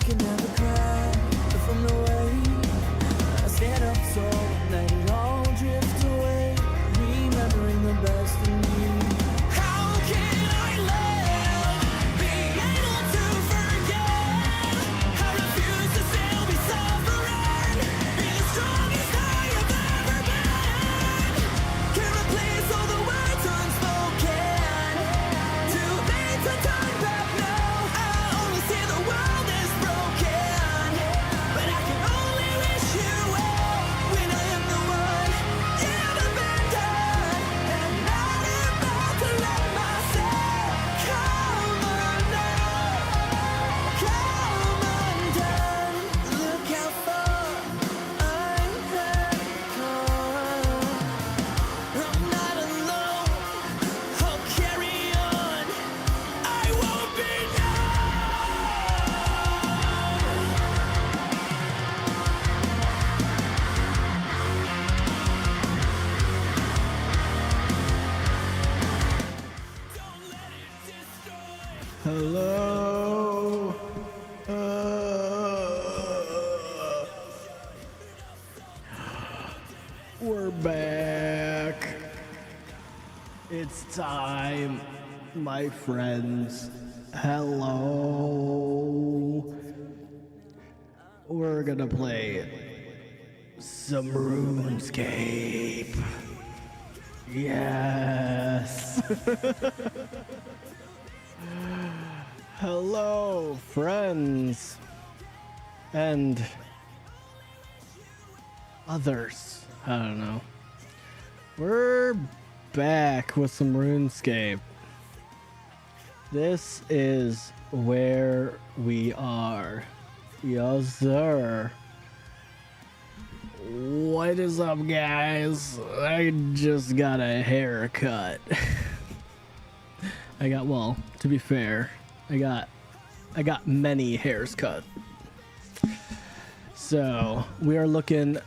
can never cry from the way I stand up tall, let it all drift away, remembering the best of me. How can I live, be able to forget? I refuse to still be suffering, be the strongest I have ever been. Can replace all the words unspoken, too late to turn back now. I only see the world is broken, but I can only wish you well when I am the one you've abandoned. And I'm not about to let myself come undone, come undone. Look how far I have come. I'm not alone, I'll carry on, I won't be Hello. We're back. It's time, my friends. Hello. We're gonna play some RuneScape. Yes. Hello, friends, and others. I don't know. We're back with some RuneScape. This is where we are. Yes, sir. What is up, guys? I just got a haircut. Well, to be fair, I got many hairs cut. So we're looking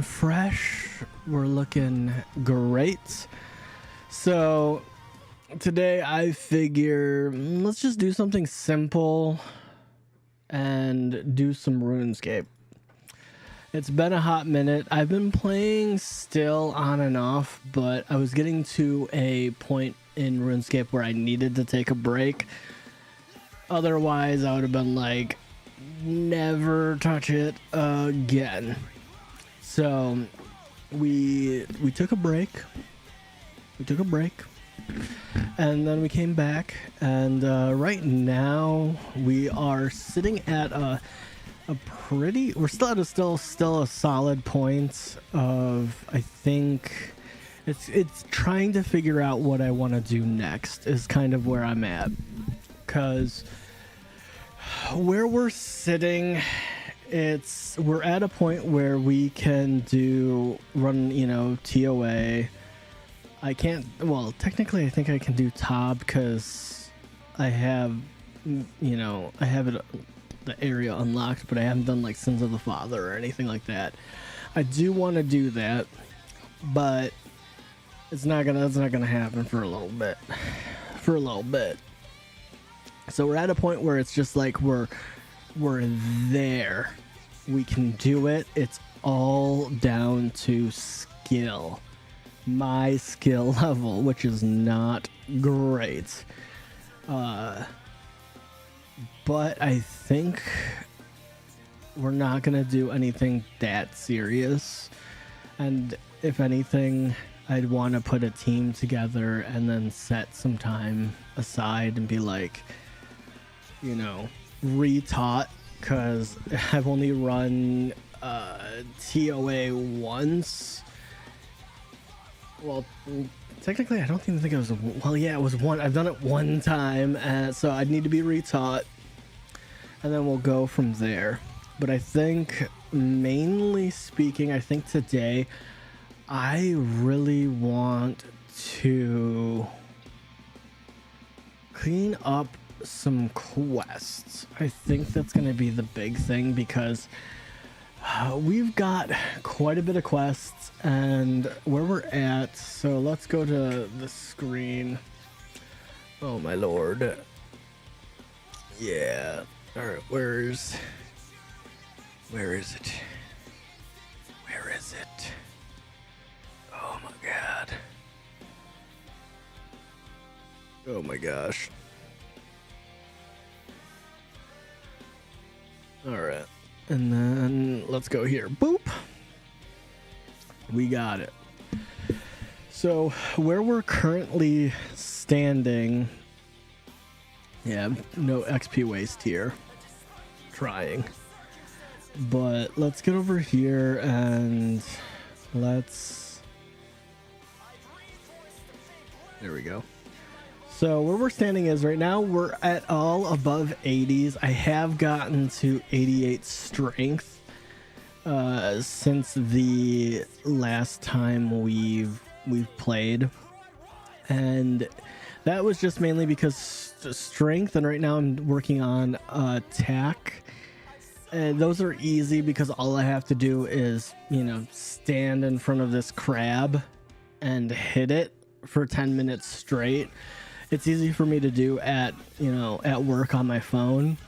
fresh. We're looking great. So today I figure let's just do something simple and do some RuneScape. It's been a hot minute. I've been playing still on and off, but I was getting to a point in RuneScape where I needed to take a break. Otherwise, I would have been like, never touch it again. So we took a break. And then we came back, and right now we are sitting at we're still at still a solid point of, I think it's trying to figure out what I want to do next is kind of where I'm at, because where we're sitting, we're at a point where we can run TOA. I can't, well, technically I think I can do top because I have the area unlocked, but I haven't done like Sins of the Father or anything like that. I do want to do that, but that's not gonna happen for a little bit. So we're at a point where it's just like we're there. We can do it. It's all down to skill. My skill level, which is not great. But I think we're not gonna do anything that serious. And if anything, I'd want to put a team together and then set some time aside and be like, retaught, because I've only run TOA once. Well, technically, I don't even think it was. Well, yeah, it was one. I've done it one time, so I'd need to be retaught, and then we'll go from there. But I think, mainly speaking, I think today I really want to clean up some quests. I think that's going to be the big thing, because we've got quite a bit of quests, and where we're at, so let's go to the screen. Oh my lord. Yeah, All right, where is it? Where is it? Oh my god. Oh my gosh. All right. And then let's go here. Boop. We got it. So where we're currently standing, yeah, no XP waste here. Trying. But let's get over here and let's... There we go. So where we're standing is right now we're at all above 80s. I have gotten to 88 strength since the last time we've played, and that was just mainly because strength, and right now I'm working on attack. And those are easy because all I have to do is, you know, stand in front of this crab and hit it for 10 minutes straight. It's easy for me to do at, you know, at work on my phone,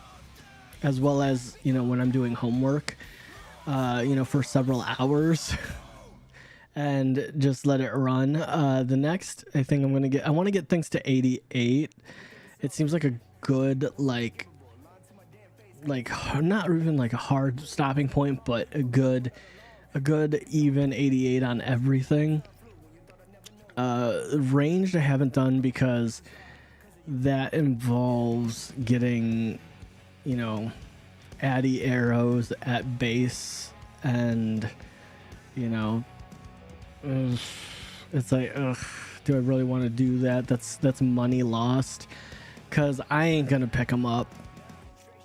as well as, you know, when I'm doing homework, you know, for several hours and just let it run. The next, I think I want to get things to 88. It seems like a good, like not even like a hard stopping point, but a good even 88 on everything. Ranged I haven't done because that involves getting, you know, addy arrows at base, and, you know, it's like, ugh, do I really want to do that? That's money lost, because I ain't gonna pick them up.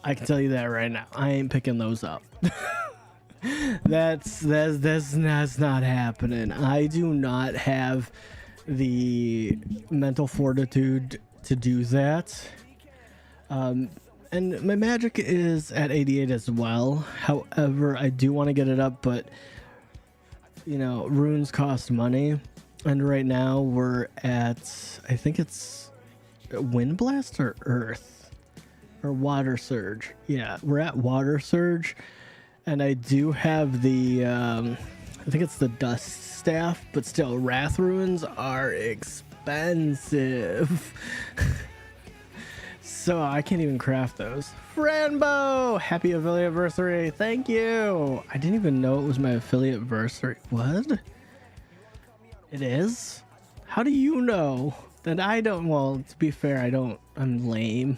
I can tell you that right now. I ain't picking those up. That's not happening. I do not have the mental fortitude to do that. And my magic is at 88 as well. However, I do want to get it up, but, you know, runes cost money. And right now we're at, I think it's Wind Blast or Earth or Water Surge. Yeah, we're at Water Surge. And I do have the, I think it's the Dust Staff, but still, Wrath Runes are expensive. So I can't even craft those. Franbo! Happy affiliate anniversary. Thank you. I didn't even know it was my affiliate anniversary. What? It is? How do you know? That I don't, well, to be fair, I don't, I'm lame.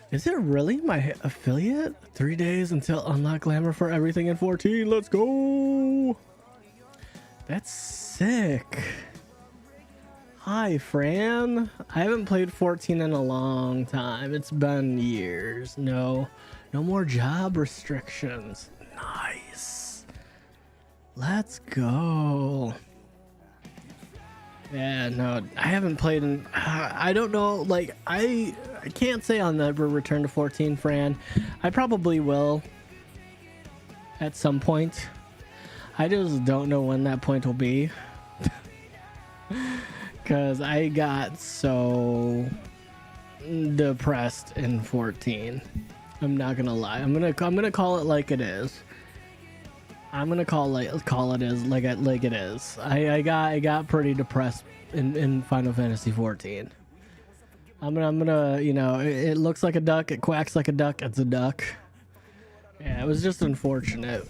Is it really my affiliate? 3 days until unlock glamour for everything in 14. Let's go. That's sick. Hi, Fran. I haven't played 14 in a long time. It's been years. No more job restrictions. Nice. Let's go. Yeah, no, I haven't played in, I don't know, like, I can't say I'll never return to 14, Fran. I probably will at some point. I just don't know when that point will be. Because I got so depressed in 14. I'm not gonna lie. I'm gonna call it like it is. I'm gonna call it as like it is. I got pretty depressed in Final Fantasy 14. I'm gonna you know, it looks like a duck, it quacks like a duck, it's a duck. Yeah, it was just unfortunate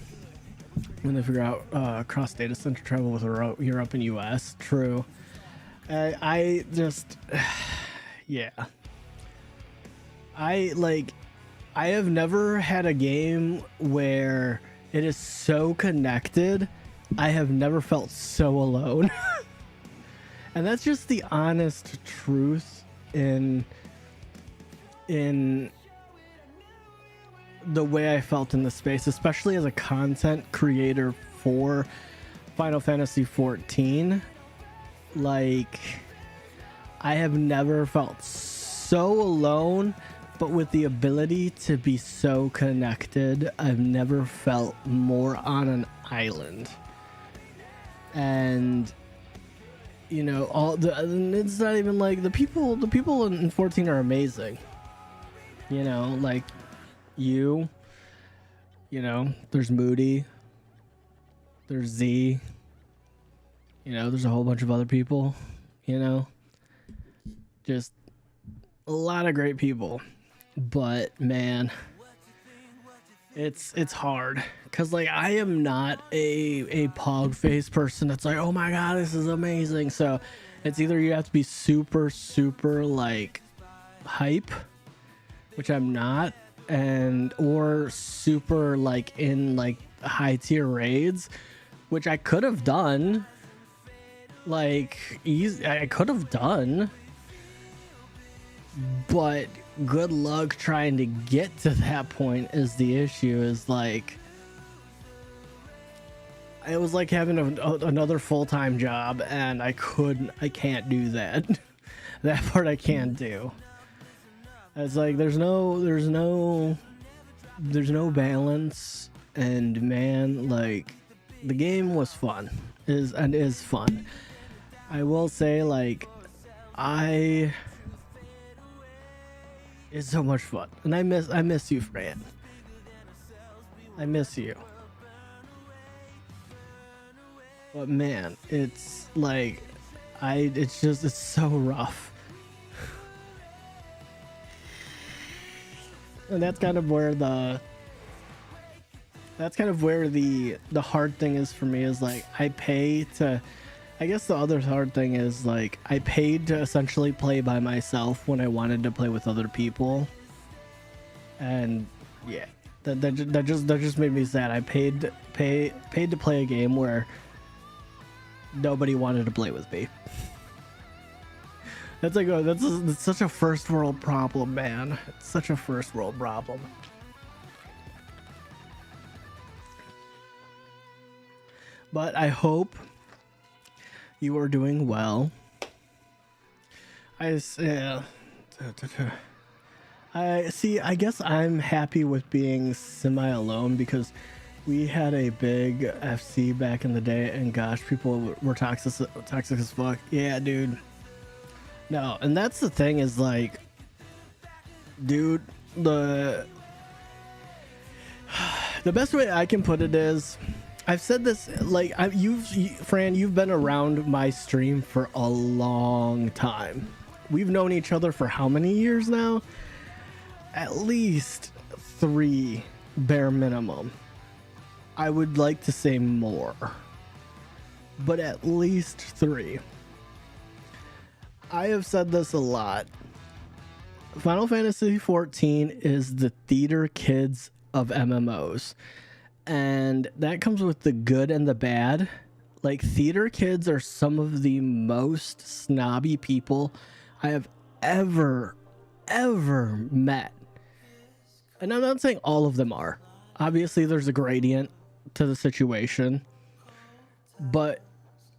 when they figure out cross data center travel with Europe and US. True. I just yeah. I have never had a game where it is so connected. I have never felt so alone. And that's just the honest truth in the way I felt in the space, especially as a content creator for Final Fantasy 14. Like, I have never felt so alone, but with the ability to be so connected, I've never felt more on an island. And you know, all the, and it's not even like the people in 14 are amazing. You know, like you know, there's Moody, there's Z, you know, there's a whole bunch of other people, you know, just a lot of great people. But man, it's hard because like I am not a pog face person that's like, oh my god, this is amazing. So it's either you have to be super like hype, which I'm not, and or super like in like high tier raids, which I could have done, like I could have done, but good luck trying to get to that point is the issue. Is like it was like having another full-time job, and I can't do that. That part I can't do. It's like there's no balance, and man, like the game was fun, is fun. I will say, like it's so much fun, and I miss you, Fran. I miss you. But man, it's like it's so rough. And that's kind of where the hard thing is for me, is like I guess the other hard thing is like I paid to essentially play by myself when I wanted to play with other people. And yeah, that just made me sad. I paid to play a game where nobody wanted to play with me. That's like that's such a first world problem, man. It's such a first world problem. But I hope you are doing well. I guess I'm happy with being semi alone because we had a big FC back in the day, and gosh, people were toxic as fuck. Yeah, dude. No, and that's the thing is like, dude, the best way I can put it is, I've said this, like Fran, you've been around my stream for a long time. We've known each other for how many years now? At least 3, bare minimum. I would like to say more, but at least 3. I have said this a lot. Final Fantasy XIV is the theater kids of MMOs. And that comes with the good and the bad. Like, theater kids are some of the most snobby people I have ever met. And I'm not saying all of them are. Obviously, there's a gradient to the situation. But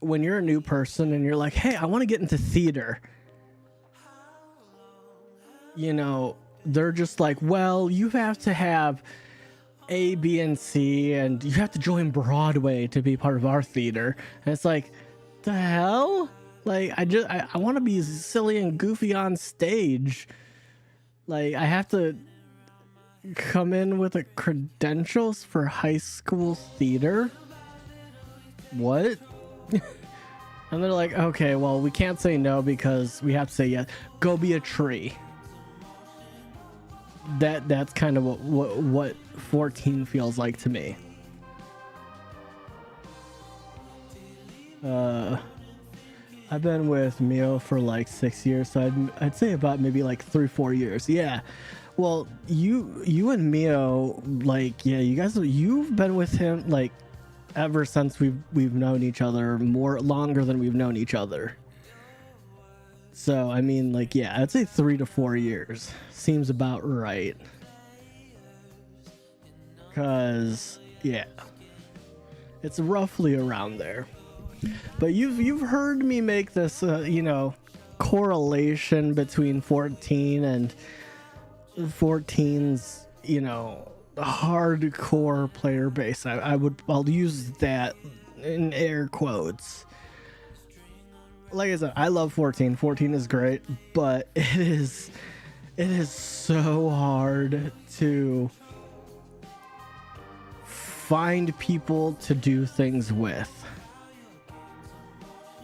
when you're a new person and you're like, hey, I want to get into theater, you know, they're just like, well, you have to have A, B, and C, and you have to join Broadway to be part of our theater. And it's like, the hell? Like, I want to be silly and goofy on stage. Like, I have to come in with a credentials for high school theater? What? And they're like, okay, well, we can't say no because we have to say yes. Go be a tree. That's kind of what 14 feels like to me. I've been with Mio for like 6 years, so I'd say about maybe like 3-4 years. Yeah. Well, you and Mio, like, yeah, you've been with him like ever since we've known each other, longer than we've known each other. So I mean, like, yeah, I'd say 3 to 4 years seems about right. Cause yeah, it's roughly around there. But you've heard me make this correlation between 14 and 14's hardcore player base. I'll use that in air quotes. like I said, I love 14. 14 is great, but it is so hard to find people to do things with,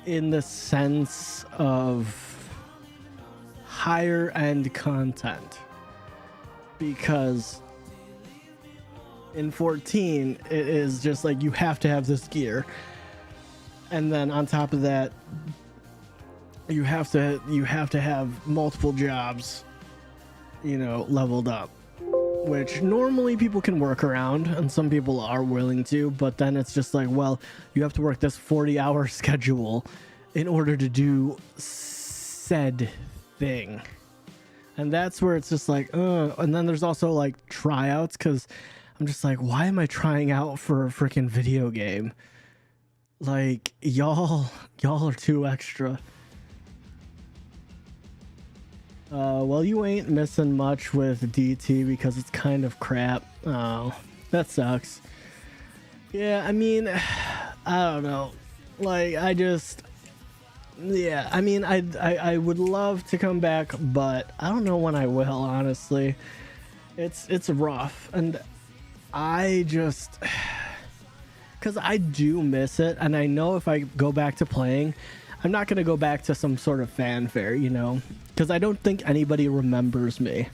in the sense of higher end content, because in 14 it is just like you have to have this gear, and then on top of that you have to have multiple jobs, you know, leveled up, which normally people can work around, and some people are willing to, but then it's just like, well, you have to work this 40-hour schedule in order to do said thing. And that's where it's just like, and then there's also like tryouts, because I'm just like, why am I trying out for a freaking video game? Like, y'all are too extra. Well, you ain't missing much with DT because it's kind of crap. Oh, that sucks. Yeah, I mean, I don't know. Like, I mean, I would love to come back, but I don't know when I will, honestly. It's rough, and I just, because I do miss it, and I know if I go back to playing, I'm not going to go back to some sort of fanfare, you know, because I don't think anybody remembers me.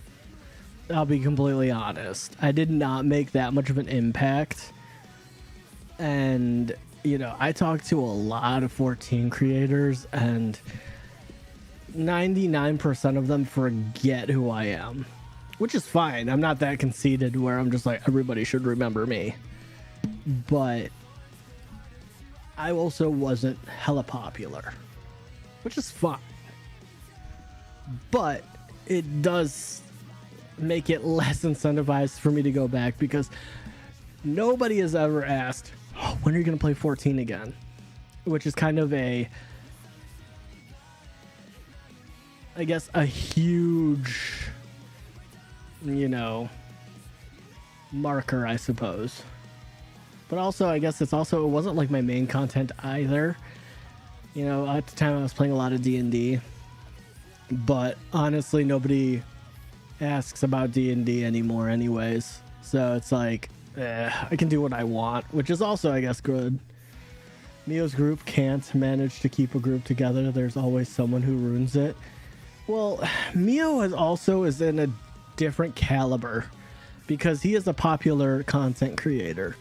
I'll be completely honest. I did not make that much of an impact. And, you know, I talked to a lot of 14 creators, and 99% of them forget who I am, which is fine. I'm not that conceited where I'm just like, everybody should remember me. But I also wasn't hella popular, which is fine. But it does make it less incentivized for me to go back, because nobody has ever asked, oh, when are you going to play 14 again? Which is kind of I guess, a huge, you know, marker, I suppose. But also, I guess it wasn't like my main content either. You know, at the time I was playing a lot of D&D. But honestly, nobody asks about D&D anymore anyways. So it's like, I can do what I want, which is also, I guess, good. Mio's group can't manage to keep a group together. There's always someone who ruins it. Well, Mio is in a different caliber, because he is a popular content creator.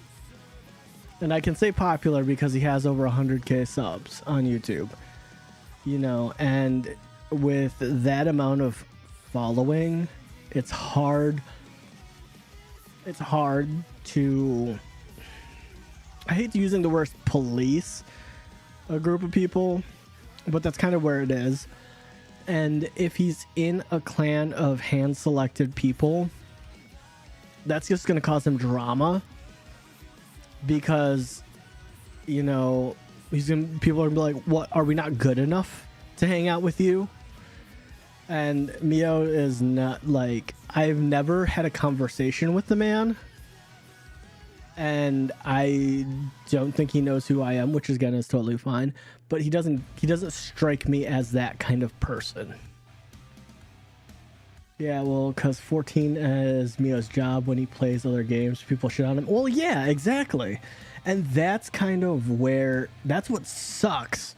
And I can say popular because he has over 100k subs on YouTube. You know, and with that amount of following, it's hard to, I hate using the word police a group of people, but that's kind of where it is. And if he's in a clan of hand-selected people, that's just going to cause him drama, because, you know, people are gonna be like, what, are we not good enough to hang out with you? And Mio is not, like, I've never had a conversation with the man, and I don't think he knows who I am, which again is totally fine, but he doesn't strike me as that kind of person. Yeah, well, because 14 is Mio's job. When he plays other games, people shit on him. Well, yeah, exactly. And that's kind of that's what sucks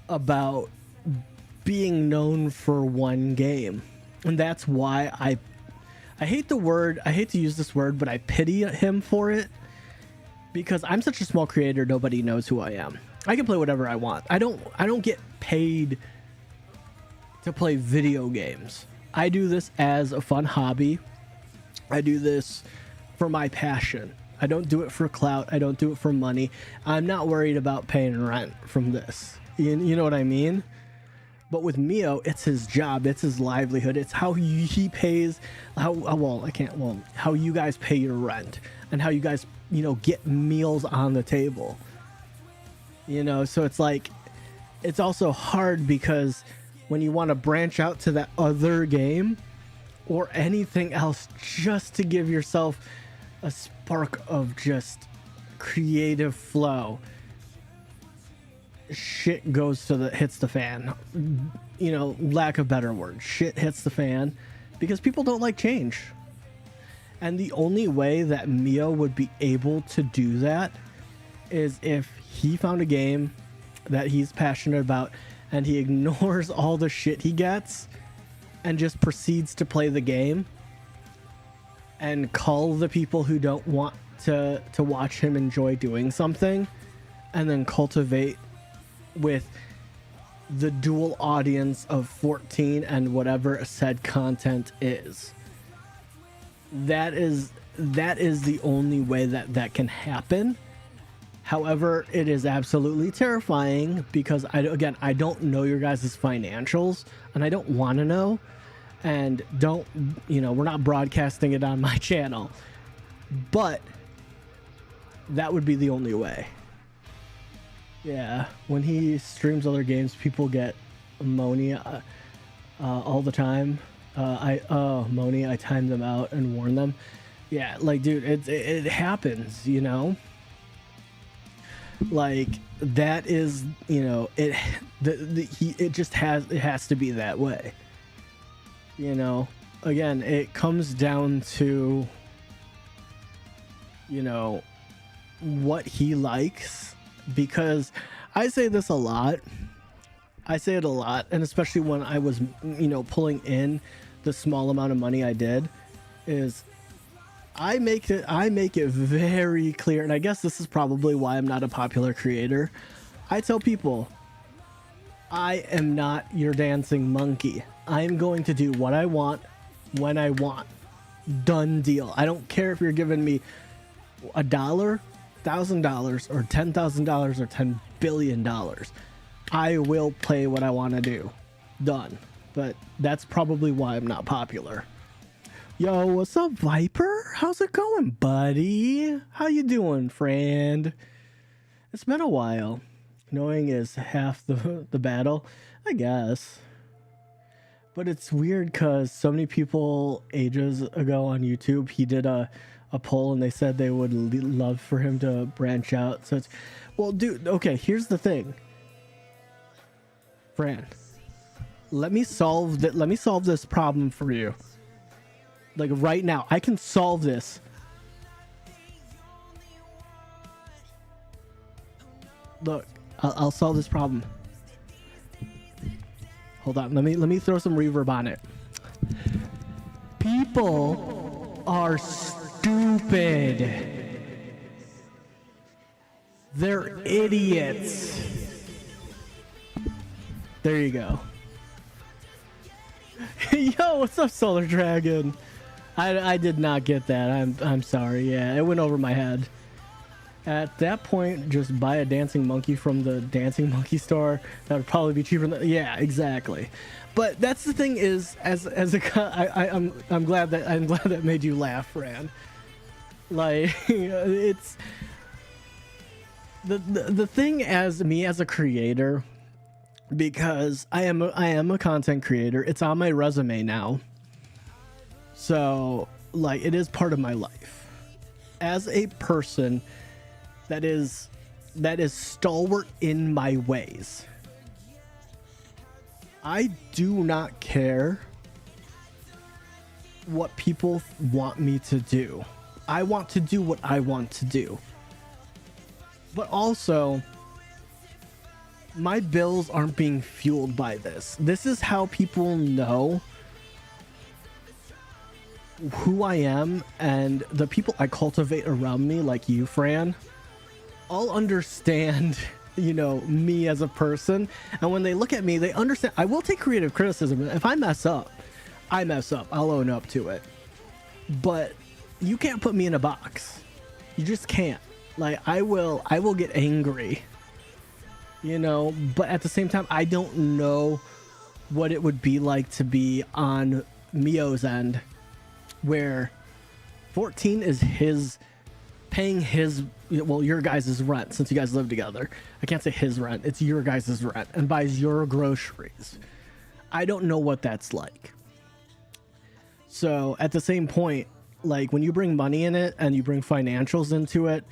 about being known for one game. And that's why I hate to use this word, but I pity him for it, because I'm such a small creator, nobody knows who I am. I can play whatever I want. I don't get paid to play video games. I do this as a fun hobby. I do this for my passion. I don't do it for clout. I don't do it for money. I'm not worried about paying rent from this. You know what I mean? But with Mio, it's his job. It's his livelihood. It's how he pays, how you guys pay your rent, and how you guys, you know, get meals on the table. You know, so it's like, it's also hard, because when you want to branch out to that other game or anything else just to give yourself a spark of just creative flow, shit hits the fan. You know, lack of better word, shit hits the fan because people don't like change. And the only way that Mio would be able to do that is if he found a game that he's passionate about and he ignores all the shit he gets and just proceeds to play the game and cull the people who don't want to watch him enjoy doing something, and then cultivate with the dual audience of 14 and whatever said content is. That is the only way that can happen. However, it is absolutely terrifying because I don't know your guys' financials, and I don't want to know, and we're not broadcasting it on my channel, but that would be the only way. Yeah, when he streams other games, people get ammonia all the time. Moni, I timed them out and warned them. Yeah, like, dude, it happens, you know? Like, that is, you know, it has to be that way. You know, again, it comes down to, you know, what he likes, because I say this a lot. I say it a lot, and especially when I was, you know, pulling in the small amount of money I did, is I make it very clear, and I guess this is probably why I'm not a popular creator. I tell people, I am not your dancing monkey. I'm going to do what I want when I want. Done deal. I don't care if you're giving me $1, $1,000, or $10,000 or $10 billion. I will play what I want to do. Done. But that's probably why I'm not popular. Yo, what's up, Viper? How's it going, buddy? How you doing, friend? It's been a while. Knowing is half the battle, I guess. But it's weird because so many people ages ago on YouTube, he did a poll and they said they would love for him to branch out. So it's, well, dude, okay, here's the thing. Fran, let me solve this problem for you. Like right now, I can solve this. Look, I'll solve this problem. Hold on, let me throw some reverb on it. People are stupid. They're idiots. There you go. Yo, what's up, Solar Dragon? I did not get that. I'm sorry. Yeah, it went over my head. At that point, just buy a dancing monkey from the dancing monkey store. That would probably be cheaper than, yeah, exactly. But that's the thing is, I'm glad that made you laugh, Fran. Like, it's the thing as me as a creator, because I am a content creator. It's on my resume now. So, like, it is part of my life. As a person that is stalwart in my ways, I do not care what people want me to do. I want to do what I want to do. But also, my bills aren't being fueled by this. This is how people know who I am, and the people I cultivate around me, like you, Fran, all understand, you know, me as a person. And when they look at me, they understand. I will take creative criticism. If I mess up, I mess up. I'll own up to it. But you can't put me in a box. You just can't. Like, I will get angry, you know, but at the same time, I don't know what it would be like to be on Mio's end, where 14 is paying his, well, your guys' rent, since you guys live together. I can't say his rent, it's your guys' rent, and buys your groceries. I don't know what that's like. So at the same point, like, when you bring money in it and you bring financials into it,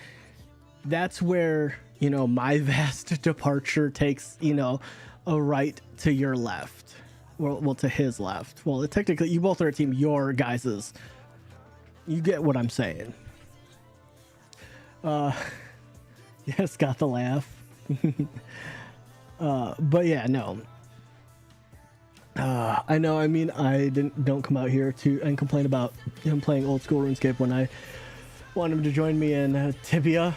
that's where you know, my vast departure takes, you know, a right to your left. Well, to his left. Well, technically, you both are a team. Your guys's. You get what I'm saying. Yes, got the laugh. But yeah, no. I know. I mean, I don't come out here and complain about him playing old school RuneScape when I want him to join me in Tibia.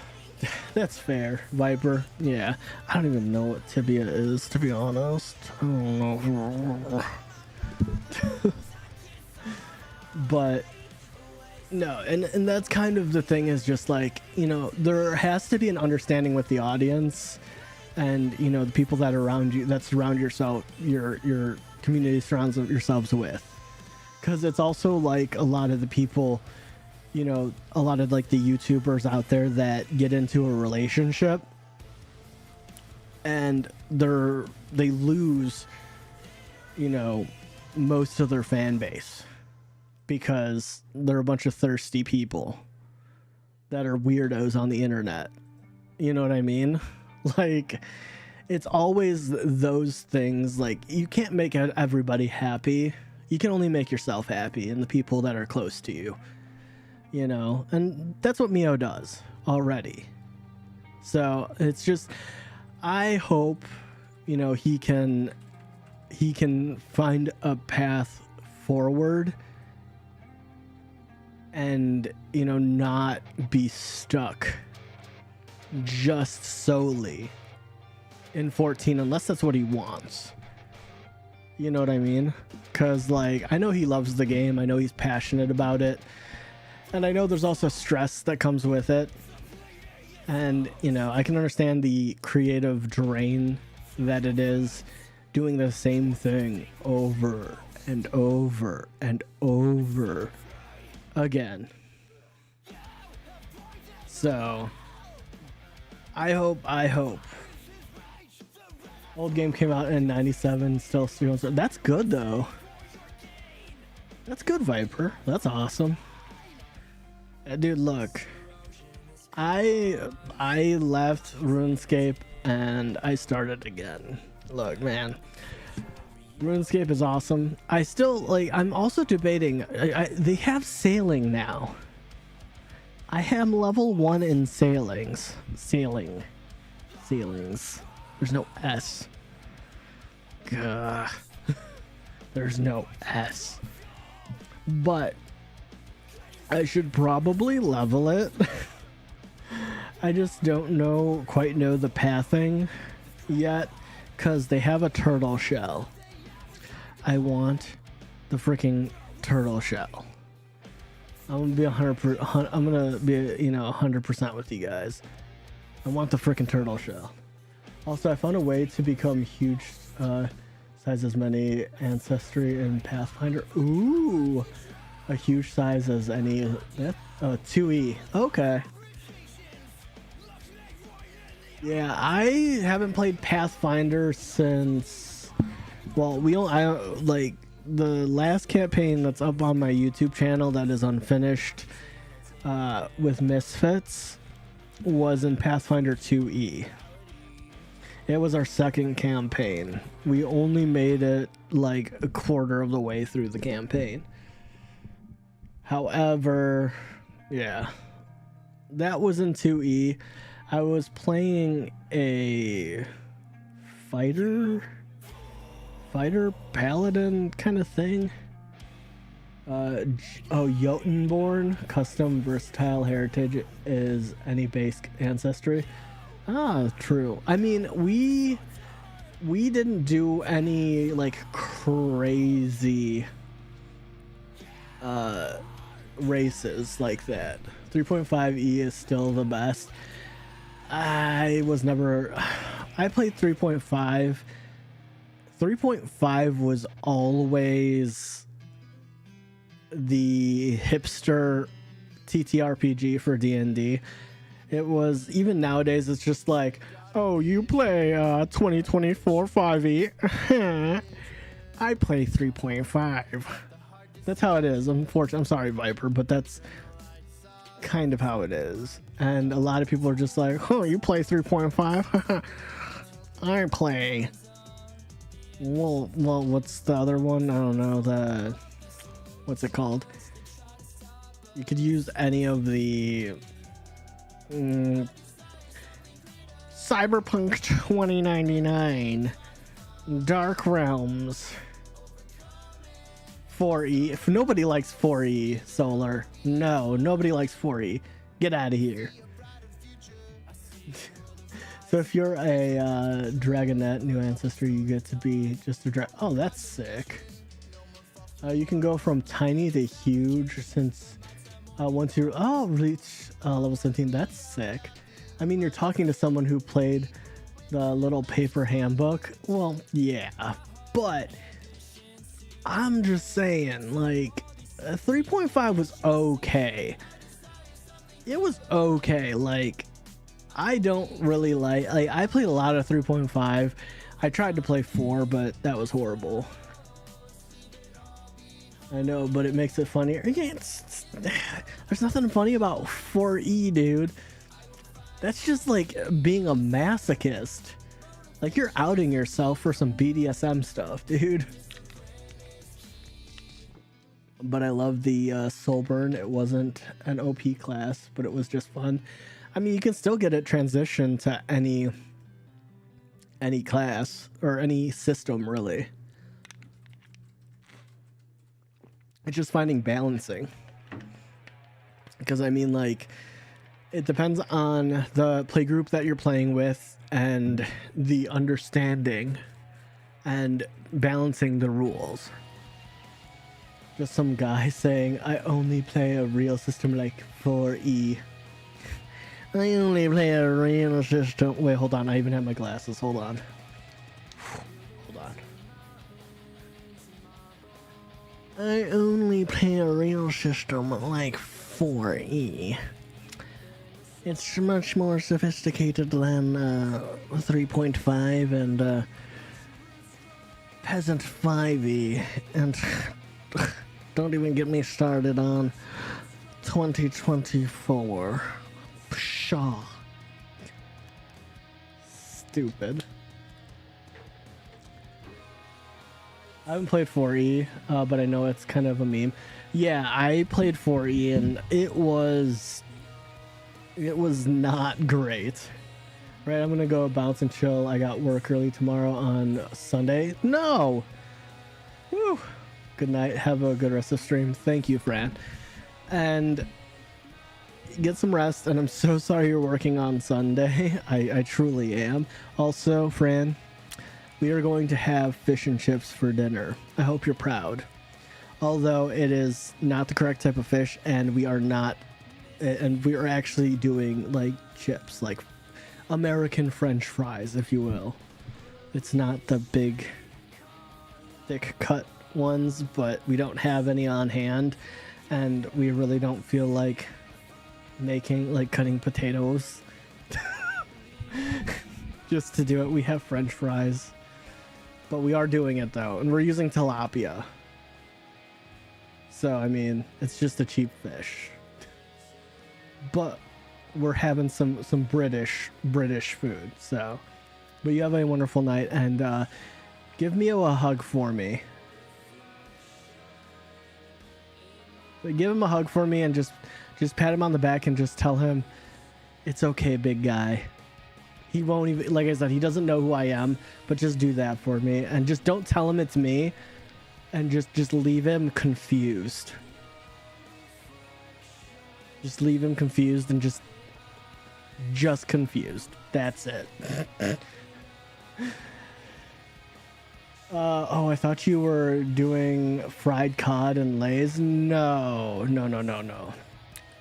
That's fair, Viper. Yeah, I don't even know what Tibia is, to be honest. I don't know. But no, and that's kind of the thing, is just like, you know, there has to be an understanding with the audience and, you know, the people that are around you, that surround yourself, your community surrounds yourselves with. Because it's also like a lot of the people, you know, a lot of like the YouTubers out there that get into a relationship and they lose, you know, most of their fan base because they're a bunch of thirsty people that are weirdos on the internet. You know what I mean? Like, it's always those things. Like, you can't make everybody happy. You can only make yourself happy and the people that are close to you. You know, and that's what Mio does already. So it's just, I hope, you know, he can find a path forward and, you know, not be stuck just solely in 14, unless that's what he wants. You know what I mean? Because, like, I know he loves the game. I know he's passionate about it. And I know there's also stress that comes with it. And, you know, I can understand the creative drain that it is doing the same thing over and over and over again. So, I hope. Old game came out in 97, still 300. That's good, though. That's good, Viper. That's awesome. Dude, look, I left RuneScape and I started again. Look, man, RuneScape is awesome. I still, like, I'm also debating, they have sailing now. I am level 1 in sailings. Sailings. There's no S. Gah. There's no S. But I should probably level it. I just don't quite know the pathing yet, because they have a turtle shell. I want the freaking turtle shell. I'm gonna be 100% with you guys. I want the freaking turtle shell. Also, I found a way to become huge size as many ancestry in Pathfinder. Ooh. A huge size as any 2E. Okay. Yeah, I haven't played Pathfinder since, well, like the last campaign that's up on my YouTube channel that is unfinished with Misfits was in Pathfinder 2E. It was our second campaign. We only made it like a quarter of the way through the campaign. However, yeah, that was in 2E. I was playing a fighter paladin kind of thing. Jotunborn, custom versatile heritage is any base ancestry. Ah, true. I mean, we didn't do any like crazy races like that. 3.5E is still the best. I played 3.5. 3.5 was always the hipster TTRPG for D&D. It was, even nowadays, it's just like, oh, you play 2024 5e. I play 3.5. That's how it is. Unfortunately, I'm sorry, Viper, but that's kind of how it is. And a lot of people are just like, oh, you play 3.5? I play. Well, what's the other one? I don't know. What's it called? You could use any of the Cyberpunk 2099, Dark Realms, 4E. If nobody likes 4E, Solar. No, nobody likes 4E. Get out of here. So if you're a Dragonet New Ancestor, you get to be just a oh, that's sick. You can go from tiny to huge since once you reach level 17. That's sick. I mean, you're talking to someone who played the little paper handbook. Well, yeah, but I'm just saying, like, 3.5 was okay. It was okay. Like, I don't really like I played a lot of 3.5. I tried to play 4, but that was horrible. I know, but it makes it funnier. Yeah, there's nothing funny about 4E, dude. That's just like being a masochist. Like, you're outing yourself for some BDSM stuff, dude. But I love the Soulburn. It wasn't an OP class, but it was just fun. I mean, you can still get it transitioned to any class or any system, really. It's just finding balancing. Because, I mean, like, it depends on the playgroup that you're playing with and the understanding and balancing the rules. Just some guy saying, I only play a real system like 4E. I only play a real system. Wait, hold on. I even have my glasses. Hold on. Hold on. I only play a real system like 4E. It's much more sophisticated than 3.5 and Peasant 5E. And don't even get me started on 2024. Pshaw. Stupid. I haven't played 4E, but I know it's kind of a meme. Yeah, I played 4E and it was not great. Right, I'm gonna go bounce and chill. I got work early tomorrow on Sunday. No! Woo! Good night. Have a good rest of the stream. Thank you, Fran. And get some rest, and I'm so sorry you're working on Sunday. I truly am. Also, Fran, we are going to have fish and chips for dinner. I hope you're proud. Although it is not the correct type of fish, and we are actually doing like chips, like American French fries, if you will. It's not the big, thick cut ones, but we don't have any on hand, and we really don't feel like cutting potatoes just to do it. We have French fries, but we are doing it though, and we're using tilapia. So I mean, it's just a cheap fish, but we're having some British food. So, but you have a wonderful night, and give Mio a hug for me. Give him a hug for me, and just pat him on the back and just tell him it's okay, big guy. He won't even, like I said, he doesn't know who I am, but just do that for me, and just don't tell him it's me, and just leave him confused. Just leave him confused, and just confused. That's it. Oh, I thought you were doing fried cod and Lay's. No.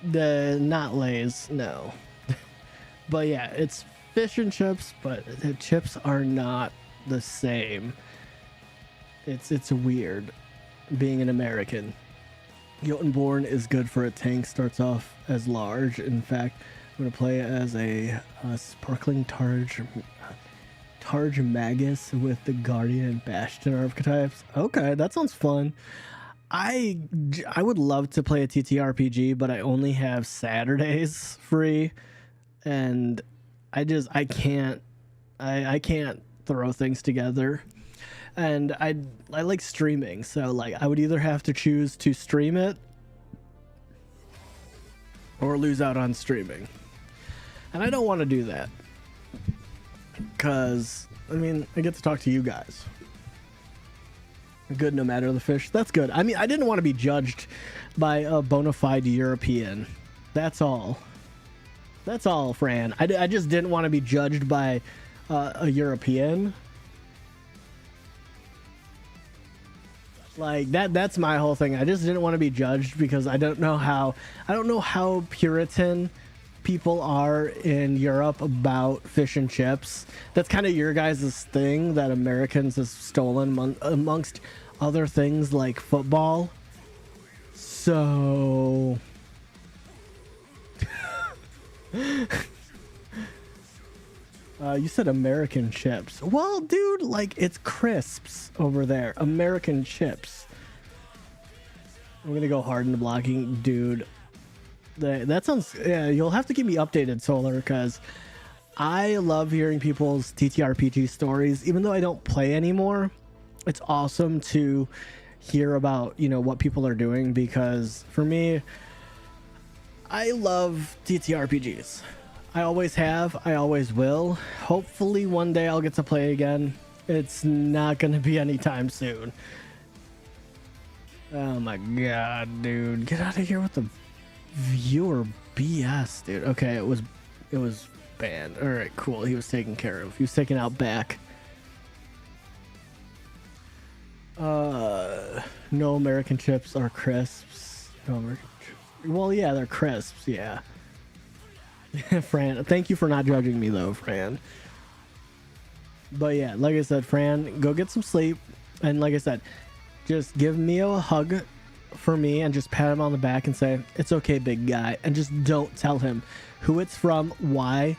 Not Lay's, no. But yeah, it's fish and chips, but the chips are not the same. It's weird being an American. Jotunborn is good for a tank. Starts off as large. In fact, I'm gonna play as a sparkling Targe Magus with the Guardian and Bastion archetypes. Okay, that sounds fun. I would love to play a TTRPG, but I only have Saturdays free, and I can't I can't throw things together. And I like streaming, so like I would either have to choose to stream it or lose out on streaming. And I don't want to do that, because I mean, I get to talk to you guys. Good no matter the fish. That's good. I mean, I didn't want to be judged by a bona fide European. That's all. That's all, Fran. I just didn't want to be judged by a European. Like that's my whole thing. I just didn't want to be judged because I don't know how Puritan people are in Europe about fish and chips. That's kind of your guys' thing that Americans have stolen amongst other things like football. So you said American chips. Well, dude, like it's crisps over there. American chips. I'm gonna go hard into blocking, dude. That sounds. Yeah, you'll have to keep me updated, Solar, because I love hearing people's TTRPG stories. Even though I don't play anymore, it's awesome to hear about what people are doing, because for me, I love TTRPGs. I always have. I always will. Hopefully one day I'll get to play again. It's not going to be anytime soon. Oh my god, dude. Get out of here with the viewer BS, dude. Okay, it was banned. Alright, cool. He was taken care of. He was taken out back. No American chips are crisps. No American chips. Well, yeah, they're crisps, yeah. Fran, thank you for not judging me though, Fran. But yeah, like I said, Fran, go get some sleep. And like I said, just give Mio a hug for me and just pat him on the back and say, it's okay, big guy. And just don't tell him who it's from, why.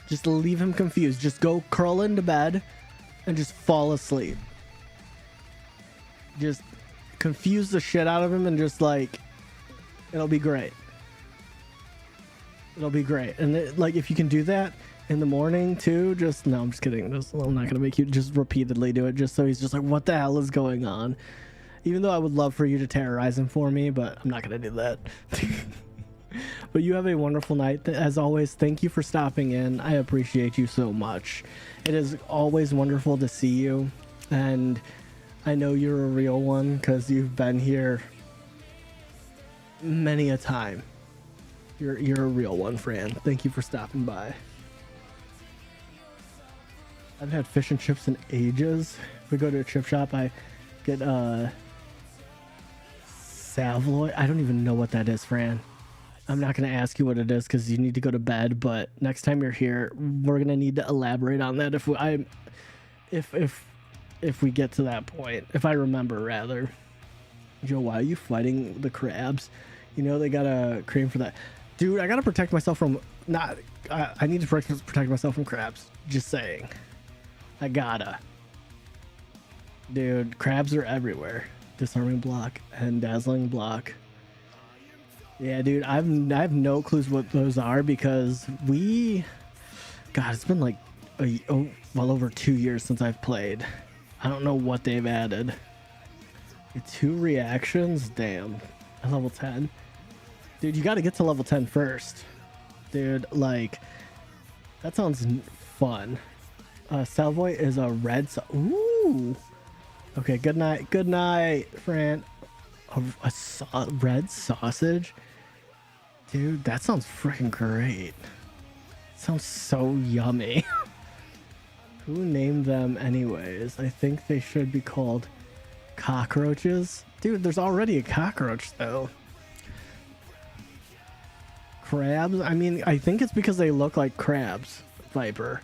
Just leave him confused. Just go curl into bed and just fall asleep. Just confuse the shit out of him and just like, it'll be great. It'll be great. And like, if you can do that in the morning too, no, I'm just kidding. I'm not gonna make you just repeatedly do it just so he's just like, what the hell is going on? Even though I would love for you to terrorize him for me, but I'm not gonna do that. But you have a wonderful night. As always, thank you for stopping in. I appreciate you so much. It is always wonderful to see you, and I know you're a real one because you've been here many a time. You're a real one, Fran. Thank you for stopping by. I've had fish and chips in ages. If we go to a chip shop, I get Savoy. I don't even know what that is, Fran. I'm not going to ask you what it is because you need to go to bed, but next time you're here, we're going to need to elaborate on that if we get to that point. If I remember, rather. Joe, why are you fighting the crabs? They got a cream for that. Dude, I gotta protect myself from I need to protect myself from crabs. Just saying. I gotta. Dude, crabs are everywhere. Disarming block and dazzling block. Yeah, dude, I have no clues what those are because God, it's been like well over 2 years since I've played. I don't know what they've added. 2 reactions? Damn. At level 10. Dude, you gotta get to level 10 first. Dude, like, that sounds fun. Savoy is a red ooh. Okay, good night, Fran. A red sausage? Dude, that sounds freaking great. Sounds so yummy. Who named them anyways? I think they should be called cockroaches. Dude, there's already a cockroach though. Crabs? I mean, I think it's because they look like crabs. Viper.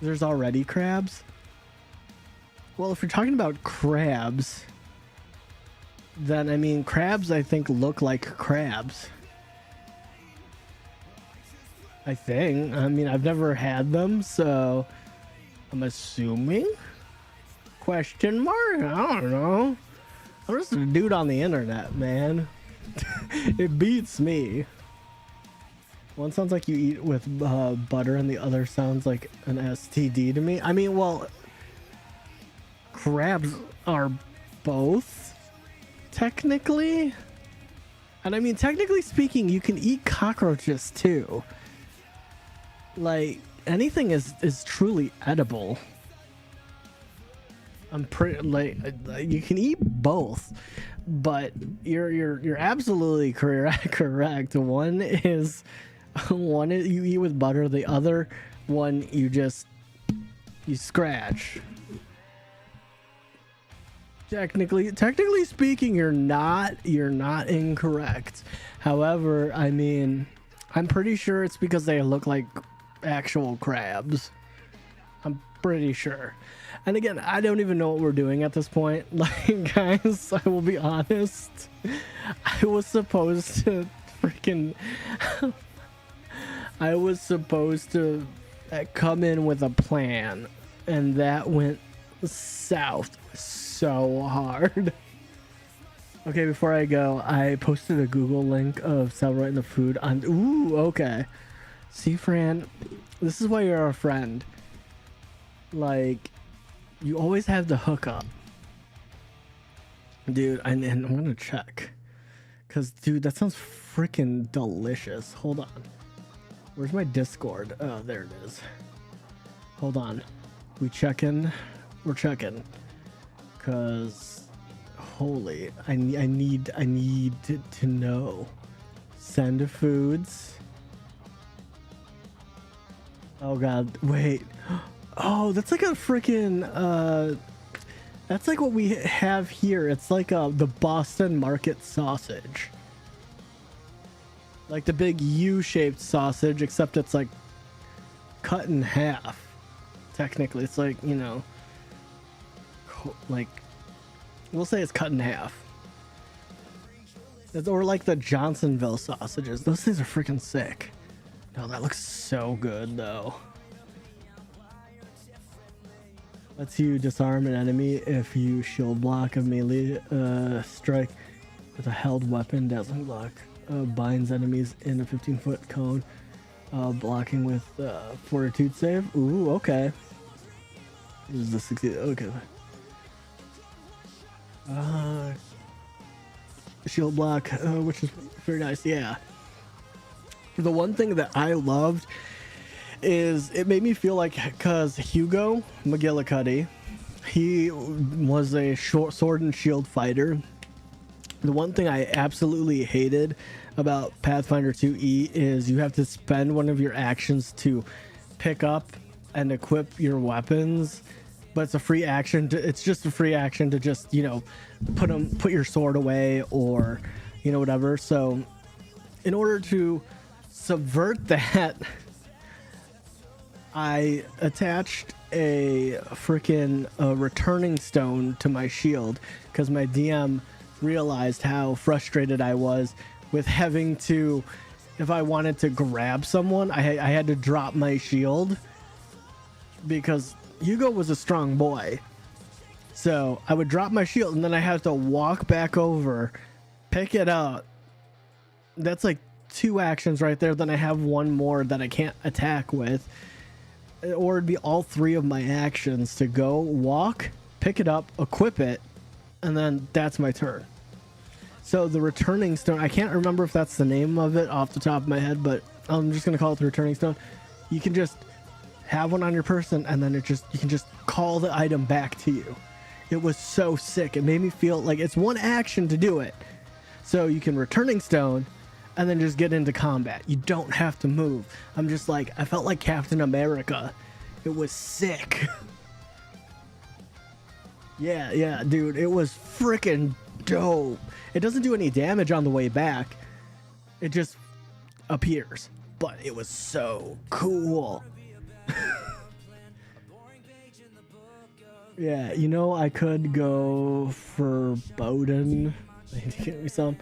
There's already crabs? Well, if you're talking about crabs, then I mean, crabs I think look like crabs. I think. I mean, I've never had them, so I'm assuming. Question mark? I don't know. I'm just a dude on the internet, man. It beats me. One sounds like you eat with butter, and the other sounds like an STD to me. I mean, well, crabs are both, technically. And I mean, technically speaking, you can eat cockroaches too. Like, anything is truly edible. I'm pretty like you can eat both, but you're absolutely correct. One is you eat with butter. The other one you scratch. Technically speaking, you're not incorrect. However, I mean, I'm pretty sure it's because they look like actual crabs. I'm pretty sure. And again, I don't even know what we're doing at this point. Like, guys, I will be honest. I was supposed to come in with a plan, and that went south so hard. Okay, before I go, I posted a Google link of celebrating the food on. Ooh, okay. See, Fran, this is why you're our friend. Like, you always have the hookup. Dude, and I'm gonna check. Because, dude, that sounds freaking delicious. Hold on. Where's my Discord? Oh, there it is. Hold on. We're checking. Because, holy, I need to know. Send foods. Oh, God. Wait. Oh, that's like a freaking, that's like what we have here. It's like the Boston Market sausage. Like the big U-shaped sausage, except it's like cut in half. Technically, it's like, you know, like, we'll say it's cut in half. Or like the Johnsonville sausages. Those things are freaking sick. No, that looks so good, though. Lets you disarm an enemy if you shield block a melee strike with a held weapon. Dazzling block binds enemies in a 15-foot cone. Blocking with fortitude save. Ooh, okay. This is the 60. Okay. Shield block, which is very nice. Yeah. The one thing that I loved is it made me feel like, because Hugo McGillicuddy, he was a short sword and shield fighter. The one thing I absolutely hated about Pathfinder 2E is you have to spend one of your actions to pick up and equip your weapons, but it's a free action it's just a free action to just, you know, put your sword away, or, you know, whatever. So in order to subvert that, I attached a freaking returning stone to my shield, because my DM realized how frustrated I was with having to, if I wanted to grab someone, I had to drop my shield, because Hugo was a strong boy. So I would drop my shield, and then I had to walk back over, pick it up. That's like 2 actions right there. Then I have one more that I can't attack with. Or it'd be all 3 of my actions to go, walk, pick it up, equip it, and then that's my turn. So the returning stone, I can't remember if that's the name of it off the top of my head, but I'm just going to call it the returning stone. You can just have one on your person, and then you can just call the item back to you. It was so sick. It made me feel like it's one action to do it. So you can returning stone and then just get into combat. You don't have to move. I'm just like, I felt like Captain America. It was sick. Yeah, dude, it was freaking dope. It doesn't do any damage on the way back. It just appears. But it was so cool. Yeah, you know, I could go for Bowden. I need to get me some.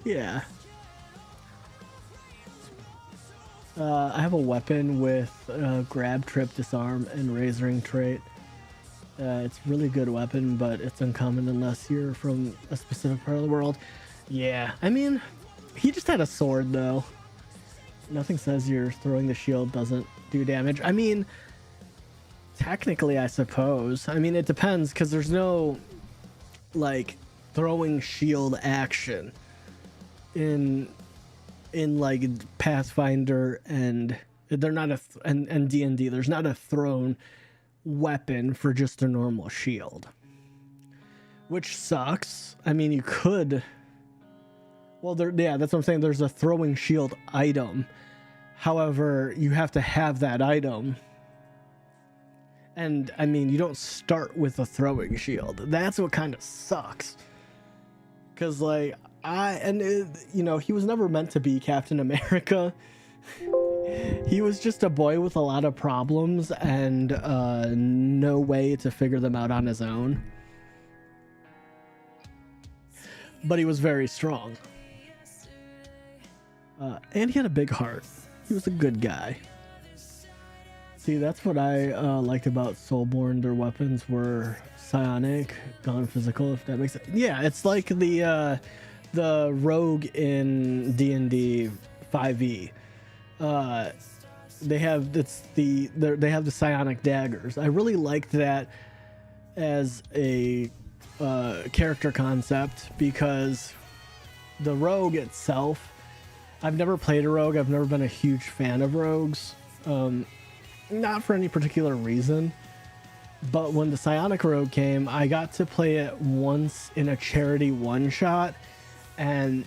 Yeah. I have a weapon with grab, trip, disarm, and razoring trait. It's a really good weapon, but it's uncommon unless you're from a specific part of the world. Yeah, I mean, he just had a sword, though. Nothing says you're throwing the shield doesn't do damage. I mean, technically, I suppose. I mean, it depends, because there's no, like, throwing shield action in like Pathfinder, and they're not and D&D. There's not a thrown weapon for just a normal shield, which sucks. I mean, you could. Well, yeah, that's what I'm saying. There's a throwing shield item. However, you have to have that item. And I mean, you don't start with a throwing shield. That's what kind of sucks. Cause like you know, he was never meant to be Captain America. He was just a boy with a lot of problems and no way to figure them out on his own. But he was very strong. And he had a big heart. He was a good guy. See, that's what I liked about Soulborn. Their weapons were psionic, non-physical, if that makes sense. Yeah, it's like the rogue in D&D 5e. They have the psionic daggers. I really liked that as a character concept, because the rogue itself, I've never played a rogue. I've never been a huge fan of rogues. Not for any particular reason, but when the psionic rogue came, I got to play it once in a charity one-shot, and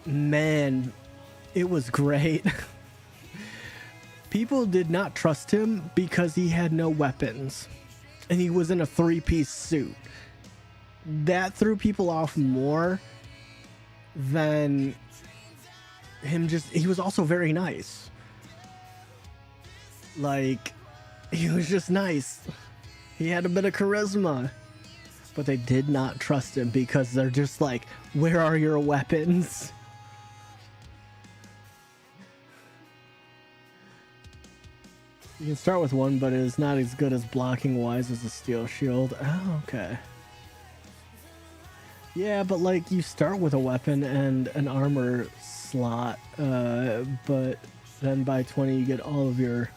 man, it was great. People did not trust him because he had no weapons, and he was in a 3-piece suit. That threw people off more than him he was also very nice. Like, he was just nice. He had a bit of charisma. But they did not trust him because they're just like, where are your weapons? You can start with one, but it is not as good as blocking wise as a steel shield. Oh, okay. Yeah, but like, you start with a weapon and an armor slot, but then by 20 you get all of your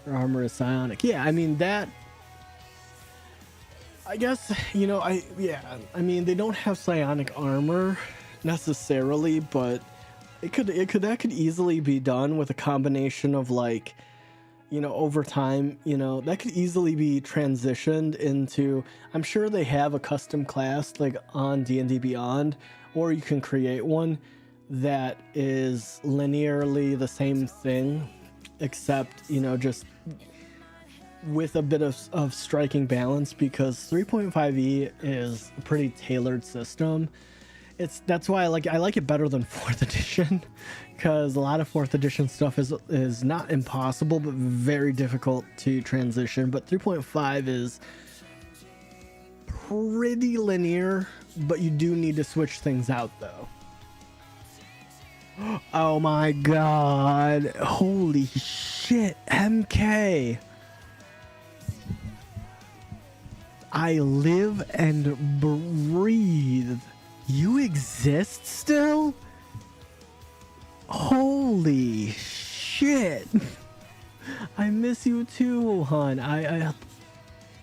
armor is psionic. Yeah, I mean, that, I guess, you know, I mean, they don't have psionic armor necessarily, but that could easily be done with a combination of, like, you know, over time, you know, that could easily be transitioned into, I'm sure they have a custom class like on D&D Beyond, or you can create one that is linearly the same thing, except, you know, just with a bit of striking balance, because 3.5e is a pretty tailored system. That's why I like it better than 4th edition, because a lot of 4th edition stuff is not impossible, but very difficult to transition. But 3.5 is pretty linear, but you do need to switch things out, though. Oh my god. Holy shit, MK. I live and breathe. You exist still? Holy shit. I miss you too, hon. I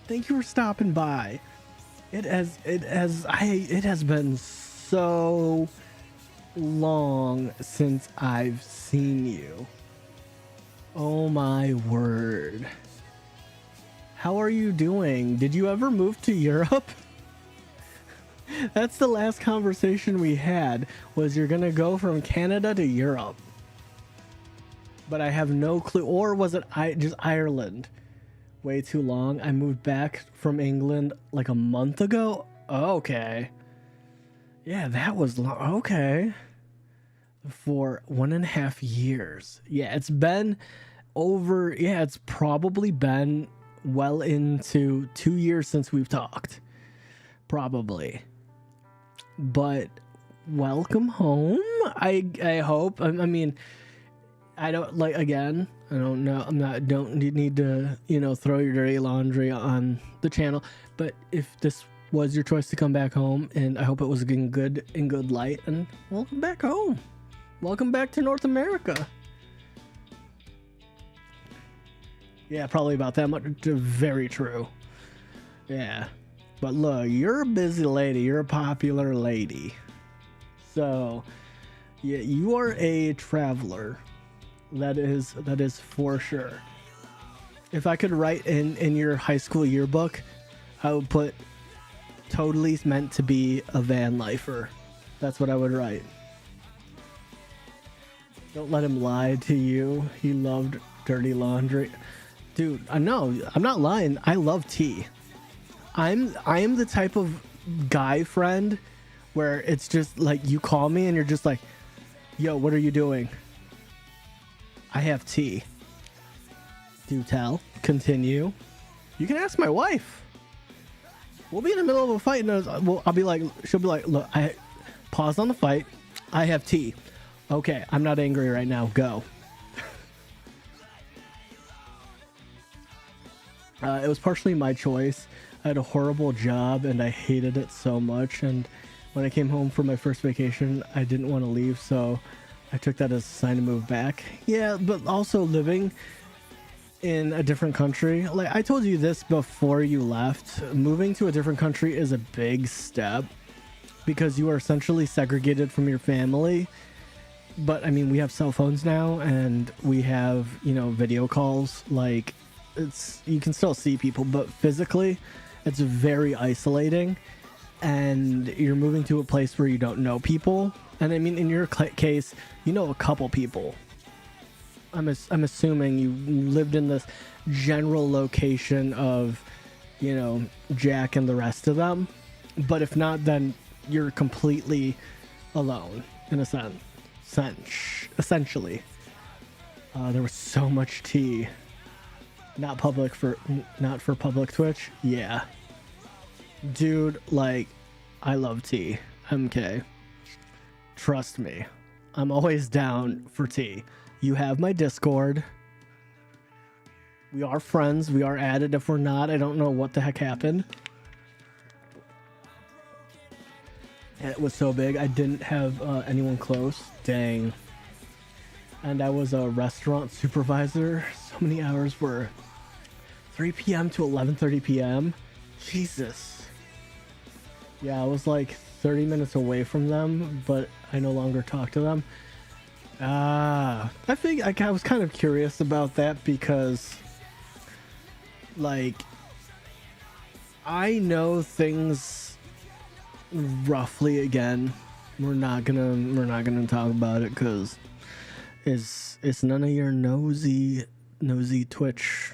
thank you for stopping by. It has been so long since I've seen you. Oh my word. How are you doing? Did you ever move to Europe? That's the last conversation we had, was you're gonna go from Canada to Europe. But I have no clue. Or was it just Ireland? Way too long. I moved back from England like a month ago. Okay. Yeah, that was long. Okay. For 1.5 years. Yeah, it's been over. Yeah, it's probably been well into 2 years since we've talked. Probably. But welcome home. I hope. I mean, I don't like, again, I don't know. Don't need to, throw your dirty laundry on the channel. But if this was your choice to come back home, and I hope it was in good light, and welcome back home. Welcome back to North America. Yeah, probably about that much. Very true. Yeah. But look, you're a busy lady. You're a popular lady. So, yeah, you are a traveler. That is for sure. If I could write in your high school yearbook, I would put totally meant to be a van lifer. That's what I would write. Don't let him lie to you. He loved dirty laundry. Dude, no, I'm not lying. I love tea. I am the type of guy friend where it's just like you call me and you're just like, yo, what are you doing? I have tea. Do tell. Continue. You can ask my wife. We'll be in the middle of a fight and I'll be like, she'll be like, look, I paused on the fight. I have tea. Okay, I'm not angry right now. Go. It was partially my choice. I had a horrible job and I hated it so much. And when I came home for my first vacation, I didn't want to leave. So I took that as a sign to move back. Yeah, but also living in a different country. Like I told you this before you left, moving to a different country is a big step because you are essentially segregated from your family. But I mean, we have cell phones now and we have, video calls. Like you can still see people, but physically it's very isolating and you're moving to a place where you don't know people. And I mean, in your case, a couple people. I'm assuming you lived in this general location of, Jack and the rest of them. But if not, then you're completely alone in a sense. Essentially. There was so much tea. Not for public Twitch. Yeah. Dude, like, I love tea. MK. Trust me, I'm always down for tea. You have my Discord. We are friends. We are added. If we're not, I don't know what the heck happened. It was so big, I didn't have anyone close. Dang. And I was a restaurant supervisor. So many hours were 3 p.m. to 11:30 p.m. Jesus. Yeah, I was like 30 minutes away from them, but I no longer talk to them. I think I was kind of curious about that because, like, I know things roughly. Again, we're not gonna talk about it because it's none of your nosy Twitch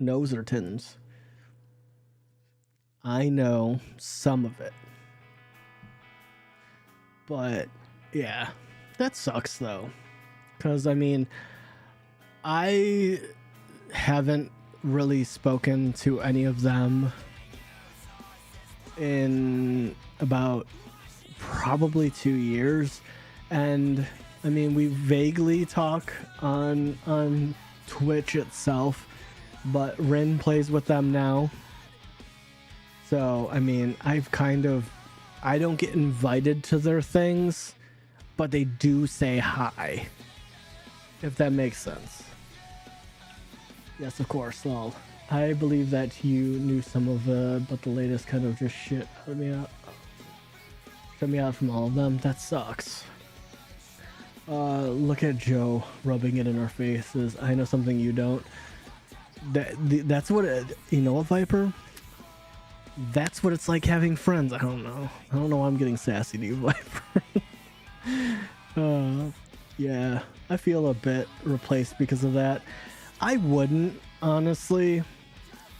nosertons. I know some of it. But yeah, that sucks though. Because I mean, I haven't really spoken to any of them in about probably 2 years. And I mean, we vaguely talk on Twitch itself, but Rin plays with them now. So, I mean, I don't get invited to their things, but they do say hi, if that makes sense. Yes, of course, lol. I believe that you knew some of but the latest kind of just shit shut me out from all of them. That sucks. Look at Joe rubbing it in our faces. I know something you don't. That's what you know, Viper? That's what it's like having friends. I don't know why I'm getting sassy to you, Viper. Yeah, I feel a bit replaced because of that. I wouldn't, honestly,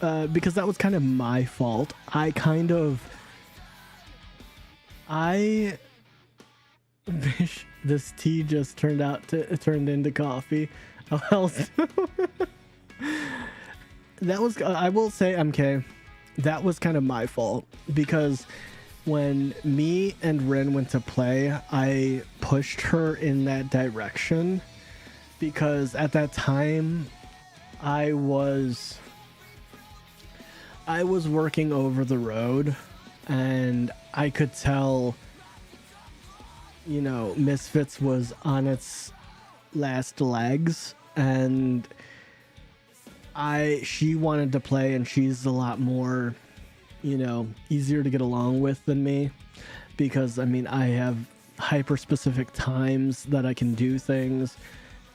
because that was kind of my fault. I wish this tea just turned into coffee. That was, I will say, MK, that was kind of my fault because when me and Rin went to play, I pushed her in that direction because at that time I was working over the road, and I could tell, you know, Misfits was on its last legs, and she wanted to play, and she's a lot more, you know, easier to get along with than me, because I mean, I have hyper specific times that I can do things,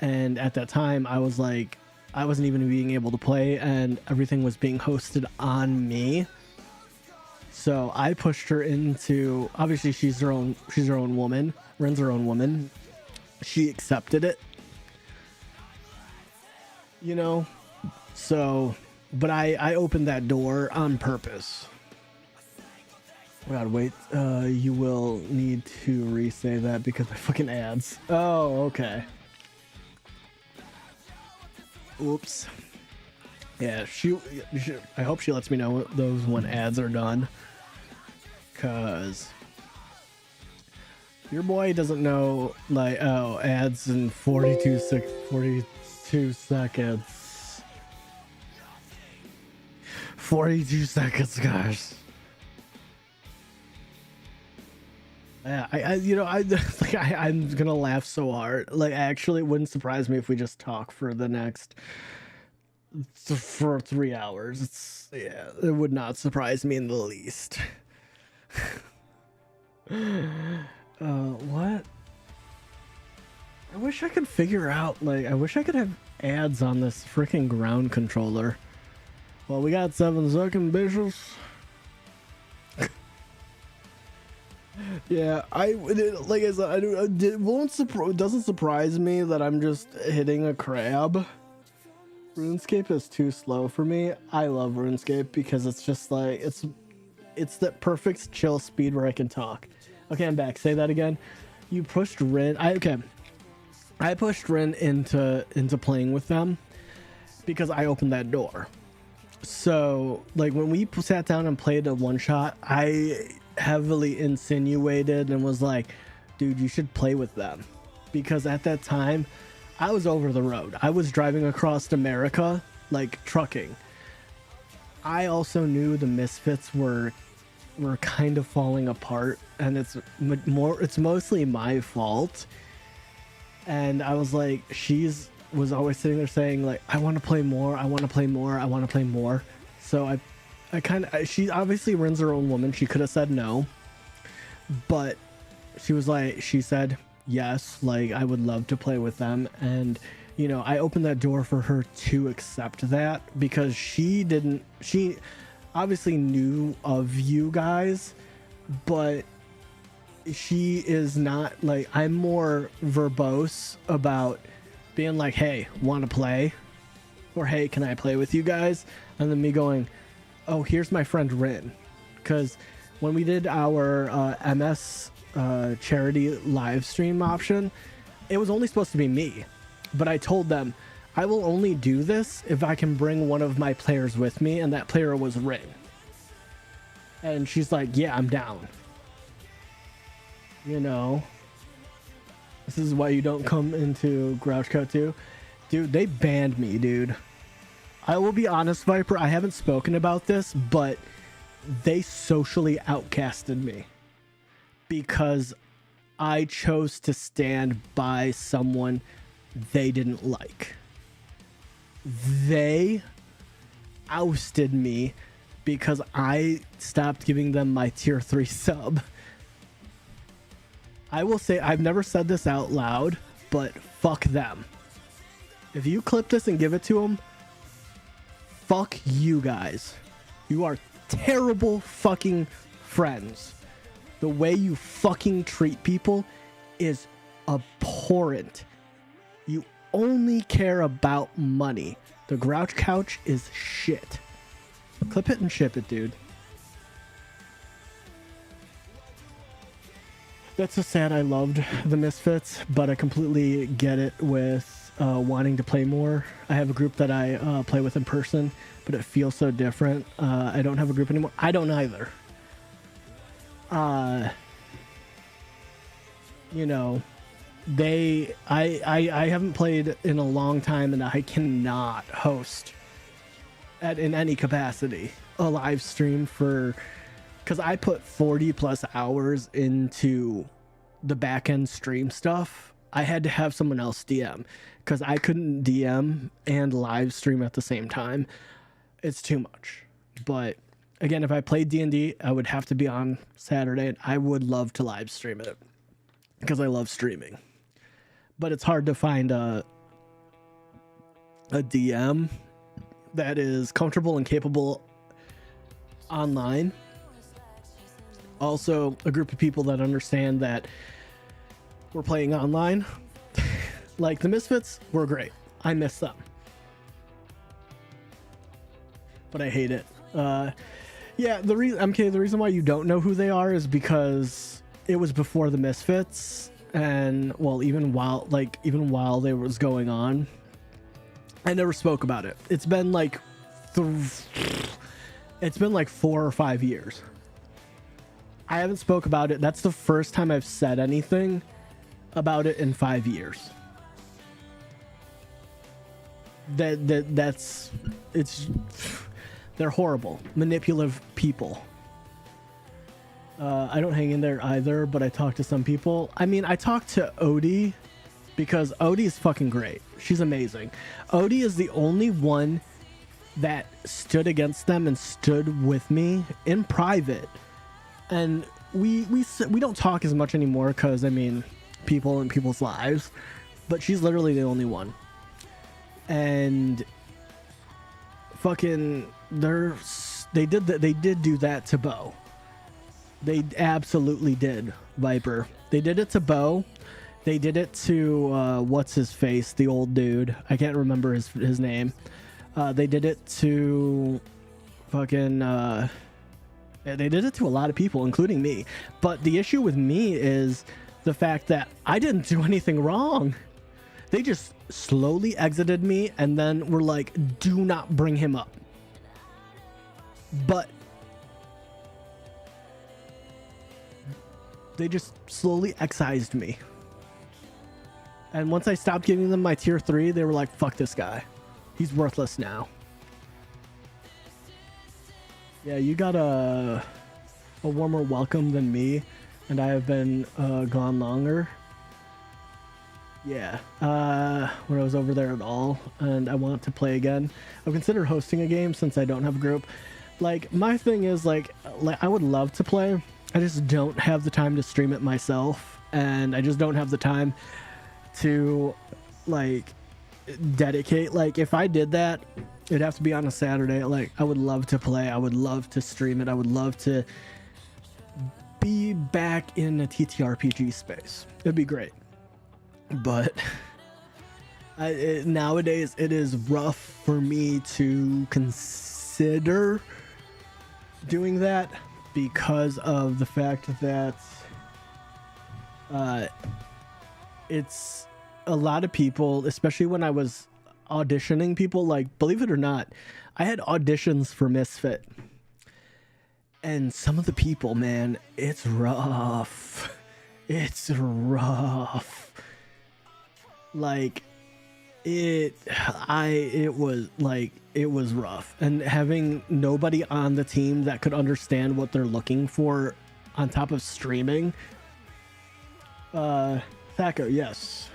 and at that time I was like, I wasn't even being able to play, and everything was being hosted on me. So I pushed her into, obviously she's her own woman, Ren's her own woman. She accepted it, you know. So, but I opened that door on purpose. God, wait, you will need to re-say that because my fucking ads. Oh, okay. Oops. Yeah, I hope she lets me know those when ads are done. Cause your boy doesn't know, like, oh, ads in 42 seconds. 42 seconds, guys. Yeah, I'm gonna laugh so hard. Like, actually, it wouldn't surprise me if we just talk for the next for 3 hours. It would not surprise me in the least. What? I wish I could figure out, like, I wish I could have ads on this freaking ground controller. Well, we got 7 second bitches. Yeah, like I said, it doesn't surprise me that I'm just hitting a crab. RuneScape is too slow for me. I love RuneScape because it's just like, it's that perfect chill speed where I can talk. Okay, I'm back. Say that again. You pushed Rin. I pushed Rin into playing with them because I opened that door. So, like, when we sat down and played a one shot, I heavily insinuated and was like, dude, you should play with them, because at that time I was over the road. I was driving across America, like, trucking. I also knew the Misfits were kind of falling apart, and it's mostly my fault. And I was like, was always sitting there saying, like, I want to play more, I want to play more, I want to play more. So she obviously runs her own woman. She could have said no, but she said yes, like, I would love to play with them. And, you know, I opened that door for her to accept that, because she obviously knew of you guys, but she is not, like, I'm more verbose about being like, hey, want to play? Or, hey, can I play with you guys? And then me going, oh, here's my friend Rin. Because when we did our MS charity live stream option, it was only supposed to be me. But I told them, I will only do this if I can bring one of my players with me, and that player was Rin. And she's like, yeah, I'm down. You know, this is why you don't come into Grouch Cut 2. Dude, they banned me, dude. I will be honest, Viper, I haven't spoken about this, but they socially outcasted me because I chose to stand by someone they didn't like. They ousted me because I stopped giving them my tier 3 sub. I will say, I've never said this out loud, but fuck them. If you clip this and give it to them, fuck you guys. You are terrible fucking friends. The way you fucking treat people is abhorrent. You only care about money. The Grouch Couch is shit. Clip it and ship it, dude. That's so sad. I loved the Misfits, but I completely get it with wanting to play more. I have a group that I play with in person, but it feels so different. I don't have a group anymore. I don't either. You know, I haven't played in a long time, and I cannot host in any capacity a live stream because I put 40 plus hours into the back end stream stuff. I had to have someone else DM because I couldn't DM and live stream at the same time. It's too much. But again, if I played D&D, I would have to be on Saturday, and I would love to live stream it because I love streaming. But it's hard to find a DM that is comfortable and capable online. Also, a group of people that understand that we're playing online. Like the Misfits were great. I miss them. But I hate it. Yeah, the reason why you don't know who they are is because it was before the Misfits. And well, even while they was going on, I never spoke about it. It's been like 4 or 5 years. I haven't spoke about it. That's the first time I've said anything about it in 5 years. They're horrible, manipulative people. I don't hang in there either, but I talk to some people. I mean, I talked to Odie because Odie is fucking great. She's amazing. Odie is the only one that stood against them and stood with me in private. And we don't talk as much anymore because, I mean, people in people's lives. But she's literally the only one. And fucking, they did do that to Bo. They absolutely did, Viper. They did it to Bo. They did it to what's his face, the old dude. I can't remember his name. They did it to fucking. They did it to a lot of people, including me. But the issue with me is the fact that I didn't do anything wrong. They just slowly exited me and then were like, "Do not bring him up." But they just slowly excised me. And once I stopped giving them my tier 3, they were like, "Fuck this guy. He's worthless now." Yeah, you got a warmer welcome than me, and I have been gone longer. Yeah, when I was over there at all, and I want to play again. I've considered hosting a game since I don't have a group. Like, my thing is, like I would love to play. I just don't have the time to stream it myself, and I just don't have the time to, like, dedicate. Like, if I did that, it'd have to be on a Saturday. Like, I would love to play. I would love to stream it. I would love to be back in a TTRPG space. It'd be great. But nowadays, it is rough for me to consider doing that because of the fact that it's a lot of people, especially when I was auditioning people. Like, believe it or not, I had auditions for Misfit, and some of the people, man, it's rough. It's rough. Like, it was rough, and having nobody on the team that could understand what they're looking for on top of streaming. Thaco, yes.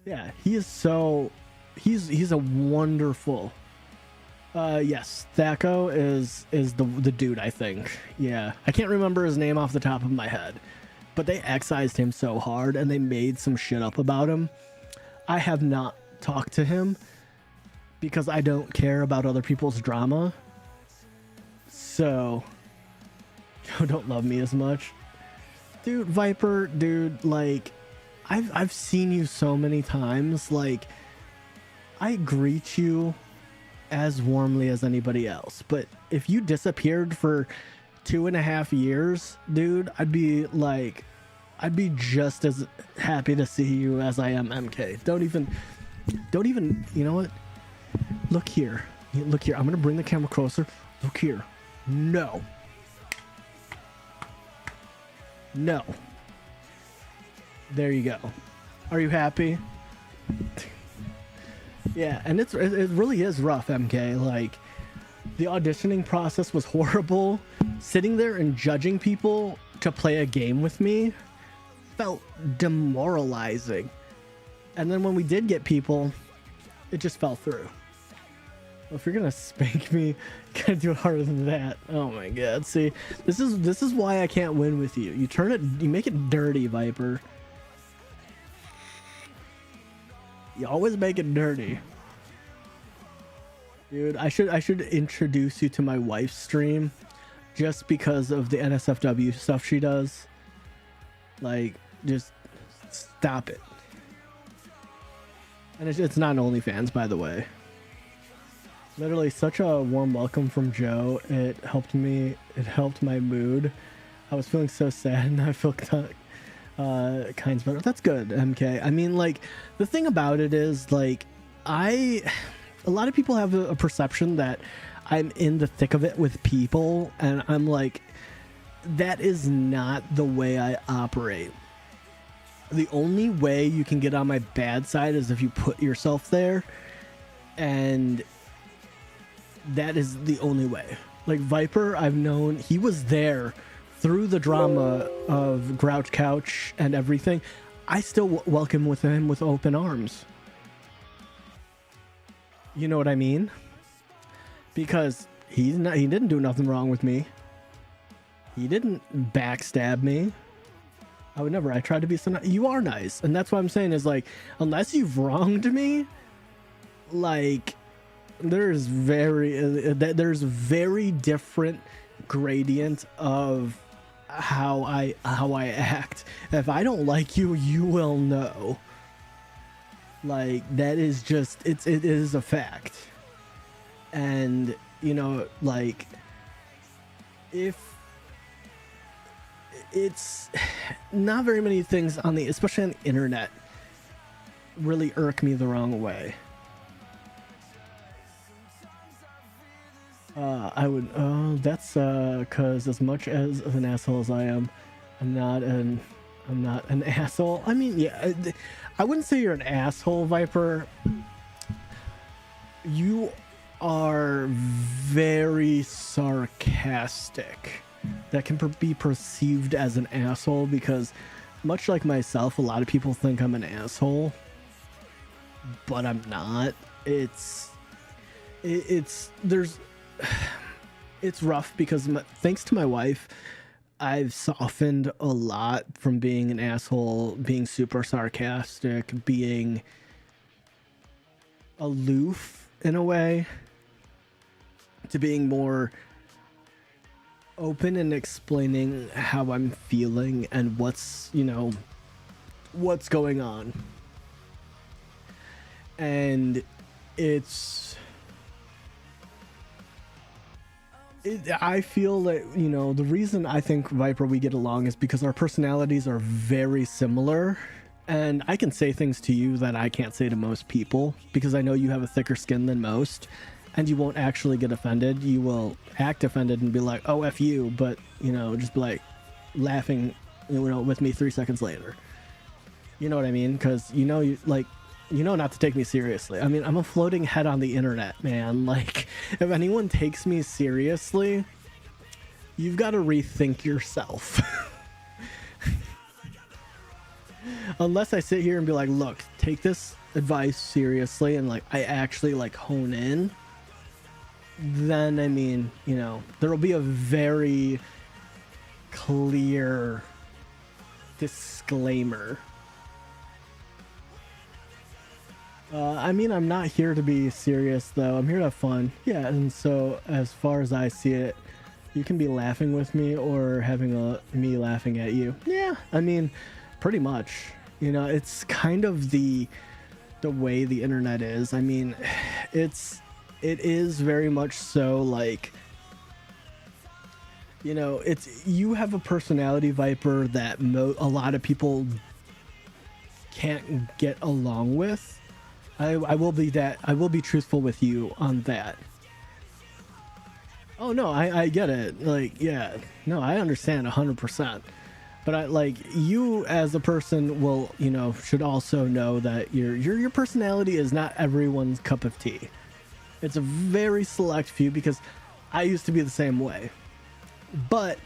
Yeah, he's a wonderful. Yes, Thaco is the dude, I think. Yeah, I can't remember his name off the top of my head, but they excised him so hard and they made some shit up about him. I have not talked to him because I don't care about other people's drama. So, don't love me as much. Dude, Viper, dude, like, I've seen you so many times. Like, I greet you as warmly as anybody else. But if you disappeared for 2.5 years, dude, I'd be just as happy to see you as I am MK. Don't even, you know what? Look here. I'm going to bring the camera closer. Look here. No. There you go. Are you happy? Yeah, and it really is rough, MK. Like, the auditioning process was horrible. Sitting there and judging people to play a game with me felt demoralizing. And then when we did get people, it just fell through. Well, if you're gonna spank me, you gotta do it harder than that. Oh my god. See, this is why I can't win with you. You make it dirty, Viper. You always make it dirty. Dude, I should introduce you to my wife's stream just because of the NSFW stuff she does. Like, just stop it. And it's not OnlyFans, by the way. Literally such a warm welcome from Joe. It helped me. It helped my mood. I was feeling so sad and I feel kinds better. That's good, MK. I mean, like, the thing about it is, like, a lot of people have a perception that I'm in the thick of it with people, and I'm like, that is not the way I operate. The only way you can get on my bad side is if you put yourself there, and that is the only way. Like, Viper, I've known, he was there through the drama of Grouch Couch and everything. I still welcome with him with open arms. You know what I mean? Because he didn't do nothing wrong with me. He didn't backstab me. I tried to be so nice. You are nice. And that's what I'm saying is, like, unless you've wronged me, like, there's very different gradient of how I act. If I don't like you, you will know. Like, that is just, it is a fact. And, you know, like, if it's not very many things on the, especially on the internet, really irk me the wrong way. I would, that's, cause as much as an asshole as I am, I'm not an asshole. I mean, yeah, I wouldn't say you're an asshole, Viper. You are very sarcastic. That can be perceived as an asshole because, much like myself, a lot of people think I'm an asshole, but I'm not. It's rough because thanks to my wife, I've softened a lot from being an asshole, being super sarcastic, being aloof in a way, to being more open and explaining how I'm feeling and what's going on. And I feel that, the reason I think Viper we get along is because our personalities are very similar, and I can say things to you that I can't say to most people because I know you have a thicker skin than most, and you won't actually get offended. You will act offended and be like, oh, F you, but, just be like laughing, with me 3 seconds later. You know what I mean? Because, not to take me seriously. I mean, I'm a floating head on the internet, man. Like, if anyone takes me seriously, you've got to rethink yourself. Unless I sit here and be like, look, take this advice seriously and, like, I actually, like, hone in, then, I mean, there will be a very clear disclaimer. I mean, I'm not here to be serious, though. I'm here to have fun. Yeah, and so as far as I see it, you can be laughing with me or having me laughing at you. Yeah, I mean, pretty much. It's kind of the way the internet is. I mean, it is very much so, like, you have a personality, Viper, that a lot of people can't get along with. I will be truthful with you on that. Oh no, I get it. Like, yeah, no, I understand 100%. But I like you as a person will, should also know that your personality is not everyone's cup of tea. It's a very select few, because I used to be the same way. But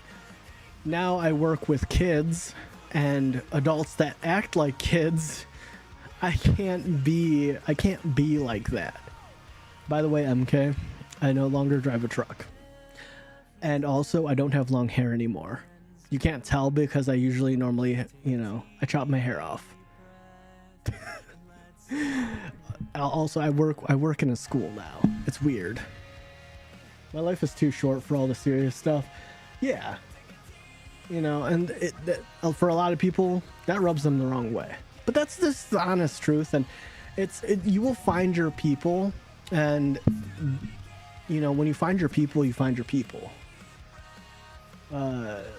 now I work with kids and adults that act like kids. I can't be like that. By the way, MK, I no longer drive a truck. And also I don't have long hair anymore. You can't tell because I usually normally, I chop my hair off. Also, I work in a school now. It's weird. My life is too short for all the serious stuff. Yeah. And for a lot of people, that rubs them the wrong way. But that's just the honest truth. And you will find your people. And, when you find your people, you find your people.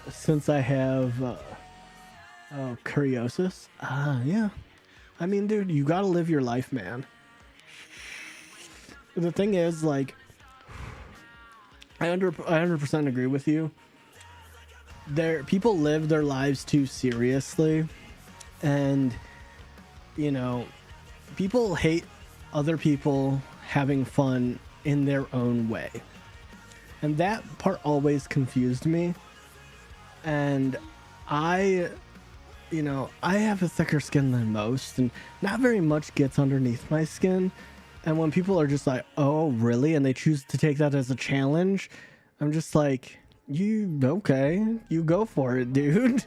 Since I have curiosis, yeah. I mean, dude, you gotta live your life, man. The thing is, like, I 100% agree with you. People live their lives too seriously, and people hate other people having fun in their own way. And that part always confused me. And I have a thicker skin than most, and not very much gets underneath my skin. And when people are just like, oh, really? And they choose to take that as a challenge, I'm just like, okay, you go for it, dude.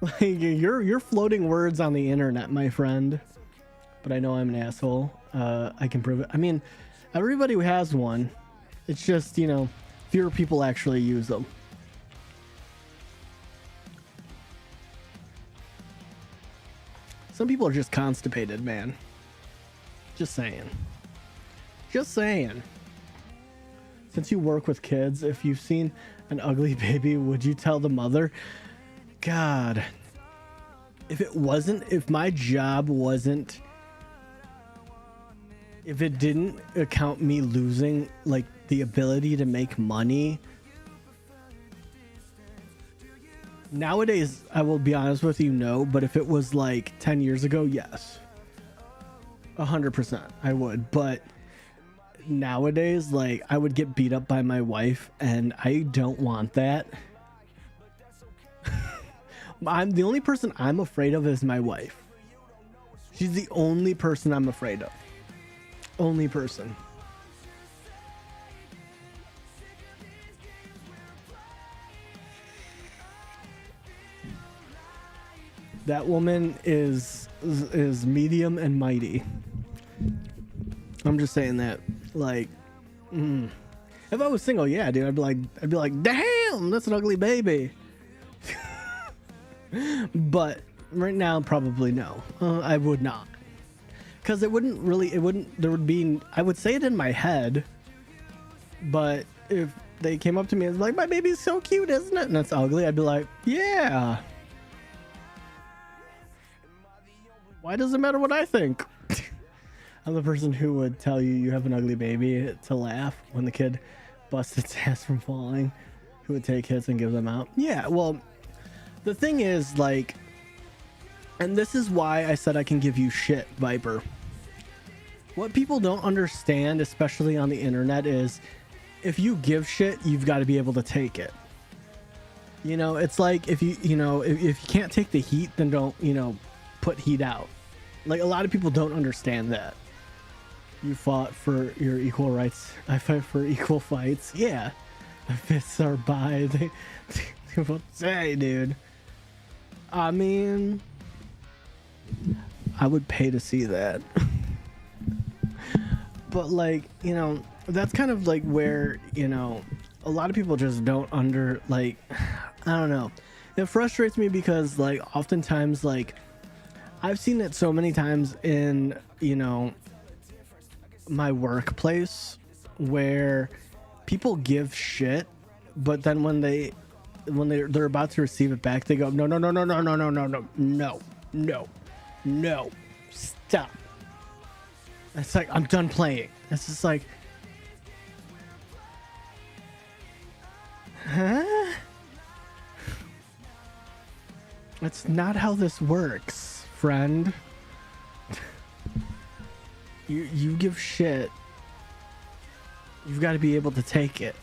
Like, you're floating words on the internet, my friend. But I know I'm an asshole. I can prove it. I mean, everybody has one. It's just, fewer people actually use them. Some people are just constipated, man. Just saying. Just saying. Since you work with kids, if you've seen an ugly baby, would you tell the mother? God. If my job wasn't, if it didn't account me losing, like, the ability to make money, nowadays, I will be honest with you, no. But if it was like 10 years ago, yes, 100% I would. But nowadays, like, I would get beat up by my wife, and I don't want that. The only person I'm afraid of is my wife. She's the only person I'm afraid of. Only person. That woman is medium and mighty. I'm just saying that. Like, if I was single, yeah, dude, I'd be like, damn, that's an ugly baby. But right now, probably no. I would not. Because I would say it in my head, but if they came up to me and was like, my baby's so cute, isn't it? And it's ugly, I'd be like, yeah. Why does it matter what I think? I'm the person who would tell you have an ugly baby to laugh when the kid busts its ass from falling, who would take hits and give them out. Yeah, well, the thing is, like, and this is why I said I can give you shit, Viper. What people don't understand, especially on the internet, is if you give shit, you've got to be able to take it. It's like if you can't take the heat, then don't, put heat out. Like, a lot of people don't understand that. You fought for your equal rights. I fight for equal fights. Yeah. The fists are by. They will say, dude. I mean, I would pay to see that. But, like, that's kind of like where, a lot of people just don't I don't know. It frustrates me because, like, oftentimes, like, I've seen it so many times in, my workplace where people give shit, but then when they're about to receive it back, they go, no, stop. It's like, I'm done playing. It's just like, huh? That's not how this works, friend. You give shit. You've got to be able to take it.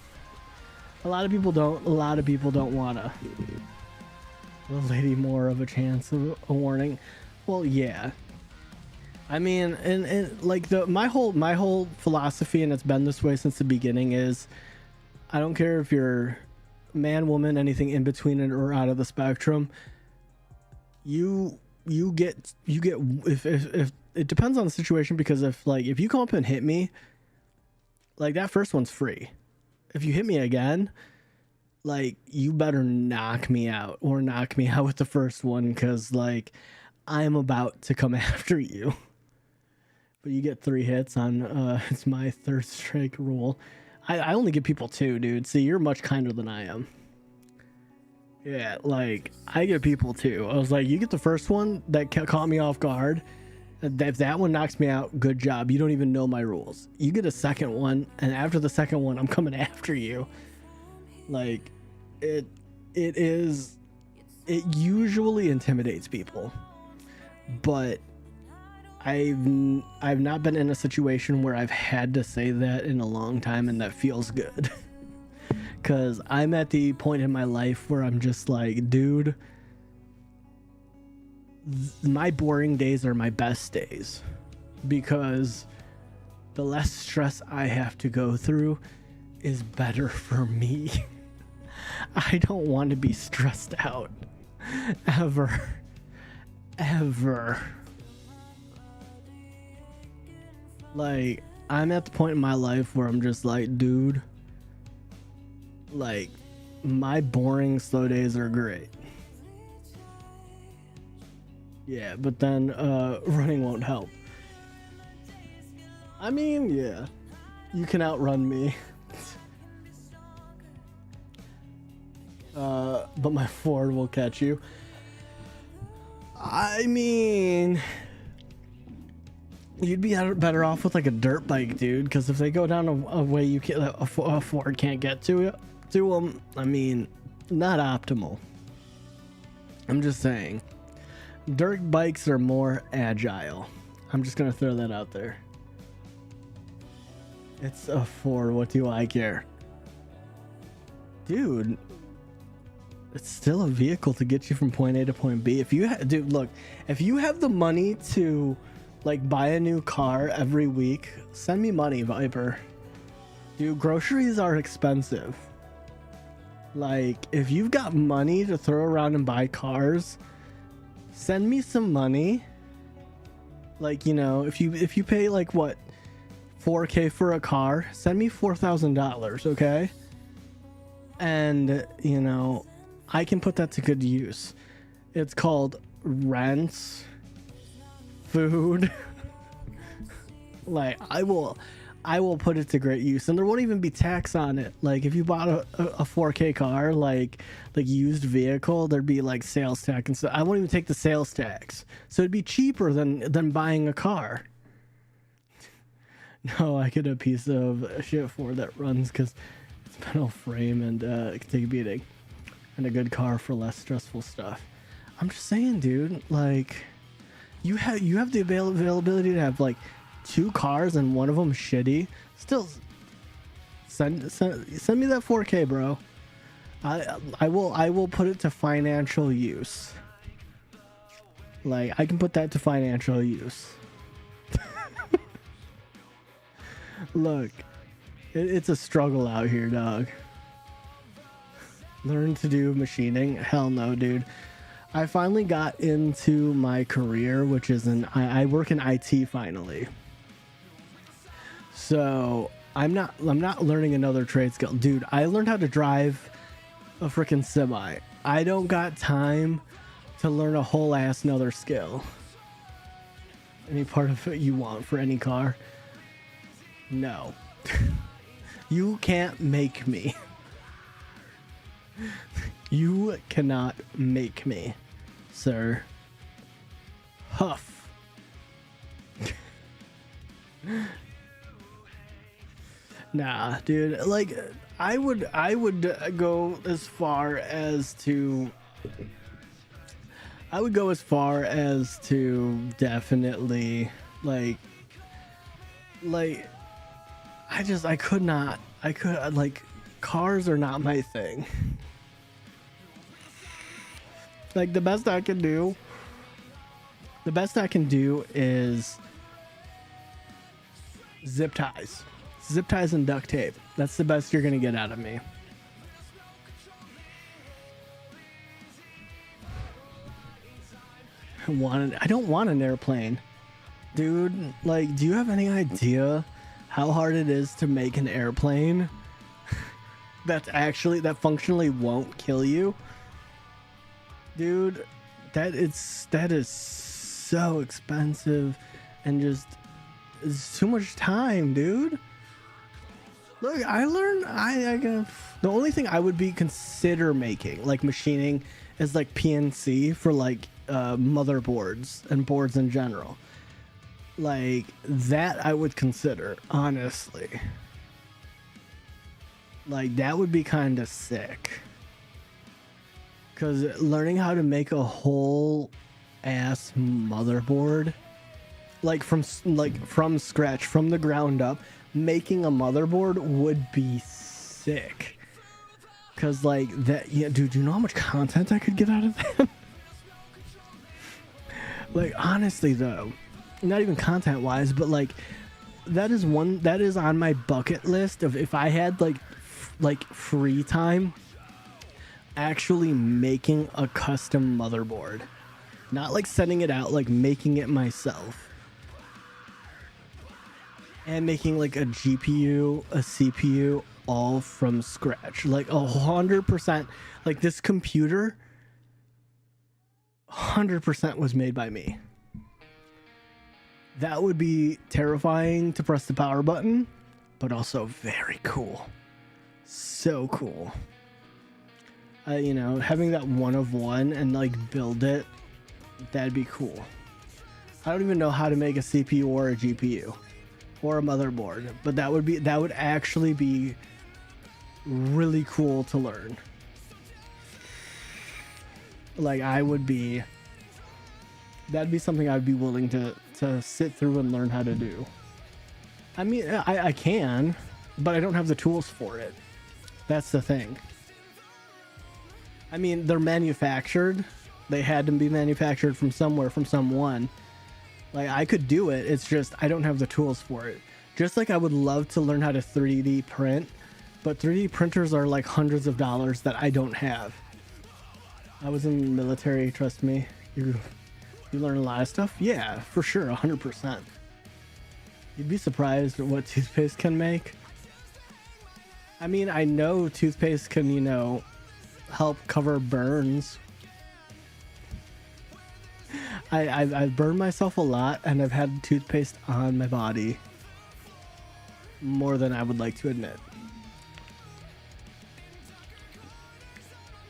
A lot of people don't. A lot of people don't wanna. The lady more of a chance of a warning. Well, yeah. I mean, and like my whole philosophy, and it's been this way since the beginning, is I don't care if you're man, woman, anything in between it or out of the spectrum. You get if it depends on the situation, because if you come up and hit me, like that first one's free. If you hit me again, like you better knock me out or knock me out with the first one, because like I'm about to come after you. But you get 3 hits on it's my third strike rule. I only give people 2, dude. See, you're much kinder than I am. Yeah, like I give people 2. I was like, you get the first one that caught me off guard. If that one knocks me out, good job. You don't even know my rules. You get a second one, and after the second one, I'm coming after you. Like, it usually intimidates people, but I've not been in a situation where I've had to say that in a long time, and that feels good. Because I'm at the point in my life where I'm just like, dude, my boring days are my best days, because the less stress I have to go through is better for me. I don't want to be stressed out ever. Like, I'm at the point in my life where I'm just like, dude, like my boring slow days are great. Yeah, but then running won't help. I mean, yeah, you can outrun me. But my Ford will catch you. I mean, you'd be better off with like a dirt bike, dude, because if they go down a way you can't, a Ford can't get to them, I mean, not optimal. I'm just saying. Dirt bikes are more agile. I'm just gonna throw that out there. It's a Ford. What do I care? Dude, it's still a vehicle to get you from point A to point B. If you dude, look, if you have the money to like buy a new car every week, send me money, Viper. Dude, groceries are expensive. Like, if you've got money to throw around and buy cars, send me some money. Like, you know, if you pay like what, $4,000 for a car, send me $4,000, okay? And you know, I can put that to good use. It's called rents, food. Like, I will put it to great use, and there won't even be tax on it. Like, if you bought a $4,000 car, like used vehicle, there'd be like sales tax and stuff. I won't even take the sales tax, so it'd be cheaper than buying a car. No, I get a piece of shit Ford that runs because it's metal frame and it can take a beating, and a good car for less stressful stuff. I'm just saying, dude. Like, you have the availability to have like 2 cars and one of them shitty. Still, send me that $4,000, bro. I will put it to financial use. Like, I can put that to financial use. Look, it's a struggle out here, dog. Learn to do machining? Hell no, dude. I finally got into my career, which is I work in IT finally. So I'm not learning another trade skill. Dude, I learned how to drive a freaking semi. I don't got time to learn a whole ass another skill. Any part of it you want for any car? No. You can't make me. You cannot make me, sir. Huff. Nah, dude. Like, I would go as far as to I would go as far as to definitely like I could not. I could like cars are not my thing. Like the best I can do is zip ties. Zip ties and duct tape. That's the best you're gonna get out of me. I don't want an airplane. Dude, like, do you have any idea how hard it is to make an airplane that functionally won't kill you? Dude, that is so expensive and just it's too much time, dude. Look, the only thing I would be consider making, like machining, is like PNC for like motherboards and boards in general. Like that I would consider, honestly. Like that would be kind of sick. Cause learning how to make a whole ass motherboard, like from scratch, from the ground up, making a motherboard would be sick. Cause like that, yeah, dude, do you know how much content I could get out of that? Like honestly though, not even content wise, but like that is on my bucket list of if I had like free time, actually making a custom motherboard, not like sending it out, like making it myself and making like a GPU, a CPU, all from scratch, like 100%. Like this computer 100% was made by me. That would be terrifying to press the power button, but also very cool. So cool. You know, having that one of one and like build it, that'd be cool. I don't even know how to make a CPU or a GPU or a motherboard, but that would actually be really cool to learn. Like that'd be something I'd be willing to sit through and learn how to do. I mean, I can, but I don't have the tools for it. That's the thing. I mean, they're manufactured. They had to be manufactured from somewhere, from someone. Like, I could do it. It's just, I don't have the tools for it. Just like I would love to learn how to 3D print, but 3D printers are like hundreds of dollars that I don't have. I was in the military, trust me. You learn a lot of stuff? Yeah, for sure, 100%. You'd be surprised at what toothpaste can make. I mean, I know toothpaste can, you know, help cover burns. I've burned myself a lot, and I've had toothpaste on my body more than I would like to admit.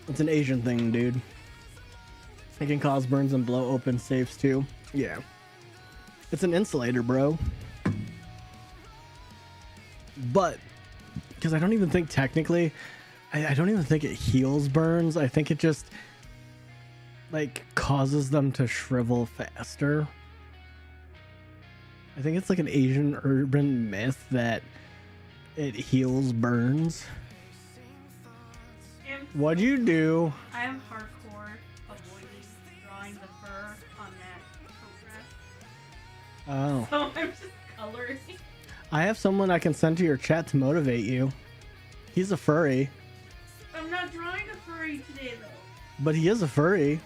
It's an Asian thing, dude. It can cause burns and blow open safes too. Yeah. It's an insulator, bro. But, because I don't even think technically, I don't even think it heals burns. I think it just, like, causes them to shrivel faster. I think it's like an Asian urban myth that it heals burns. What'd you do? I am hardcore avoiding drawing the fur on that coat dress. Oh. So I'm just coloring. I have someone I can send to your chat to motivate you. He's a furry. I'm not drawing a furry today though. But he is a furry.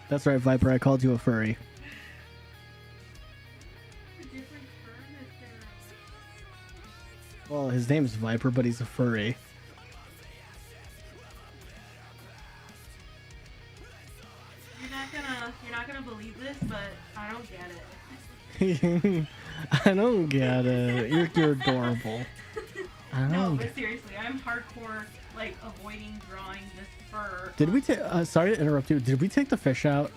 That's right, Viper, I called you a furry. A different fur is there. Well, his name's Viper, but he's a furry. You're not gonna believe this, but I don't get it. I don't get it. You're adorable. No, but seriously, I'm hardcore, like, avoiding drawing this fur. Did we take... sorry to interrupt you. Did we take the fish out?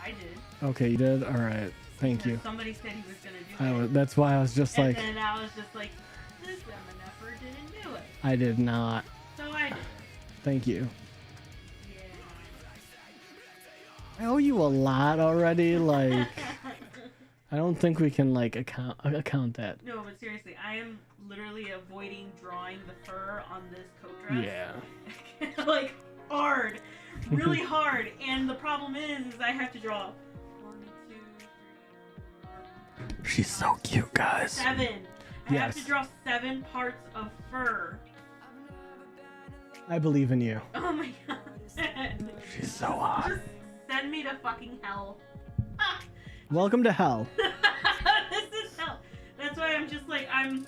I did. Okay, you did? Alright. Thank you. Somebody said he was gonna do it. That's why I was just like... And I was just like, this MNFer didn't do it. I did not. So I did. Thank you. Yeah. I owe you a lot already. Like, I don't think we can like account that. No, but seriously, I am literally avoiding drawing the fur on this coat dress. Yeah. Like, hard. Really hard. And the problem is I have to draw 1, 2, 3, 4, She's so cute, guys. 7. I have to Yes. draw 7 parts of fur. I believe in you. Oh my god. She's so hot. Just send me to fucking hell. Welcome to hell. This is hell. That's why I'm just like I'm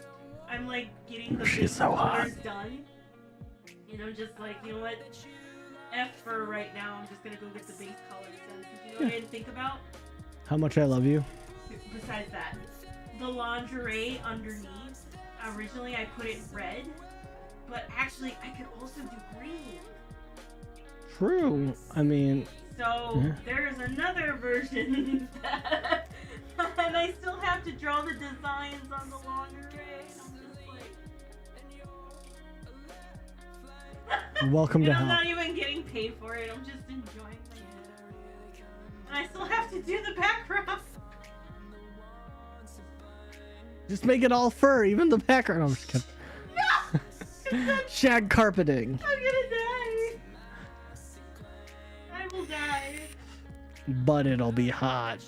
like getting the She's base so hot. colors done. You know, just like, you know what? F for right now. I'm just gonna go get the base colors done. 'Cause you know what I didn't think about? How much I love you. Besides that, the lingerie underneath. Originally, I put it red, but actually, I could also do green. True. I mean, So there's another version that, and I still have to draw the designs on the lingerie. I'm just like, welcome to and I'm hell. not even getting paid for it. I'm just enjoying it. And I still have to do the background. Just make it all fur, even the background. I'm just kidding. No! Shag carpeting. I'm gonna die. I will die. But it'll be hot.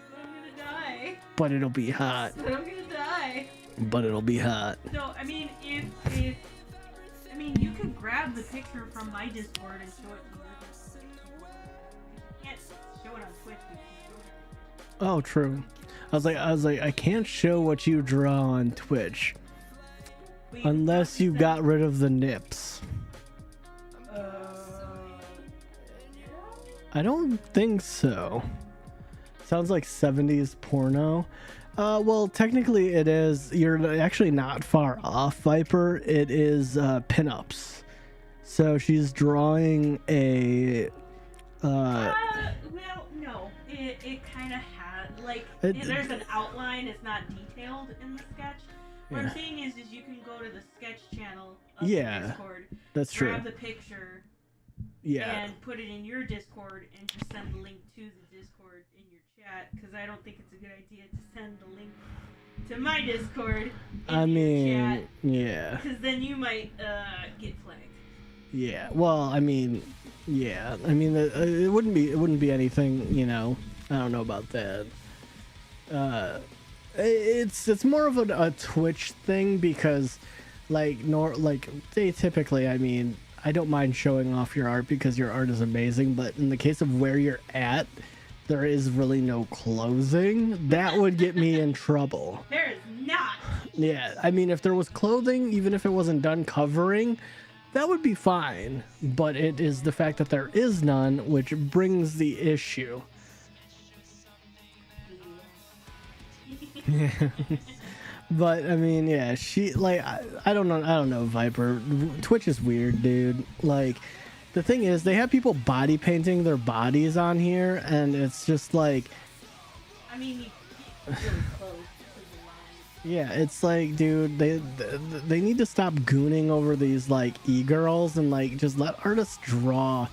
But I'm gonna die. But it'll be hot. But I'm gonna die. But it'll be hot. So, I mean, if I mean, you could grab the picture from my Discord and show it to your Discord. You can't show it on Twitch. But you can show it on Oh, true. I was like, I can't show what you draw on Twitch But you can unless you send- got rid of the nips. I don't think so. Sounds like 70s porno. Well, technically it is. You're actually not far off, Viper. It is pinups. So she's drawing a. well, no. It kind of had like there's an outline. It's not detailed in the sketch. What I'm Yeah. saying is you can go to the sketch channel of Yeah, the Discord, That's true. grab the picture, Yeah. and put it in your Discord, and just send the link to the Discord in your chat. Because I don't think it's a good idea to send the link to my Discord. I mean, yeah. Because then you might get flagged. Yeah. Well, I mean, yeah. I mean, it wouldn't be anything. You know, I don't know about that. It's more of a Twitch thing because, like, they typically. I mean, I don't mind showing off your art because your art is amazing. But in the case of where you're at, there is really no closing. That would get me in trouble. There is not. Yeah, I mean, if there was clothing, even if it wasn't done covering, that would be fine. But it is the fact that there is none which brings the issue. But I mean, yeah, she like I don't know, Viper. Twitch is weird, dude. Like, the thing is, they have people body painting their bodies on here, and it's just like, I mean, you get really close to the line. yeah, it's like, dude, they need to stop gooning over these like e-girls and like just let artists draw.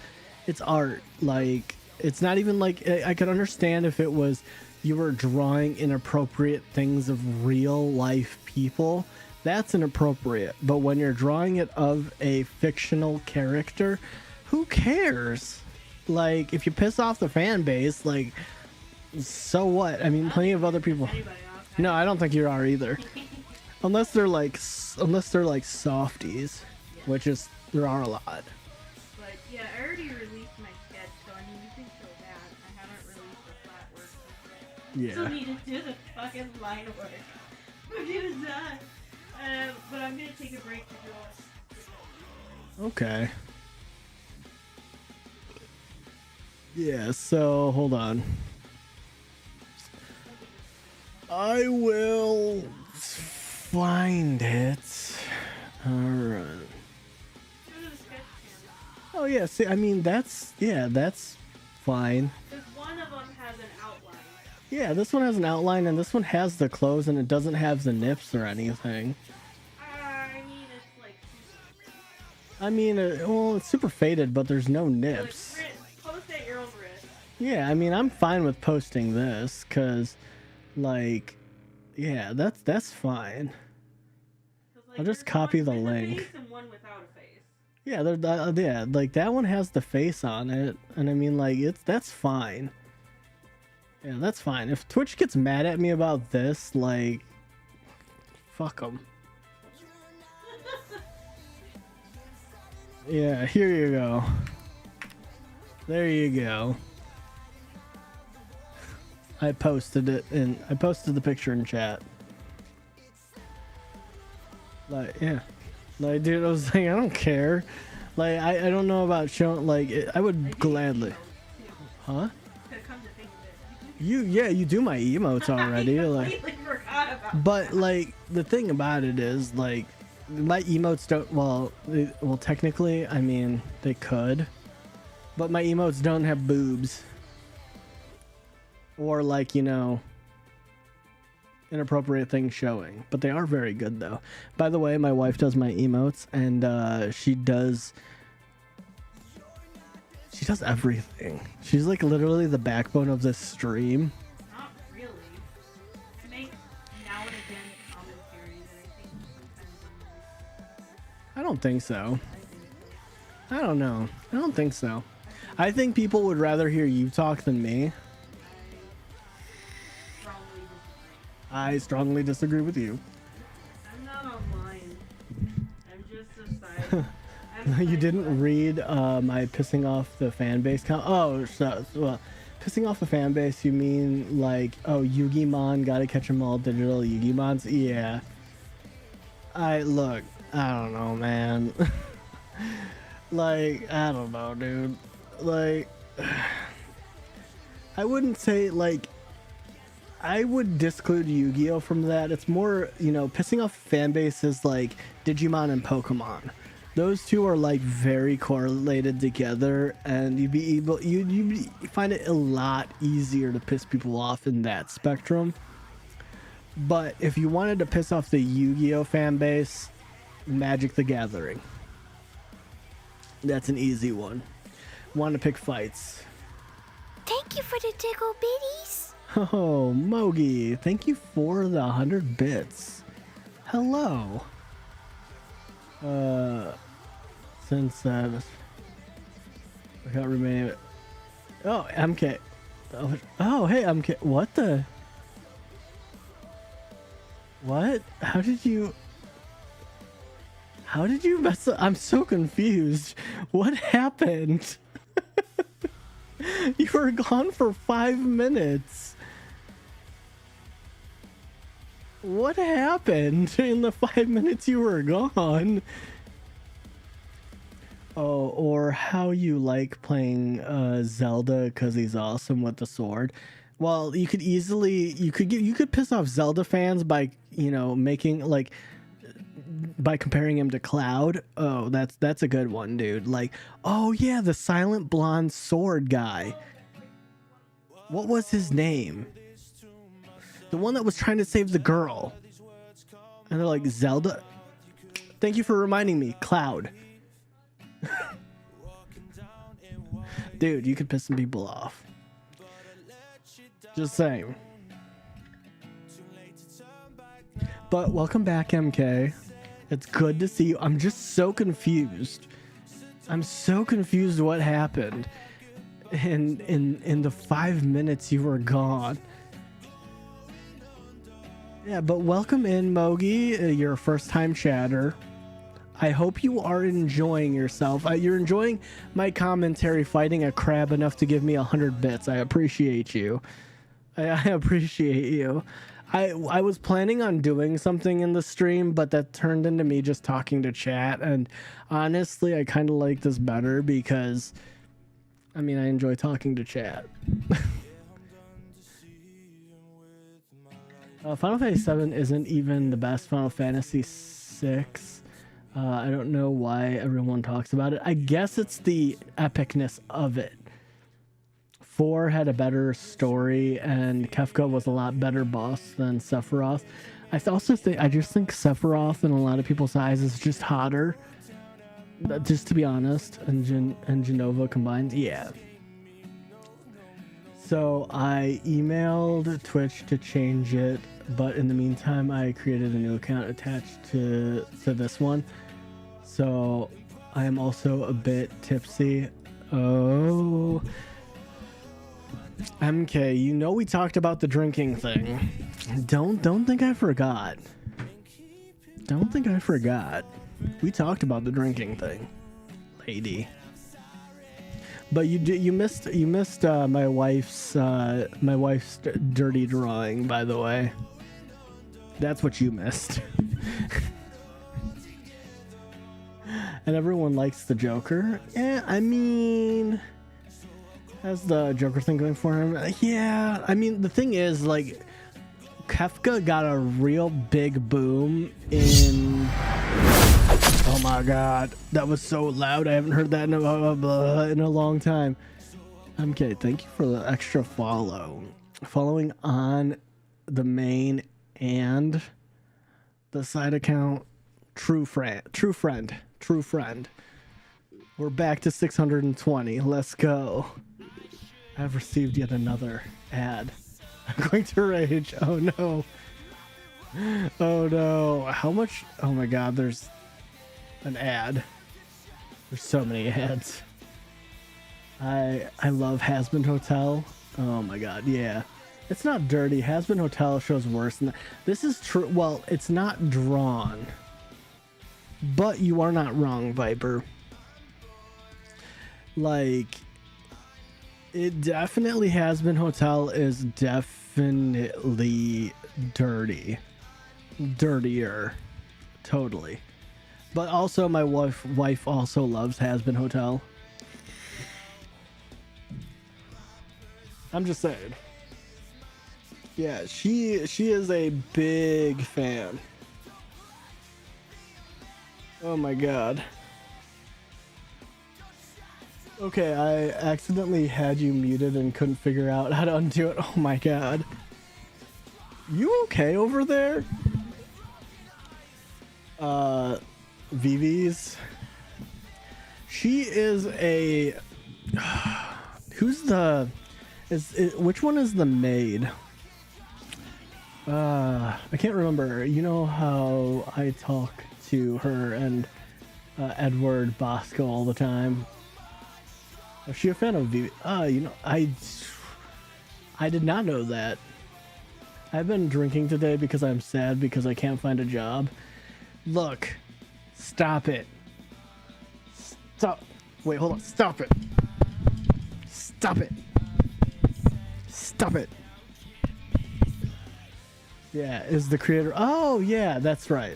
It's art. Like, it's not even like I could understand if it was you were drawing inappropriate things of real life people. That's inappropriate. But when you're drawing it of a fictional character, who cares? Like, if you piss off the fan base, like, so what? I mean, plenty of other people. Anybody else? No, I don't think you are either. Unless they're like softies, which is there are a lot. But yeah, I already released my sketch, so I mean, you can show that. I haven't released the flat work. Still Yeah. need to do the fucking line work. I'm gonna die. But I'm gonna take a break to draw. Okay. Yeah, so hold on. I will find it. Alright. Go to the sketch channel. Oh yeah, see, I mean that's fine. Because one of them has an outline. Yeah, this one has an outline and this one has the clothes and it doesn't have the nips or anything. I mean, it's like I mean, well, it's super faded, but there's no nips. post at your own risk. Yeah, I mean, I'm fine with posting this because, like, yeah, that's fine. 'Cause, like, I'll just there's copy one the with a link. face and one without a face. Yeah, yeah, like that one has the face on it, and I mean, like, that's fine. Yeah, that's fine. If Twitch gets mad at me about this, like, fuck them. Yeah, here you go. There you go. I posted it and I posted the picture in chat. Like, yeah. Like, dude, I was like, I don't care. Like, I don't know about showing, like, I would gladly. Huh? Come to think of it. You do my emotes already. I Like, completely forgot about but, like, the thing about it is, like, my emotes don't, well, technically, I mean, they could. But my emotes don't have boobs. Or, like, you know, inappropriate things showing. But they are very good, though. By the way, my wife does my emotes, and she does everything. She's, like, literally the backbone of this stream. Not really. I make now and again commentary that I think sometimes I don't think so. I think I don't know. I don't think so. I think people would rather hear you talk than me. I strongly disagree. I strongly disagree with you. I'm not online. I'm just a side. I'm a You side didn't quest. read my pissing off the fan base Oh, so, well, pissing off the fan base, you mean like, oh, Yu-Gi-Mon, gotta catch 'em all digital Yu-Gi-Mons? Yeah. I don't know, man. Like, I don't know, dude. Like, I wouldn't say, like, I would disclude Yu-Gi-Oh from that. It's more, you know, pissing off fan bases like Digimon and Pokemon. Those two are like very correlated together, and you'd find it a lot easier to piss people off in that spectrum. But if you wanted to piss off the Yu-Gi-Oh fan base, Magic the Gathering. That's an easy one. Want to pick fights. Thank you for the tickle bitties. Oh, Mogi, thank you for the 100 bits. Hello. Since I can't remain. Oh, MK. Oh, hey, MK. What the? What? How did you mess up? I'm so confused. What happened? You were gone for 5 minutes. What happened in the 5 minutes you were gone? Oh, or how you like playing Zelda because he's awesome with the sword. Well, you could piss off Zelda fans by, you know, making like by comparing him to Cloud. Oh, that's a good one, dude. Like, oh yeah, the silent blonde sword guy. What was his name? The one that was trying to save the girl. And they're like, Zelda? Thank you for reminding me. Cloud. Dude, you could piss some people off. Just saying. But welcome back, MK. It's good to see you. I'm just so confused. I'm so confused what happened in the 5 minutes you were gone. Yeah, but welcome in, Mogi, your first time chatter. I hope you are enjoying yourself. You're enjoying my commentary fighting a crab enough to give me 100 bits. I appreciate you. I appreciate you. I was planning on doing something in the stream, but that turned into me just talking to chat. And honestly, I kind of like this better because, I mean, I enjoy talking to chat. Final Fantasy VII isn't even the best Final Fantasy VI. I don't know why everyone talks about it. I guess it's the epicness of it. 4 had a better story, and Kefka was a lot better boss than Sephiroth. I just think Sephiroth in a lot of people's eyes is just hotter. Just to be honest, and Genova combined, yeah. So I emailed Twitch to change it, but in the meantime, I created a new account attached to this one. So I am also a bit tipsy. Oh, MK, you know we talked about the drinking thing. Don't think I forgot. Don't think I forgot. We talked about the drinking thing, lady. But you missed my wife's dirty drawing, by the way. That's what you missed. And everyone likes the Joker. Yeah, I mean, has the Joker thing going for him? Yeah, I mean, the thing is, like, Kefka got a real big boom in... Oh my god, that was so loud. I haven't heard that in a long time. MK, thank you for the extra follow. Following on the main and the side account. True friend. We're back to 620. Let's go. I've received yet another ad. I'm going to rage. Oh no. Oh no. How much? Oh my god, there's an ad. There's so many ads. I love Hasbin Hotel. Oh my god, yeah. It's not dirty. Hasbin Hotel shows worse than that. This is true. Well, it's not drawn. But you are not wrong, Viper. Like, it definitely Hasbin Hotel is definitely dirty. Dirtier. Totally. But also my wife also loves Hasbin Hotel. I'm just saying. Yeah, she is a big fan. Oh my god. Okay, I accidentally had you muted and couldn't figure out how to undo it. Oh my god. You okay over there? Vivi's. She is a... Who's the... Which one is the maid? I can't remember. You know how I talk to her and Edward Bosco all the time? Is she a fan of Vivi? You know, I did not know that. I've been drinking today because I'm sad because I can't find a job. Look, stop it. Stop. Wait, hold on. Stop it. Stop it. Stop it. Yeah, is the creator. Oh, yeah, that's right.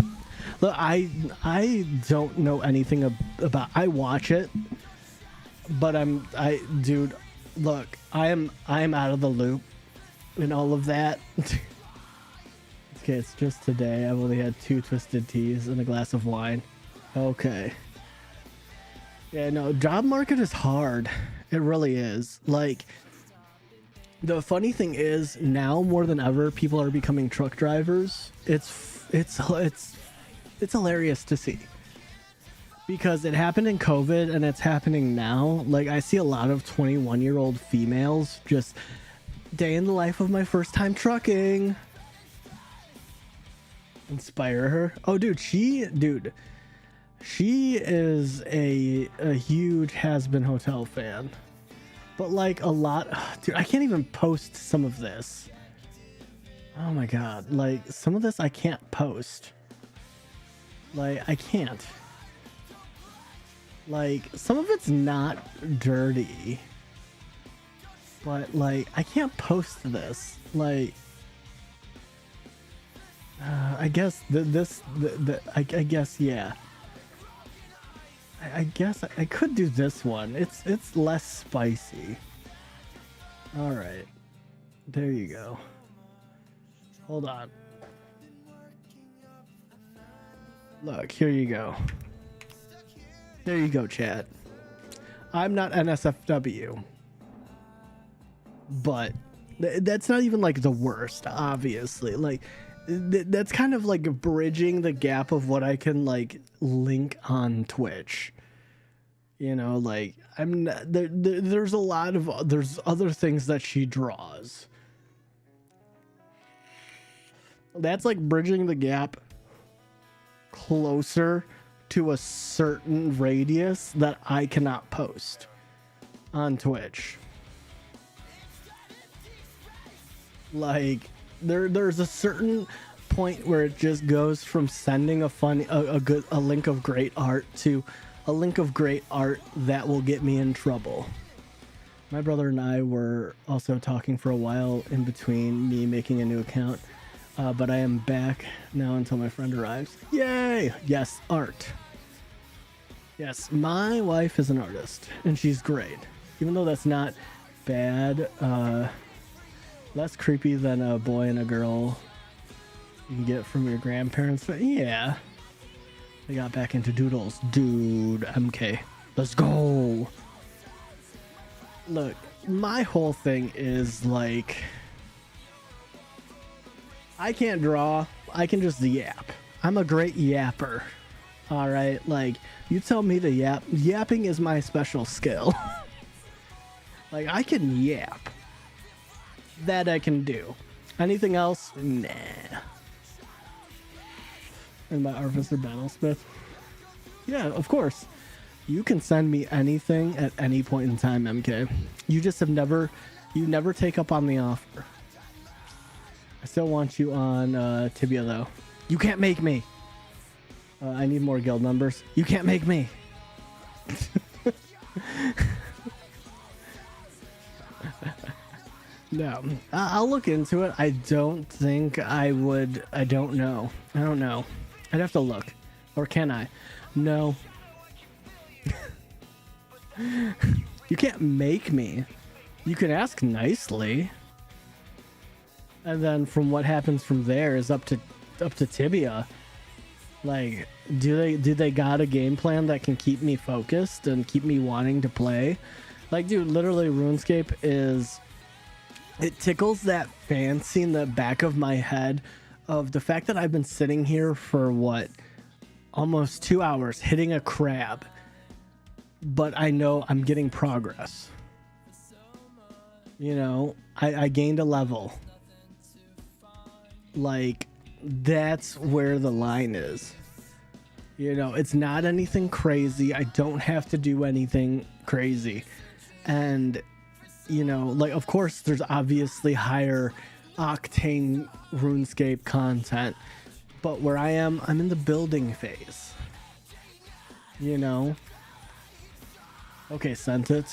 Look, I don't know anything about. I watch it, but dude, look, I am out of the loop in all of that. Okay, it's just today. I've only had 2 twisted teas and a glass of wine. Okay. Yeah, no, job market is hard. It really is. Like, the funny thing is, now more than ever, people are becoming truck drivers. It's hilarious to see. Because it happened in COVID and it's happening now. Like, I see a lot of 21-year-old females just day in the life of my first time trucking. Inspire her. Oh, dude, she is a huge Hasbin Hotel fan. But like a lot, dude, I can't even post some of this. Oh my god, like some of this I can't post. Like, I can't. Like, some of it's not dirty. But like, I can't post this. Like, I guess I guess, yeah. I guess I could do this one. It's less spicy. All right, there you go. Hold on. Look, here you go. There you go, chat. I'm not NSFW, but that's not even like the worst. Obviously, like that's kind of like bridging the gap of what I can like link on Twitch. You know, like I'm not, there's a lot of there's other things that she draws. That's like bridging the gap closer to a certain radius that I cannot post on Twitch. Like there's a certain point where it just goes from sending a link of great art to a link of great art that will get me in trouble. My brother and I were also talking for a while in between me making a new account, but I am back now until my friend arrives. Yay! Yes, art. Yes, my wife is an artist, and she's great. Even though that's not bad, less creepy than a boy and a girl you can get from your grandparents. But yeah, I got back into doodles. Dude, MK. Let's go. Look, my whole thing is like, I can't draw. I can just yap. I'm a great yapper. All right, like you tell me to yap. Yapping is my special skill. Like I can yap. That I can do. Anything else? Nah. And my Artificer Battlesmith. Yeah, of course. You can send me anything at any point in time, MK. You just have never take up on the offer. I still want you on Tibia though. You can't make me. I need more guild numbers. You can't make me. No, I'll look into it. I don't think I would. I don't know. I'd have to look. Or can I? No. You can't make me. You can ask nicely. And then from what happens from there is up to Tibia. Like, do they got a game plan that can keep me focused and keep me wanting to play? Like, dude, literally RuneScape is, it tickles that fancy in the back of my head of the fact that I've been sitting here for what, almost 2 hours hitting a crab, but I know I'm getting progress. You know, I gained a level. Like, that's where the line is. You know, it's not anything crazy. I don't have to do anything crazy. And, you know, like, of course, there's obviously higher octane RuneScape content. But where I am, I'm in the building phase. You know? Okay, sent it.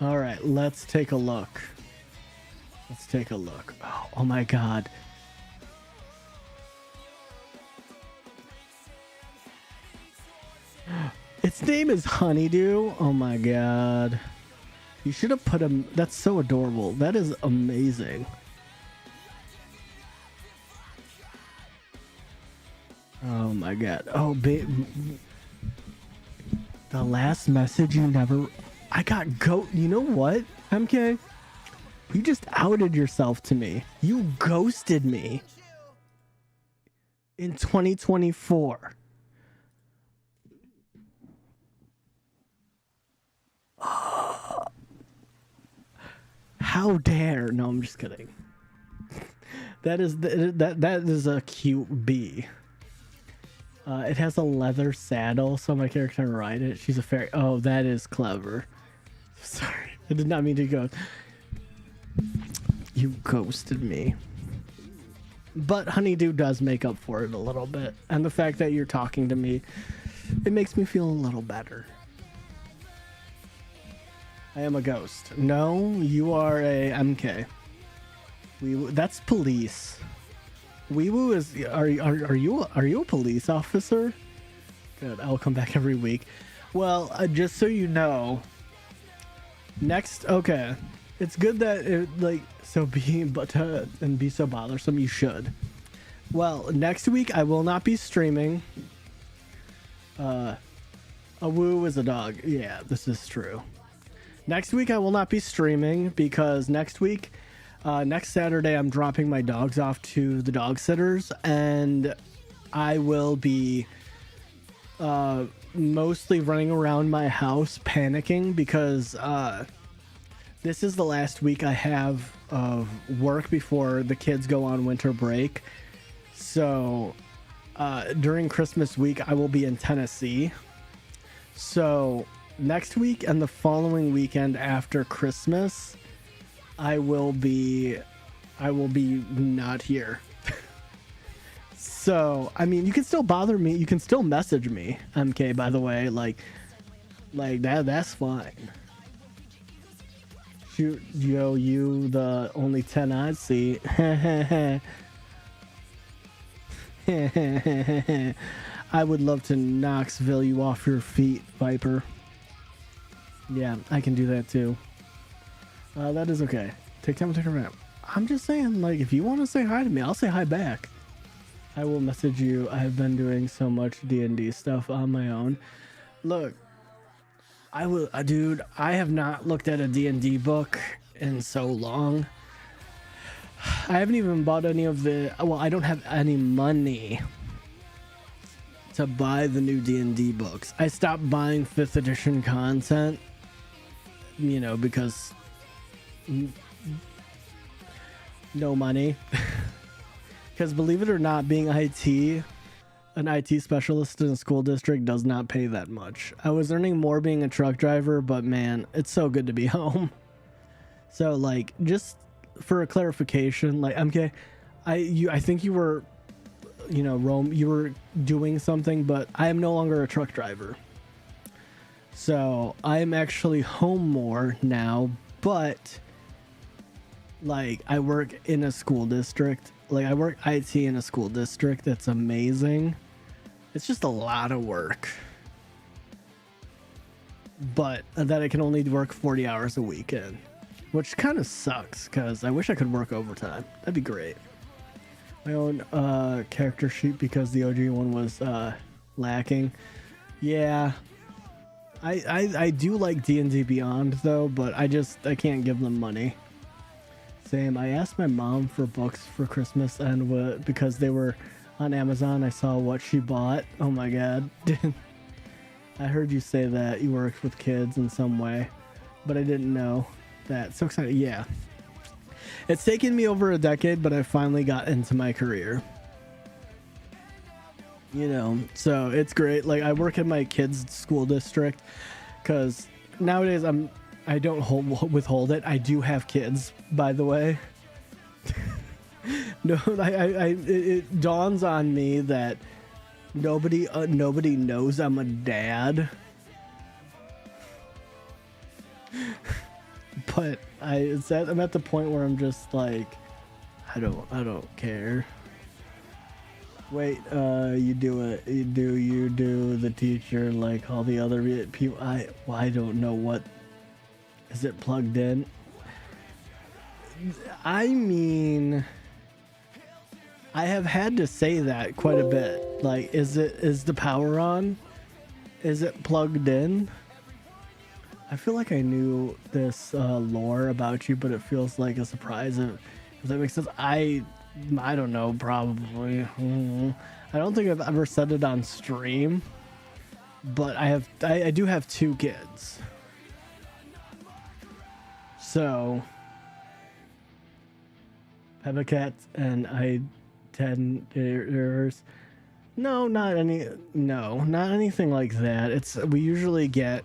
All right, let's take a look. Let's take a look. Oh my god. Its name is Honeydew. Oh my god. You should have put him. That's so adorable. That is amazing. Oh my god. Oh, babe. The last message you never. I got goat. You know what, MK? You just outed yourself to me. You ghosted me in 2024. How dare? No, I'm just kidding. That is a cute bee. It has a leather saddle, so my character can ride it. She's a fairy. Oh, that is clever. Sorry, I did not mean to go. You ghosted me. But Honeydew does make up for it a little bit. And the fact that you're talking to me, it makes me feel a little better. I am a ghost. No, you are a MK. That's police. Weewoo is. Are you a police officer? Good. I'll come back every week. Well, just so you know. Next, okay. It's good that it like and be so bothersome. You should. Well, next week I will not be streaming. A woo is a dog. Yeah, this is true. Next week I will not be streaming because next week, next Saturday, I'm dropping my dogs off to the dog sitters, and I will be mostly running around my house panicking because this is the last week I have of work before the kids go on winter break. So during Christmas week, I will be in Tennessee. So next week and the following weekend after Christmas, I will be not here. So, I mean, you can still bother me. You can still message me, MK, by the way. Like that's fine. Shoot, yo, you the only 10 I see. I would love to Knoxville you off your feet, Viper. Yeah, I can do that too. That is okay. Take time to take a nap. I'm just saying, like, if you want to say hi to me, I'll say hi back. I will message you. I have been doing so much D&D stuff on my own. Look, dude, I have not looked at a D&D book in so long. I haven't even bought any of I don't have any money to buy the new D&D books. I stopped buying 5th edition content, because no money. Because believe it or not, being an IT specialist in a school district does not pay that much. I was earning more being a truck driver, but man, it's so good to be home. So, like, just for a clarification, like, MK, I think you were, Rome, you were doing something, but I am no longer a truck driver. So I am actually home more now, but like I work in a school district. Like I work IT in a school district. That's amazing. It's just a lot of work. But that I can only work 40 hours a week in, which kind of sucks because I wish I could work overtime. That'd be great. My own character sheet because the OG one was lacking. Yeah. I do like D&D Beyond though, but I can't give them money. Same. I asked my mom for books for Christmas, and because they were on Amazon, I saw what she bought. Oh my god. I heard you say that you worked with kids in some way, but I didn't know that. So excited. Yeah. It's taken me over a decade, but I finally got into my career. So it's great. Like I work in my kids' school district because nowadays I don't withhold it. I do have kids, by the way. No, it dawns on me that nobody knows I'm a dad. But I'm at the point where I'm just like, I don't care. Wait, you do the teacher like all the other people. I don't know what. Is it plugged in? I mean, I have had to say that quite a bit. Like, is the power on? Is it plugged in? I feel like I knew this lore about you, but it feels like a surprise. If that makes sense. I don't know, probably. I don't think I've ever said it on stream, but I do have 2 kids. So, Peppa Cat and I 10 errors. No, not anything like that. We usually get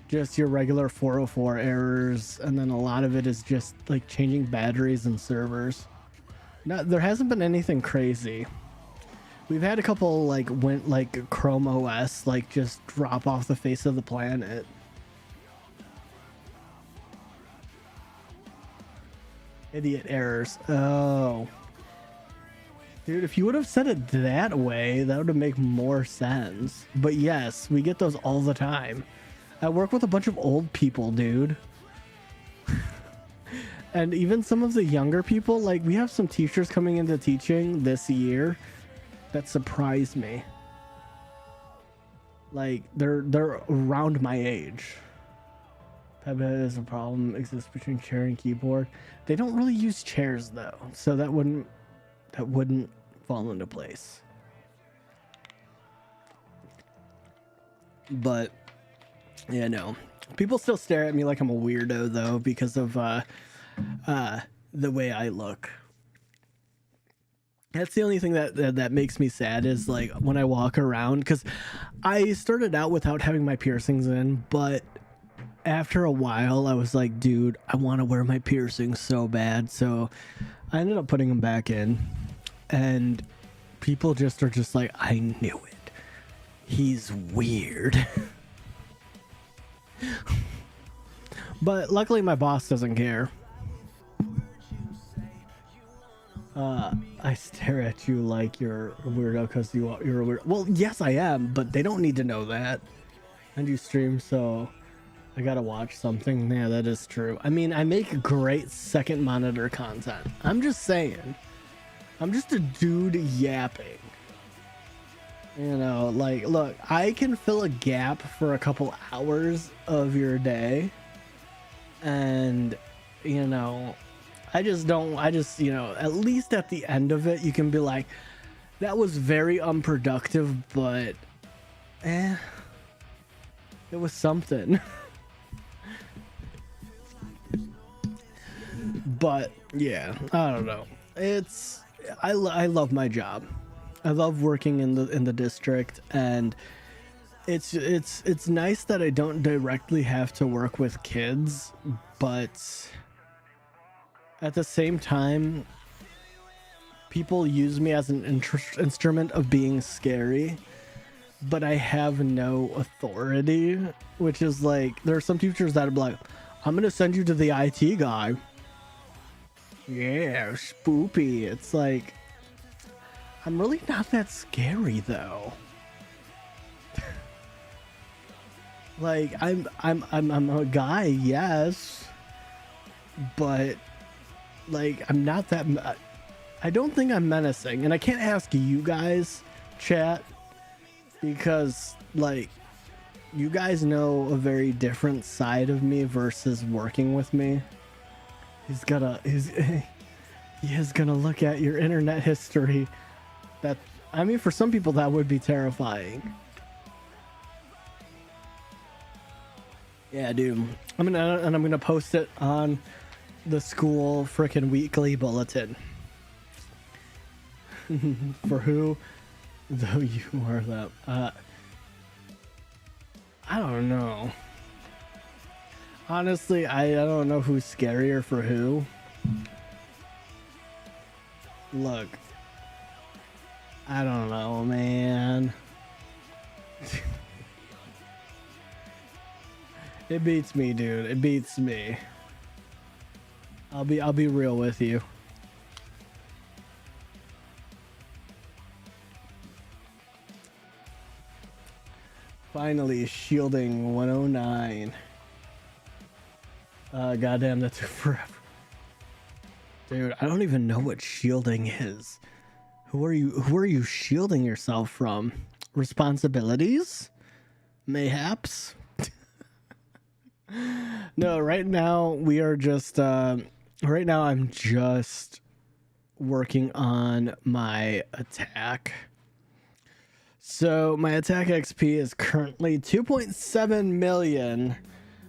just your regular 404 errors, and then a lot of it is just like changing batteries and servers. There hasn't been anything crazy. We've had a couple like Chrome OS like just drop off the face of the planet. Idiot errors. Oh. Dude, if you would have said it that way, that would have made more sense. But yes, we get those all the time. I work with a bunch of old people, dude. And even some of the younger people, like we have some teachers coming into teaching this year that surprised me. Like they're around my age. Peppa is a problem exists between chair and keyboard. They don't really use chairs though, so that wouldn't fall into place. But yeah, no. People still stare at me like I'm a weirdo though because of the way I look. That's the only thing that makes me sad is like when I walk around, because I started out without having my piercings in, but after a while I was like, dude, I want to wear my piercings so bad, so I ended up putting them back in, and people just are just like, I knew it, he's weird. But luckily my boss doesn't care. I stare at you like you're a weirdo because you're a weirdo. Well, yes, I am, but they don't need to know that. And you stream, so I gotta watch something. Yeah, that is true. I mean, I make great second monitor content. I'm just saying. I'm just a dude yapping. You know, like, look, I can fill a gap for a couple hours of your day. And, you know, I just, you know, at least at the end of it, you can be like, that was very unproductive, but, it was something. But, yeah, I don't know. I love my job. I love working in the district, and it's nice that I don't directly have to work with kids, but at the same time, people use me as an instrument of being scary, but I have no authority, which is like, there are some teachers that are like, I'm gonna send you to the IT guy. Yeah, spoopy. It's like, I'm really not that scary though. Like, I'm a guy, yes, but like, I'm not that. I don't think I'm menacing, and I can't ask you guys, chat, because like, you guys know a very different side of me versus working with me. He is gonna look at your internet history. That, I mean, for some people that would be terrifying. Yeah, dude. I'm gonna post it on the school frickin' weekly bulletin. For who, though you are that. I don't know. Honestly, I don't know who's scarier for who. Look, I don't know, man. It beats me, dude. It beats me. I'll be real with you. Finally, shielding 109. Goddamn, that took forever. Dude, I don't even know what shielding is. Who are you shielding yourself from? Responsibilities? Mayhaps? No, right now we are just right now I'm just working on my attack. So my attack XP is currently 2.7 million.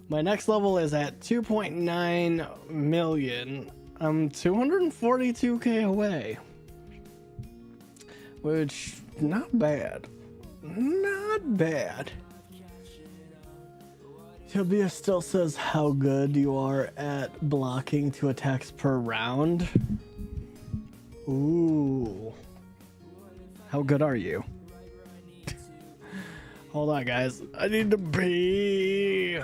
My next level is at 2.9 million. I'm 242k away, which not bad. Not bad. Tobias still says how good you are at blocking 2 attacks per round. Ooh. How good are you? Hold on, guys. I need to pee.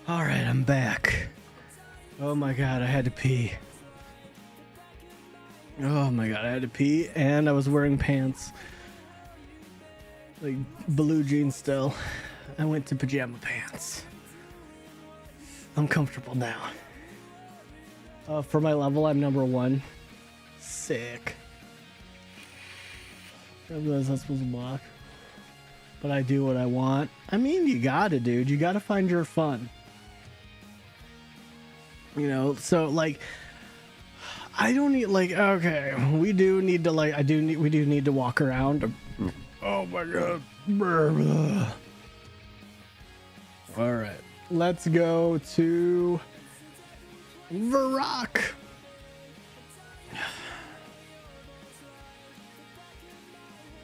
All right, I'm back. Oh my god, I had to pee. Oh my god, I had to pee, and I was wearing pants. Like blue jeans still. I went to pajama pants. I'm comfortable now. For my level, I'm number 1. Sick. I realize I'm supposed to block. But I do what I want. I mean, you gotta, dude. You gotta find your fun. You know, so like, I don't need, like, okay, we do need to, like, we do need to walk around. Oh my god. All right, let's go to Varrock.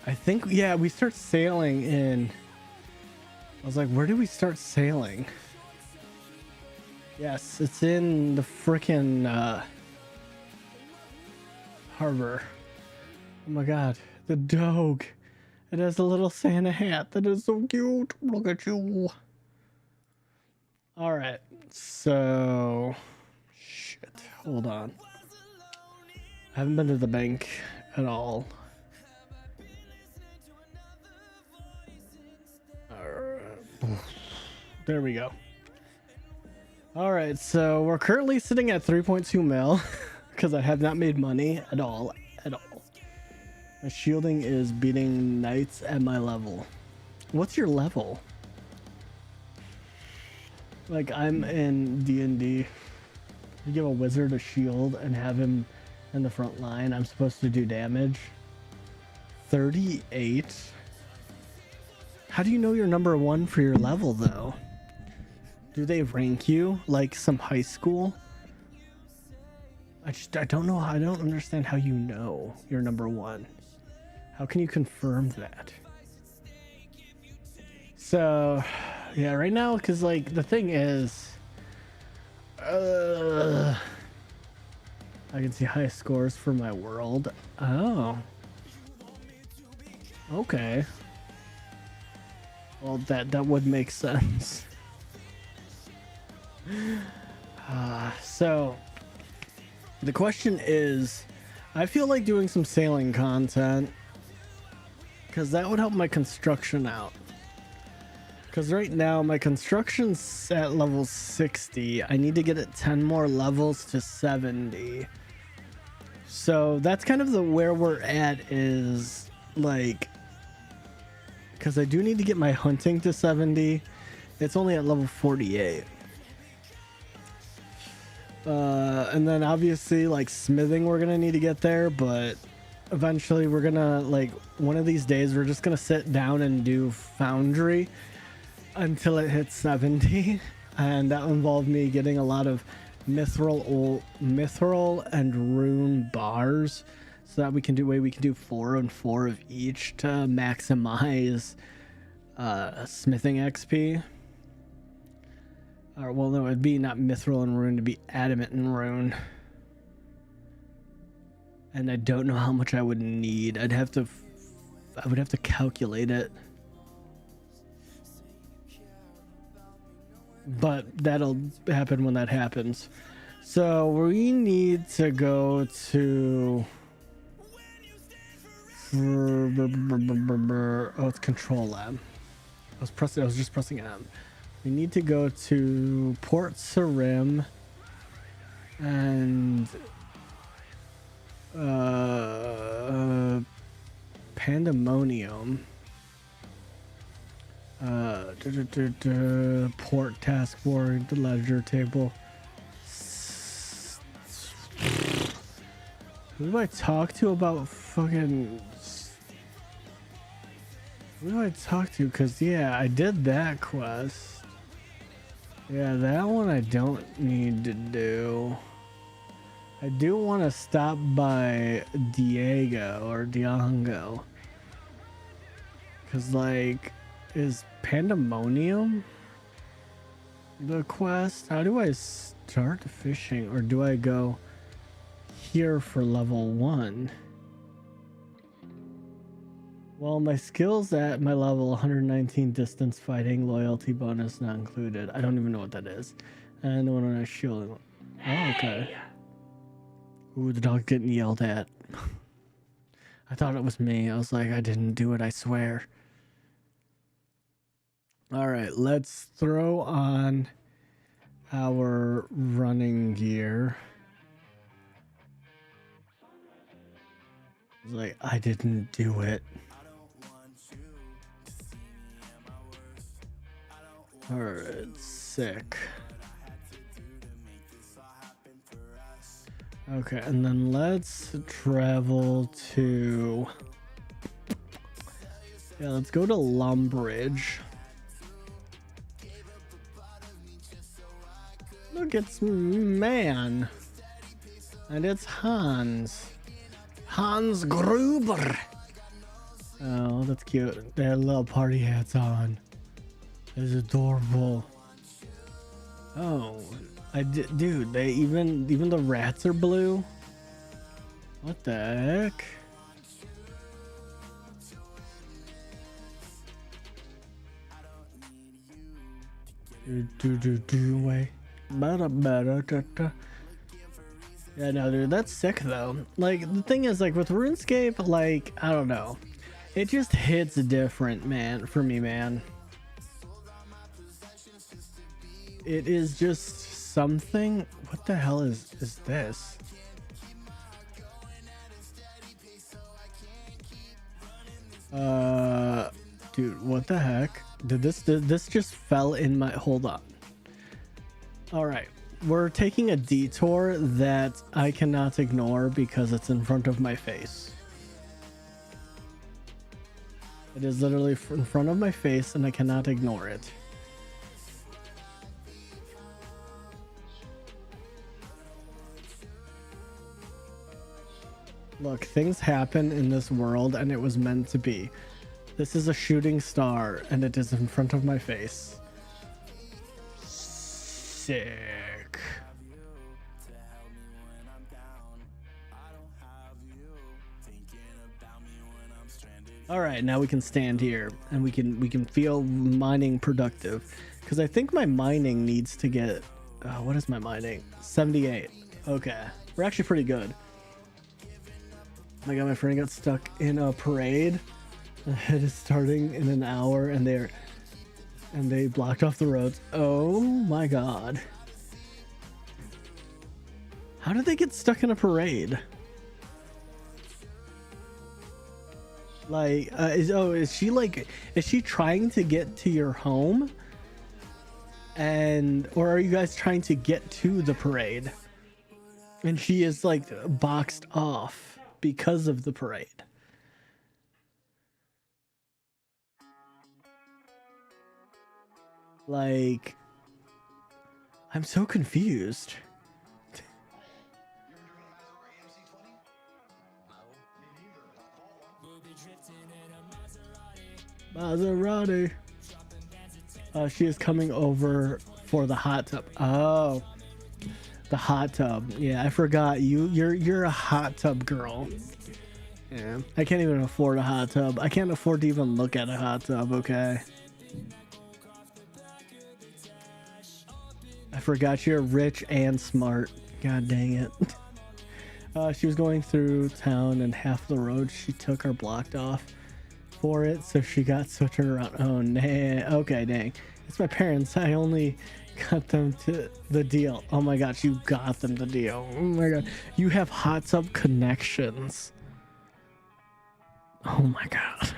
I think, yeah, we start sailing in. I was like, where do we start sailing? Yes, it's in the frickin' harbor. Oh my god, the dog. It has a little Santa hat. That is so cute. Look at you. All right, so shit. Hold on. I haven't been to the bank at all. There we go. All right, so we're currently sitting at 3.2 mil because I have not made money at all. My shielding is beating knights at my level. What's your level? Like, I'm in D&D. You give a wizard a shield and have him in the front line. I'm supposed to do damage. 38? How do you know you're number 1 for your level, though? Do they rank you like some high school? I don't know. I don't understand how you know you're number 1. How can you confirm that? So, yeah, right now, because, like, the thing is, I can see high scores for my world. Oh. Okay. Well, that would make sense. So, the question is, I feel like doing some sailing content, because that would help my construction out. Because right now, my construction's at level 60. I need to get it 10 more levels to 70. So, that's kind of where we're at is, like, because I do need to get my hunting to 70. It's only at level 48. And then obviously, like, smithing, we're gonna need to get there, but eventually we're gonna, like, one of these days we're just gonna sit down and do foundry until it hits 70, and that will involve me getting a lot of mithril and rune bars, so that we can do 4 and 4 of each to maximize smithing XP. Or, well, no, it'd be not mithril and rune, it'd be adamant and rune. And I don't know how much I would need. I would have to calculate it. But that'll happen when that happens. So we need to go to... Oh, it's Control M. I was just pressing M. We need to go to Port Sarim and Pandemonium. Port task board, the ledger table. Who do I talk to about fucking... Who do I talk to? Because, yeah, I did that quest. Yeah, that one I don't need to do. I do want to stop by Diongo. Because, like, is Pandemonium the quest? How do I start fishing? Or do I go here for level 1? Well, my skills at my level 119 distance fighting, loyalty bonus not included. I don't even know what that is. And the one on a shield. Oh, okay. Ooh, the dog getting yelled at. I thought it was me. I was like, I didn't do it, I swear. All right, let's throw on our running gear. It's like, I didn't do it. Alright, sick. Okay, and then let's travel to... Yeah, let's go to Lumbridge. Look, it's man. And it's Hans. Hans Gruber. Oh, that's cute. They had little party hats on. It's adorable. Oh, dude, they even the rats are blue. What the heck? Way. Yeah, no, dude, that's sick though. Like, the thing is, like, with RuneScape, like, I don't know, it just hits different, man, for me, man. It is just something. What the hell is this? Dude, what the heck? Did this just fell in my... Hold on. All right, we're taking a detour that I cannot ignore because it's in front of my face. It is literally in front of my face and I cannot ignore it. Look, things happen in this world and it was meant to be. This is a shooting star and it is in front of my face. Sick. All right, now we can stand here and we can feel mining productive, because I think my mining needs to get what is my mining? 78. Okay, we're actually pretty good. Oh my god, my friend got stuck in a parade. It is starting in an hour and they blocked off the roads. Oh my god. How did they get stuck in a parade? Like, is she trying to get to your home? Or are you guys trying to get to the parade? And she is like boxed off because of the parade. Like, I'm so confused. Maserati. She is coming over for the hot tub. Oh, the hot tub. Yeah, I forgot you're a hot tub girl. Yeah, I can't even afford a hot tub. I can't afford to even look at a hot tub. Okay. I forgot you're rich and smart. God dang it. She was going through town and half the road she took are blocked off for it, so she got so turned around. Oh, nah. Okay, dang. It's my parents. I only got them to the deal. Oh my gosh, you got them the deal. Oh my god. You have hot tub connections. Oh my god.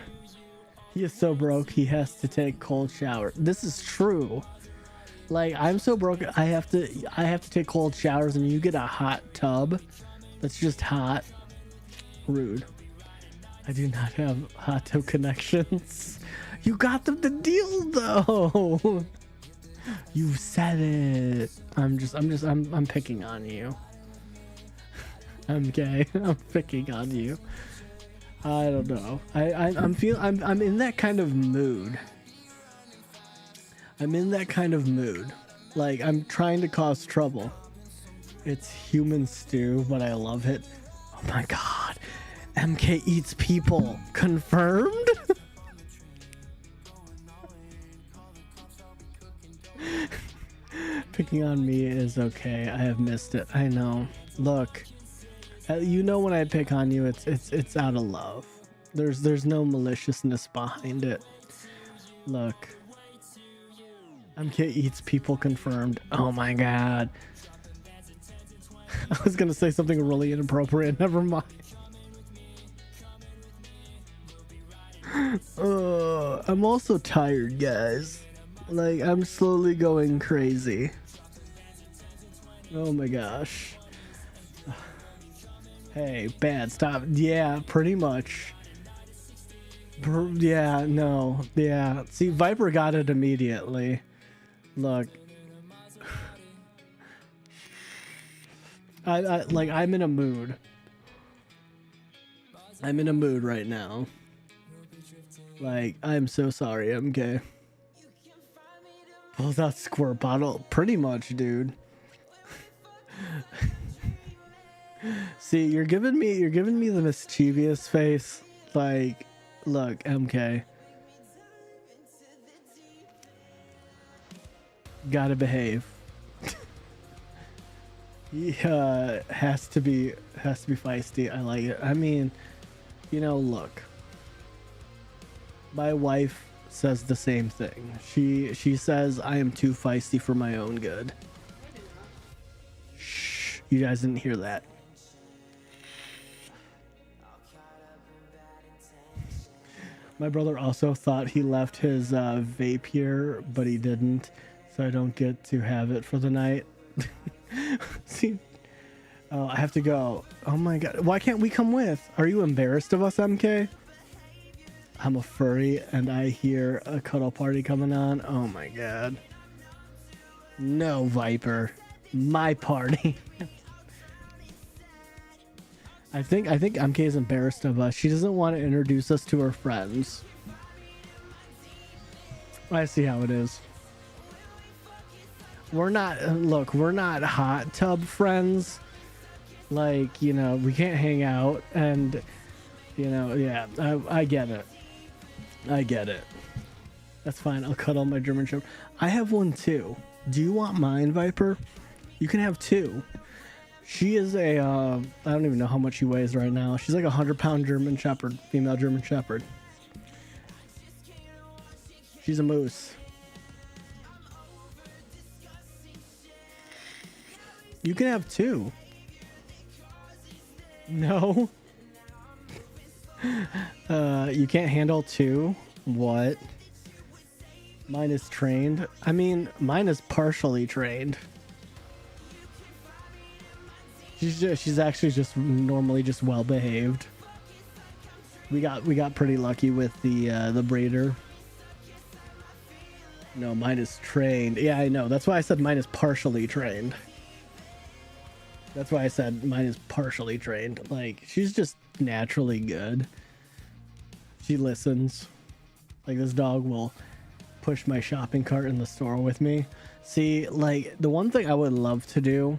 He is so broke, he has to take cold shower. This is true. Like, I'm so broke, I have to take cold showers, and you get a hot tub that's just hot. Rude. I do not have hot tub connections. You got them the deal though. You said it. I'm picking on you. I'm gay. I'm picking on you. I don't know. I'm in that kind of mood. I'm in that kind of mood. Like, I'm trying to cause trouble. It's human stew, but I love it. Oh my god. MK eats people. Confirmed? Picking on me is okay. I have missed it. I know. Look, you know when I pick on you, it's out of love. There's no maliciousness behind it. Look, MK eats people confirmed. Oh my god. I was gonna say something really inappropriate. Never mind. I'm also tired, guys. Like, I'm slowly going crazy. Oh my gosh. Hey, bad, stop. Yeah, pretty much. Yeah, no. Yeah. See, Viper got it immediately. Look. I'm in a mood. I'm in a mood right now. Like, I'm so sorry, MK. Pulls out squirt bottle. Pretty much, dude. See, you're giving me the mischievous face. Like, look, MK. Gotta behave. He has to be feisty. I like it. I mean, you know, look. My wife says the same thing. She says I am too feisty for my own good. Shh, you guys didn't hear that. My brother also thought he left his vape here, but he didn't, so I don't get to have it for the night. See, oh, I have to go. Oh my god, why can't we come with? Are you embarrassed of us, MK? I'm a furry and I hear a cuddle party coming on. Oh my god. No, Viper. My party. I think MK is embarrassed of us. She doesn't want to introduce us to her friends. I see how it is. We're not, look, we're not hot tub friends. Like, you know, we can't hang out and, you know, yeah, I get it. I get it. That's fine. I'll cuddle my German Shepherd. I have one too. Do you want mine, Viper? You can have two. She is a, I don't even know how much she weighs right now. She's like a 100-pound German Shepherd, female German Shepherd. She's a moose. You can have two. No. You can't handle two? What? Mine is trained. I mean, mine is partially trained. She's actually just normally just well behaved. We got pretty lucky with the breeder. No, mine is trained. Yeah, I know. That's why I said mine is partially trained. That's why I said mine is partially trained. Like, she's just naturally good. She listens. Like, this dog will push my shopping cart in the store with me. See, like, the one thing I would love to do,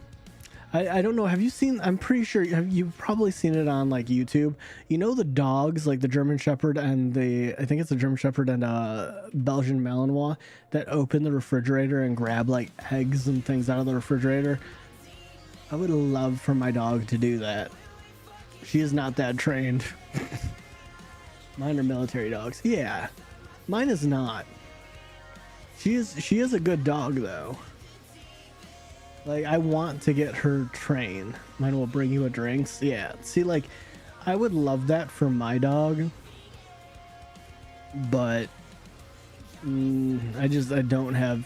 I don't know, have you seen, I'm pretty sure you've probably seen it on like YouTube. You know the dogs, like the German Shepherd and I think it's a German Shepherd and a Belgian Malinois that open the refrigerator and grab like eggs and things out of the refrigerator? I would love for my dog to do that. She is not that trained. Mine are military dogs. Yeah. Mine is not. She is a good dog though. Like, I want to get her trained. Mine will bring you a drinks. Yeah. See, like, I would love that for my dog. But I don't have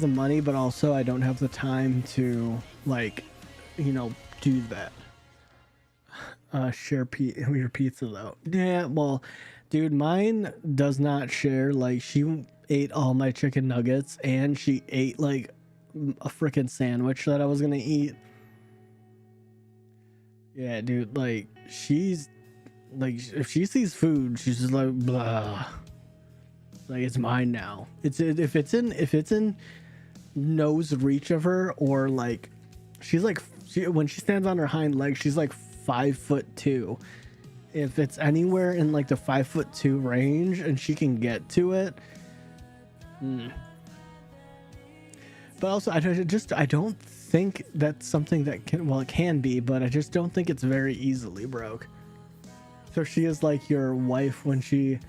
the money, but also I don't have the time to, like, you know, do that. Share your pizza though. Yeah, well, dude, mine does not share. Like, she ate all my chicken nuggets and she ate like a freaking sandwich that I was gonna eat. Yeah, dude, like, she's like, if she sees food, she's just like, blah. Like, it's mine now. If it's in nose reach of her, or like, she's like, when she stands on her hind legs, she's like 5'2", if it's anywhere in like the 5'2" range and she can get to it. But also, I don't think that's something that can, well, it can be, but I just don't think it's very easily broke. So she is like your wife when she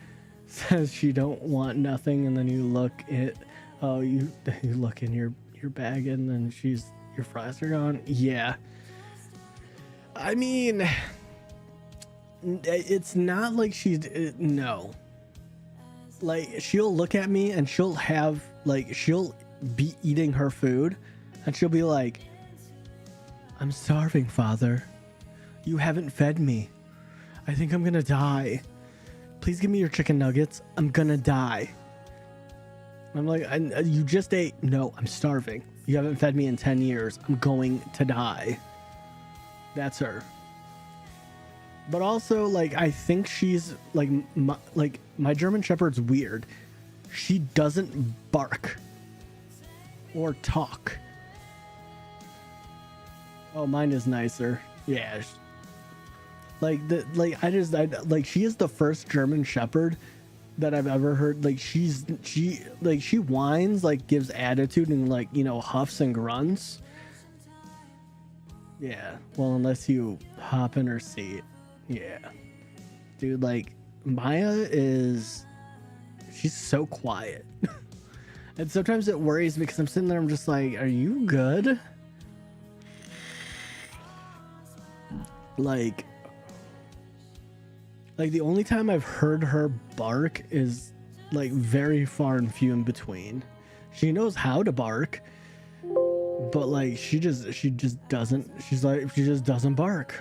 says she don't want nothing, and then you look at, you look in your bag, and then your fries are gone. Yeah. I mean, it's not like no. Like, she'll look at me and she'll be eating her food and she'll be like, I'm starving, Father. You haven't fed me. I think I'm gonna die. Please give me your chicken nuggets. I'm gonna die. I'm like, you just ate. No, I'm starving. You haven't fed me in 10 years. I'm going to die. That's her. But also, like, I think she's like my German Shepherd's weird. She doesn't bark or talk. Oh, mine is nicer. Yeah. She is the first German Shepherd that I've ever heard. Like, she whines, like, gives attitude, and, like, you know, huffs and grunts. Yeah. Well, unless you hop in her seat. Yeah. Dude, like, Maya she's so quiet. And sometimes it worries me because I'm sitting there, I'm just like, are you good? Like the only time I've heard her bark is like very far and few in between. She knows how to bark, but like she just doesn't. She just doesn't bark.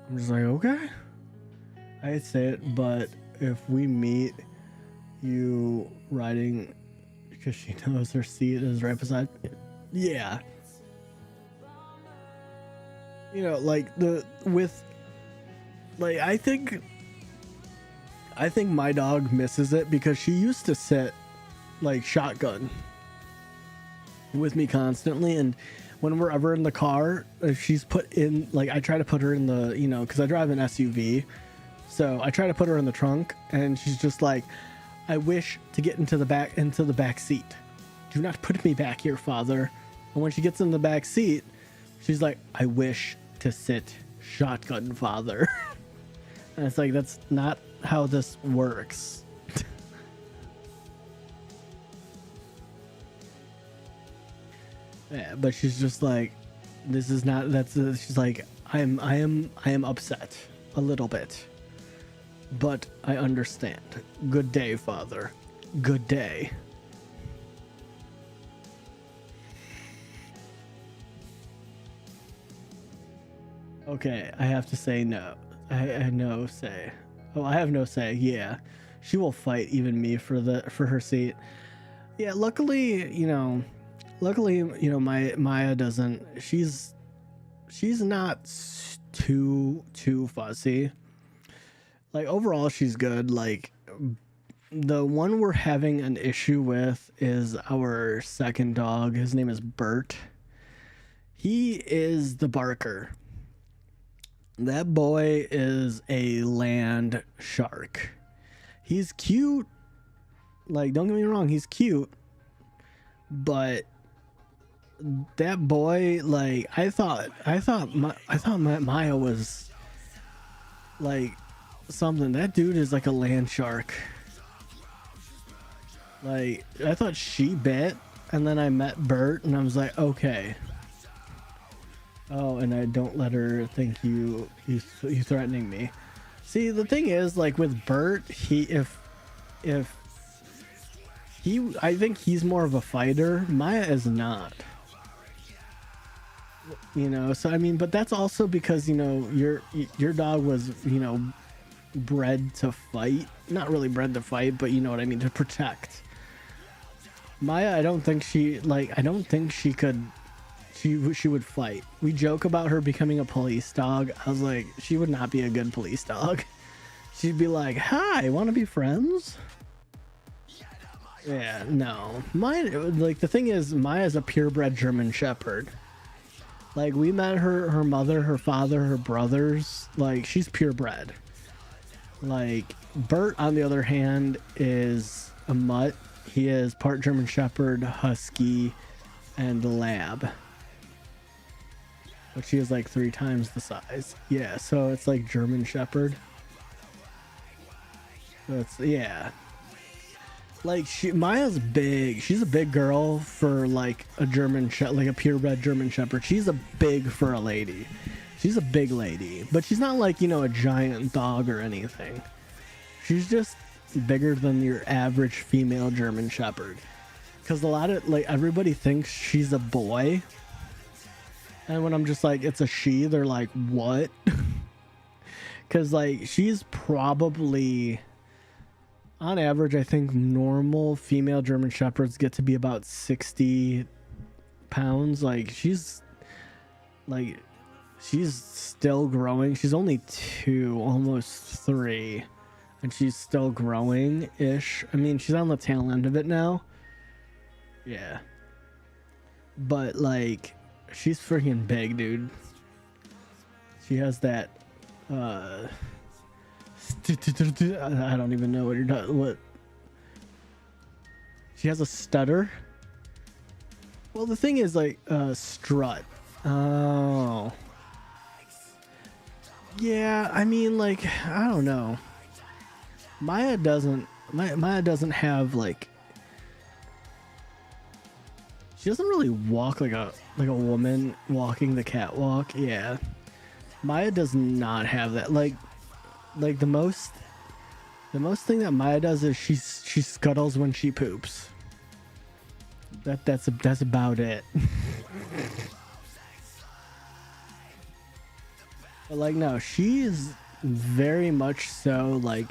I'm just like, okay. I say it, but if we meet you riding, because she knows her seat is right beside, yeah. You know, like I think my dog misses it because she used to sit like shotgun with me constantly, and when we're ever in the car, if she's put in, like, I try to put her in the, you know, because I drive an SUV, so I try to put her in the trunk, and she's just like, I wish to get into the back seat. Do not put me back here, Father. And when she gets in the back seat, she's like, I wish to sit shotgun, Father. And it's like, that's not how this works. Yeah, but she's just like, this is not, she's like, I am upset a little bit, but I understand. Good day, Father. Good day. Okay, I have to say no. I no say. Oh, I have no say. Yeah, she will fight even me for her seat. Yeah, luckily, you know, my Maya doesn't. She's not too fussy. Like, overall, she's good. Like, the one we're having an issue with is our second dog. His name is Bert. He is the barker. That boy is a land shark. He's cute. Like, don't get me wrong, he's cute. But that boy, like, I thought Maya was like something. That dude is like a land shark. Like, I thought she bit, and then I met Bert, and I was like, okay. Oh, and I don't let her think you threatening me. See, the thing is, like, with Bert, I think he's more of a fighter. Maya is not. You know, so I mean, but that's also because, you know, your dog was, you know, bred to fight. Not really bred to fight, but you know what I mean, to protect. Maya, I don't think she would fight. We joke about her becoming a police dog. I was like, she would not be a good police dog. She'd be like, hi, want to be friends? Yeah, no. Maya, like, the thing is, Maya's a purebred German Shepherd. Like, we met her mother, her father, her brothers. Like, she's purebred. Like, Bert, on the other hand, is a mutt. He is part German Shepherd, Husky, and Lab. But she is like 3 times the size. Yeah, so it's like German Shepherd. That's, yeah. Like, Maya's big. She's a big girl for like a like a purebred German Shepherd. She's a big for a lady. She's a big lady, but she's not like, you know, a giant dog or anything. She's just bigger than your average female German Shepherd. Because a lot of, like, everybody thinks she's a boy. And when I'm just like, it's a she, they're like, what? Because, like, she's probably, on average, I think normal female German Shepherds get to be about 60 pounds. Like, she's still growing. She's only 2, almost 3. And she's still growing-ish. I mean, she's on the tail end of it now. Yeah. But, like, she's freaking big, dude. She has that, I don't even know what you're talking, what. She has a stutter. Well, the thing is, like, strut. Oh. Yeah, I mean, like, I don't know. Maya doesn't have, like, she doesn't really walk like a woman walking the catwalk. Yeah, Maya does not have that. Like the most thing that Maya does is she scuttles when she poops. That's about it. But, like, no, she is very much so, like,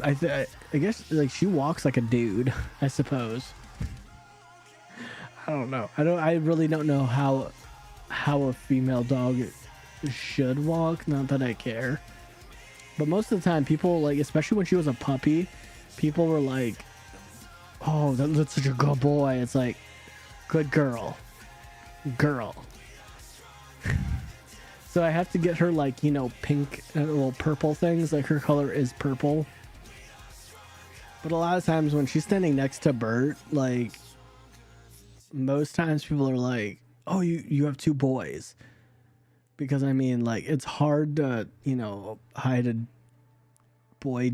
I guess, like, she walks like a dude, I suppose. I don't know. I really don't know how a female dog should walk. Not that I care. But most of the time, people, like, especially when she was a puppy, people were like, "Oh, that's such a good boy." It's like, good girl. So I have to get her, like, you know, pink and little purple things. Like, her color is purple. But a lot of times when she's standing next to Bert, like, most times people are like, "Oh, you have 2 boys." Because, I mean, like, it's hard to, you know, hide a boy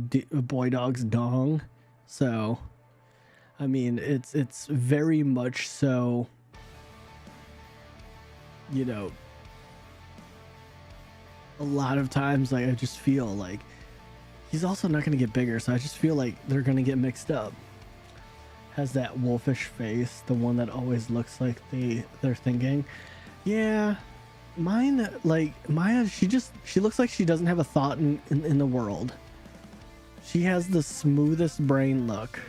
dog's dong. So, I mean, it's very much so, you know, a lot of times, like, I just feel like he's also not going to get bigger, so I just feel like they're going to get mixed up. Has that wolfish face, the one that always looks like they're thinking. Yeah, mine, like, Maya, she looks like she doesn't have a thought in the world. She has the smoothest brain look.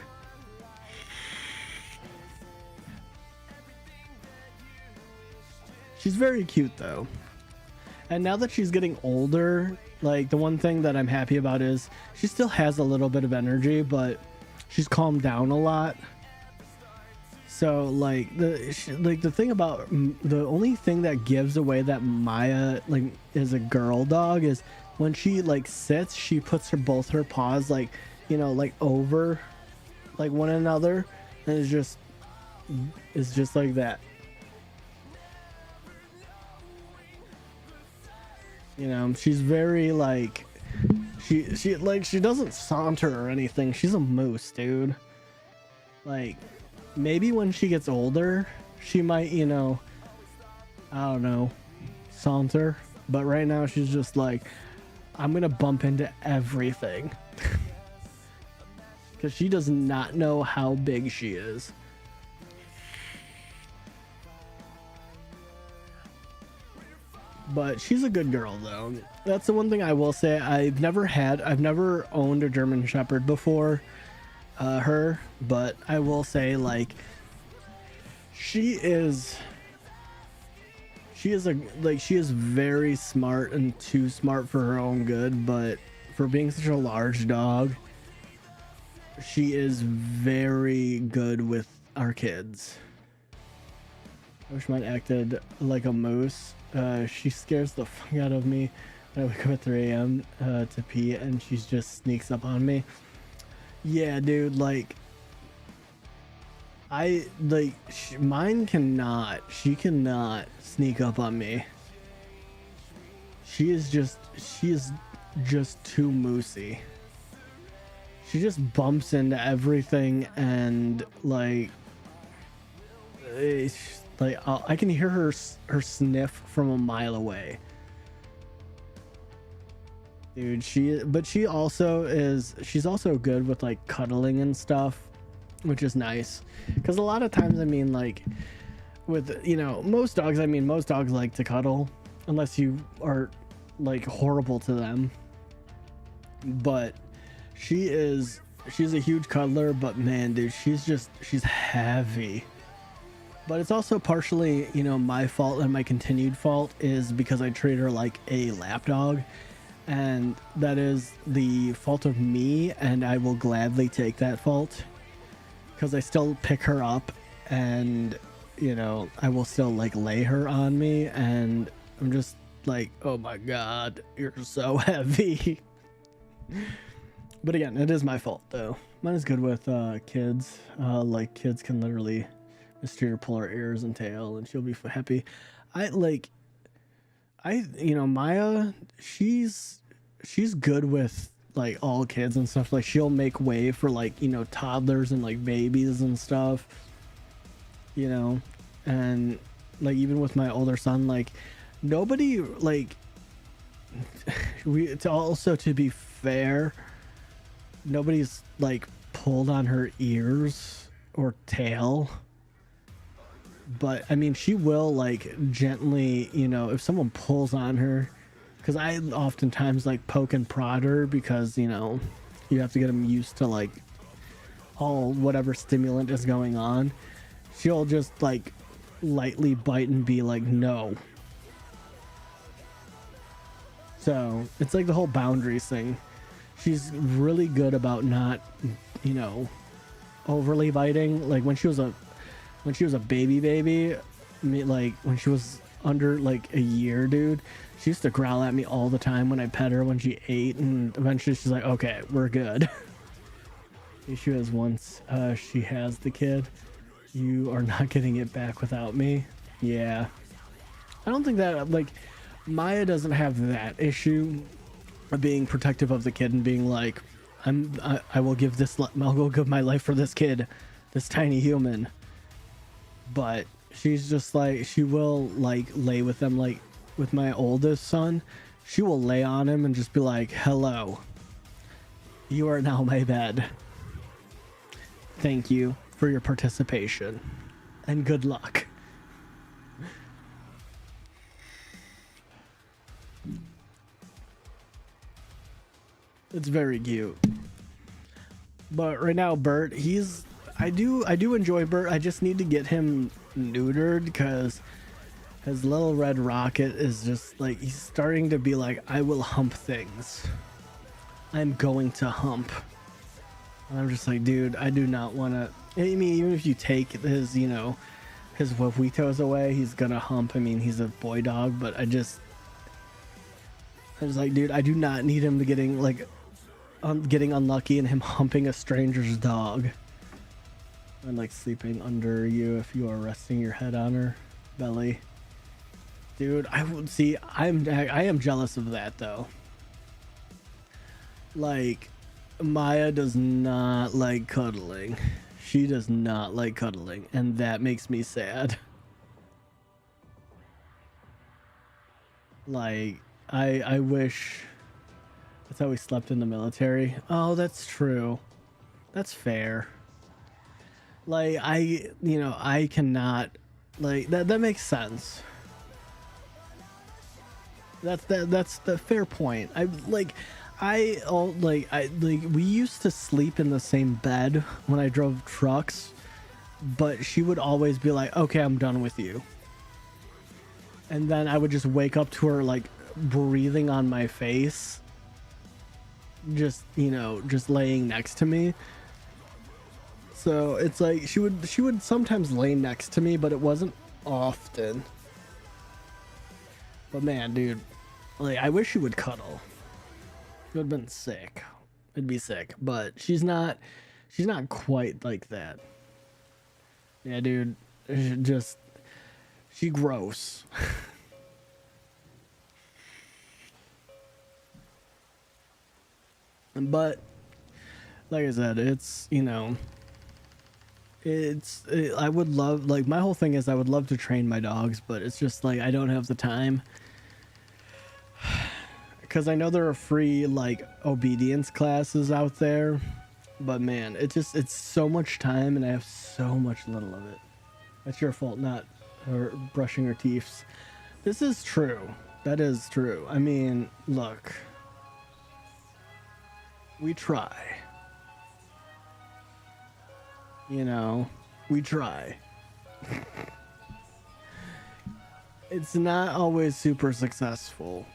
She's very cute, though. And now that she's getting older, like, the one thing that I'm happy about is she still has a little bit of energy, but she's calmed down a lot. So, like, the thing about, the only thing that gives away that Maya, like, is a girl dog is when she, like, sits, she puts both her paws, like, you know, like, over, like, one another, and it's just like that. You know, she's very, like, she doesn't saunter or anything. She's a moose, dude. Like, maybe when she gets older, she might, you know, I don't know, saunter. But right now, she's just like, I'm gonna bump into everything. Because she does not know how big she is. But she's a good girl, though. That's the one thing I will say. I've never owned a German Shepherd before her, but I will say, like, she is very smart and too smart for her own good, but for being such a large dog, she is very good with our kids. I wish mine acted like a moose. She scares the fuck out of me when I wake up at 3 a.m. To pee, and she just sneaks up on me. Yeah, dude, like, mine cannot. She cannot sneak up on me. She is just too moosey. She just bumps into everything, and like, I can hear her sniff from a mile away. Dude, she's also good with like cuddling and stuff, which is nice. Because a lot of times, I mean, like, with, you know, most dogs like to cuddle, unless you are like horrible to them. But she's a huge cuddler, but man, dude, she's heavy. But it's also partially, you know, my fault, and my continued fault is because I treat her like a lap dog, and that is the fault of me, and I will gladly take that fault, because I still pick her up, and, you know, I will still like lay her on me, and I'm just like, oh my god, you're so heavy. But again, it is my fault though. Mine is good with kids. Like, kids can literally mistreat her, pull her ears and tail, and she'll be happy. Maya, she's good with like all kids and stuff. Like, she'll make way for, like, you know, toddlers and like babies and stuff, you know. And like, even with my older son, like, nobody, like, to be fair, nobody's like pulled on her ears or tail. But I mean, she will like gently, you know, if someone pulls on her, because I oftentimes like poke and prod her, because, you know, you have to get them used to like all whatever stimulant is going on. She'll just like lightly bite and be like, no. So it's like the whole boundaries thing. She's really good about not, you know, overly biting. Like, when she was a baby, like when she was under like a year, dude, she used to growl at me all the time when I pet her when she ate, and eventually she's like, okay, we're good. The issue is, once she has the kid, you are not getting it back without me. Yeah. I don't think that, like, Maya doesn't have that issue of being protective of the kid and being like, I will give my life for this kid, this tiny human. But she's just like, she will like lay with them. Like, with my oldest son, she will lay on him and just be like, hello, you are now my bed. Thank you for your participation, and good luck. It's very cute. But right now, Bert, I do enjoy Bert. I just need to get him neutered, because his little red rocket is just like, he's starting to be like, I will hump things. I'm going to hump. And I'm just like, dude, I do not want to. I mean, even if you take his, you know, his Wawitos away, he's gonna hump. I mean, he's a boy dog, but I was like, dude, I do not need him to getting unlucky and him humping a stranger's dog. And like sleeping under you if you are resting your head on her belly. Dude, I am jealous of that though. Like, Maya does not like cuddling. She does not like cuddling, and that makes me sad. Like, I wish that's how we slept in the military. Oh, that's true. That's fair. Like, I cannot, like, that makes sense. That's the fair point. We used to sleep in the same bed when I drove trucks, but she would always be like, okay, I'm done with you. And then I would just wake up to her like breathing on my face, just laying next to me. So it's like she would sometimes lay next to me, but it wasn't often. But man, dude, like I wish she would cuddle. It would have been sick. It'd be sick, but she's not quite like that. Yeah, dude, she gross. But like I said, it's, you know, I would love, like, my whole thing is I would love to train my dogs, but it's just like I don't have the time. Because I know there are free, like, obedience classes out there, but man, it's so much time and I have so much little of it. That's your fault, not her brushing her teeth. This is true. That is true. I mean, look, we try. You know, we try. It's not always super successful.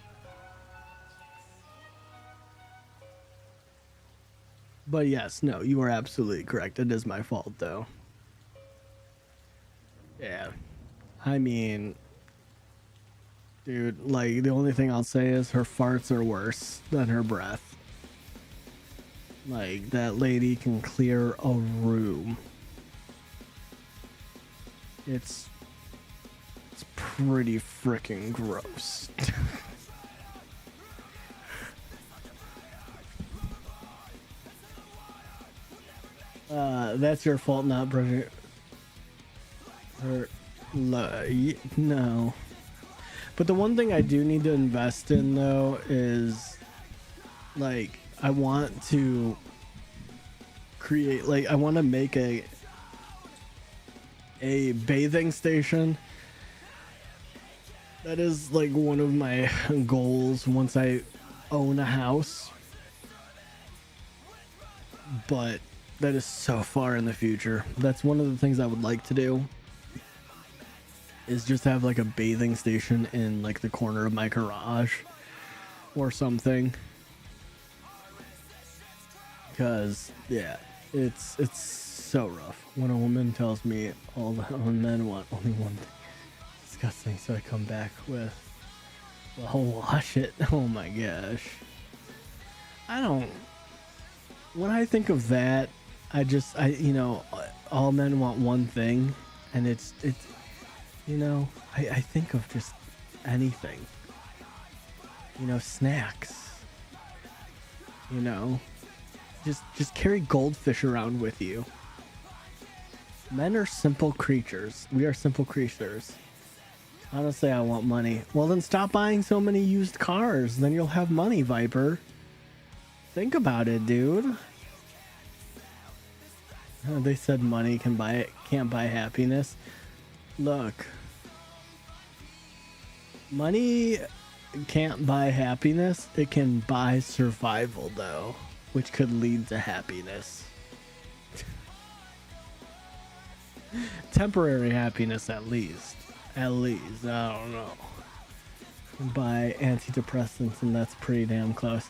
But yes, no, you are absolutely correct. It is my fault, though. Yeah. I mean, dude, like, the only thing I'll say is her farts are worse than her breath. Like, that lady can clear a room. It's pretty freaking gross. That's your fault, not brushing her. No. But the one thing I do need to invest in, though, is, like, I want to create, like, I want to make a bathing station. That is, like, one of my goals once I own a house. But that is so far in the future. That's one of the things I would like to do, is just have, like, a bathing station in, like, the corner of my garage or something. Because, yeah, it's so rough when a woman tells me all the men want only one thing. Disgusting. So I come back with, well, wash it. Oh my gosh. When I think of that, you know, all men want one thing, and it's you know, I think of just anything. You know, snacks. You know, just carry goldfish around with you. Men are simple creatures. We are simple creatures. Honestly, I want money. Well, then stop buying so many used cars. Then you'll have money, Viper. Think about it, dude. They said money can't buy happiness. Look. Money can't buy happiness. It can buy survival, though, which could lead to happiness. Temporary happiness, at least. At least, I don't know. Buy antidepressants, and that's pretty damn close.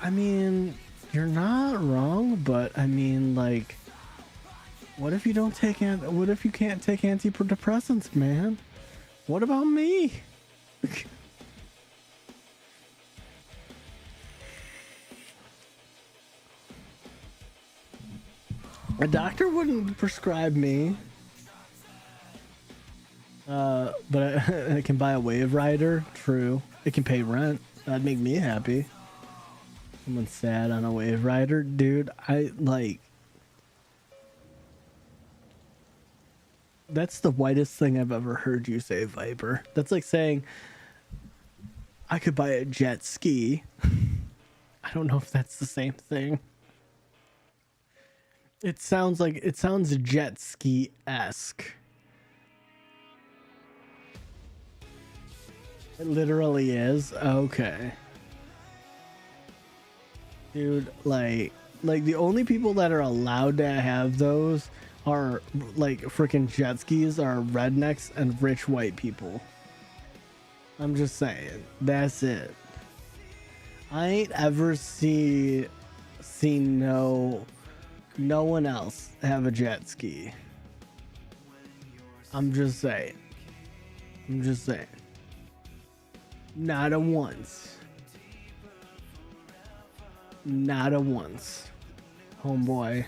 I mean, you're not wrong, but I mean, like, what if you can't take antidepressants, man? What about me? A doctor wouldn't prescribe me. But I can buy a wave rider. True. It can pay rent. That'd make me happy. Someone's sad on a wave rider. Dude, that's the whitest thing I've ever heard you say, Viper. That's like saying I could buy a jet ski. I don't know if that's the same thing. It sounds jet ski-esque. It literally is. Okay. Dude, like the only people that are allowed to have those are like freaking jet skis are rednecks and rich white people. I'm just saying. That's it. I ain't ever seen no one else have a jet ski. I'm just saying. Not a once. Not a once. Homeboy.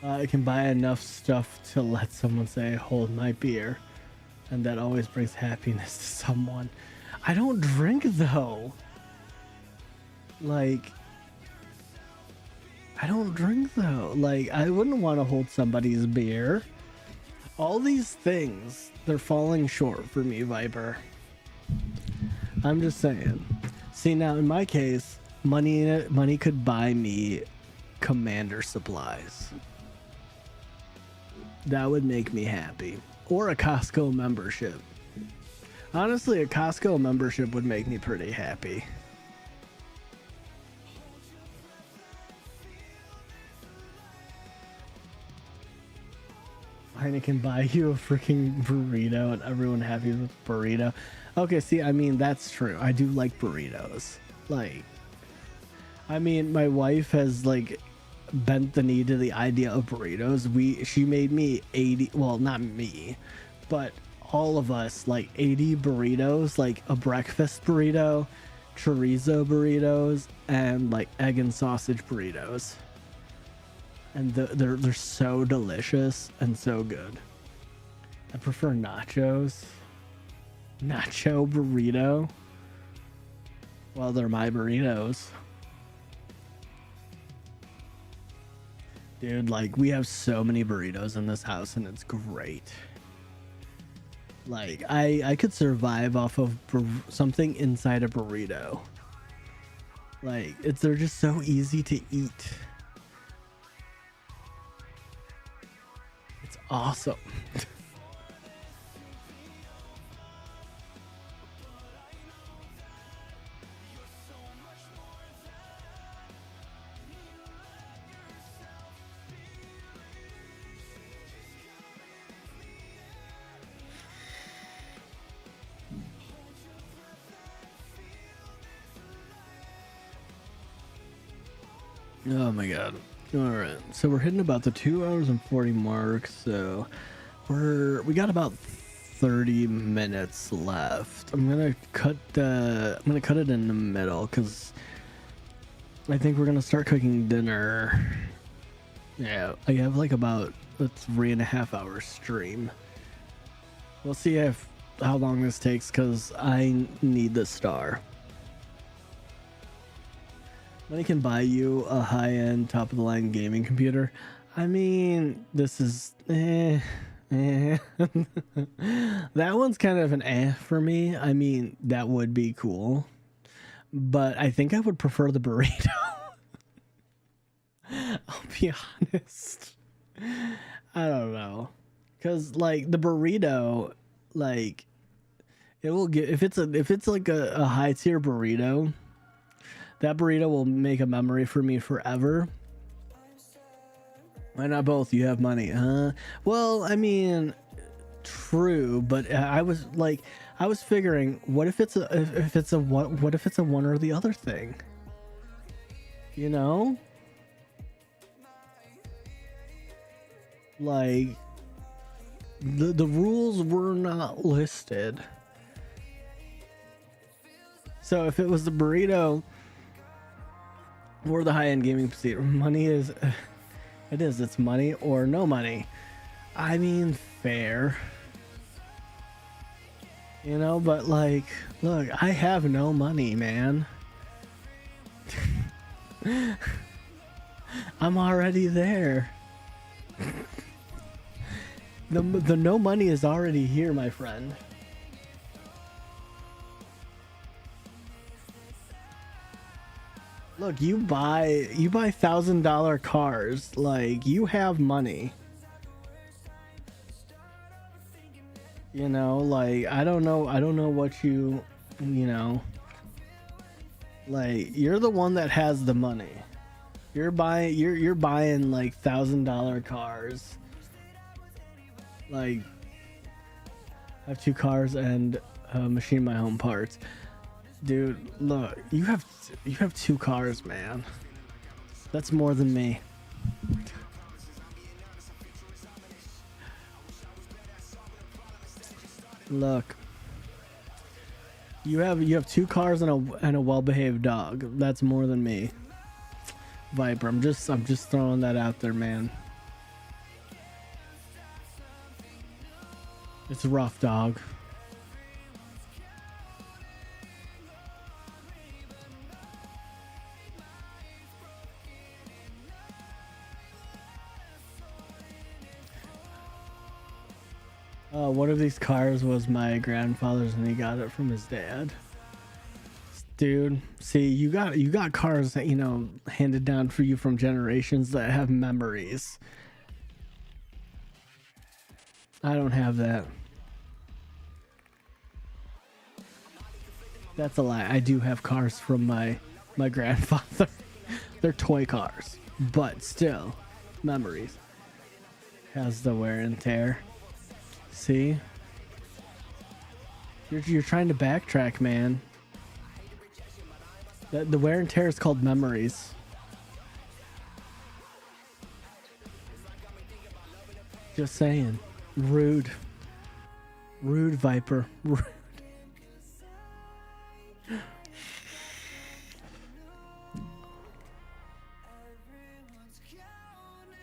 I can buy enough stuff to let someone say, hold my beer. And that always brings happiness to someone. I don't drink though. Like, I don't drink though. Like, I wouldn't want to hold somebody's beer. All these things, they're falling short for me, Viper. I'm just saying. See, now in my case, money could buy me commander supplies. That would make me happy. Or a Costco membership. Honestly, a Costco membership would make me pretty happy. Heine can buy you a freaking burrito and everyone happy with burrito. Okay, see, I mean, that's true. I do like burritos. Like, I mean, my wife has, like, bent the knee to the idea of burritos. She made me 80, well, not me, but all of us, like 80 burritos, like a breakfast burrito, chorizo burritos, and like egg and sausage burritos. And they're so delicious and so good. I prefer nachos. Nacho burrito. Well, they're my burritos. Dude, like, we have so many burritos in this house and it's great. Like, I could survive off of something inside a burrito. Like, they're just so easy to eat. It's awesome. Oh my god. Alright, so we're hitting about the 2 hours and 40 mark, so we got about 30 minutes left. I'm gonna cut it in the middle because I think we're gonna start cooking dinner. Yeah, I have like about a 3.5 hour stream. We'll see how long this takes because I need the star. Money can buy you a high-end, top-of-the-line gaming computer. I mean, this is That one's kind of an for me. I mean, that would be cool, but I think I would prefer the burrito. I'll be honest. I don't know, cause like the burrito, like it will get if it's like a high tier burrito. That burrito will make a memory for me forever. Why not both? You have money, huh? Well, I mean, true, but I was figuring, what if it's a one or the other thing? You know? Like the rules were not listed. So if it was the burrito or the high-end gaming PC, money is it's money or no money. I mean, fair. You know, but like, look, I have no money, man. I'm already there. The no money is already here, my friend. Look, you buy $1,000 cars, like you have money. You know, like I don't know what you know. Like you're the one that has the money. You're buying like $1,000 cars. Like I have 2 cars and machine my home parts. Dude, look, you have 2 cars, man. That's more than me. Look. You have 2 cars and a well-behaved dog. That's more than me. Viper, I'm just throwing that out there, man. It's rough, dog. One of these cars was my grandfather's and he got it from his dad. Dude, see, you got cars that, you know, handed down for you from generations that have memories. I don't have that. That's a lie. I do have cars from my grandfather. They're toy cars, but still, memories. Has the wear and tear. See? You're trying to backtrack, man. The wear and tear is called memories. Just saying. Rude. Rude, Viper. Rude.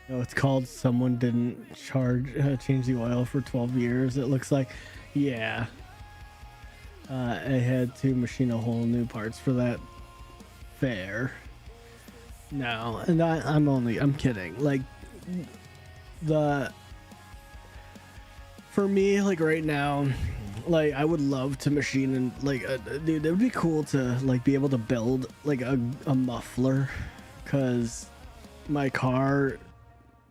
No, it's called someone didn't change the oil for 12 years. It looks like, yeah. I had to machine a whole new parts for that. Fair. No, and I'm kidding. Like, for me, like right now, like I would love to machine and like, dude, it would be cool to like be able to build like a muffler, cause my car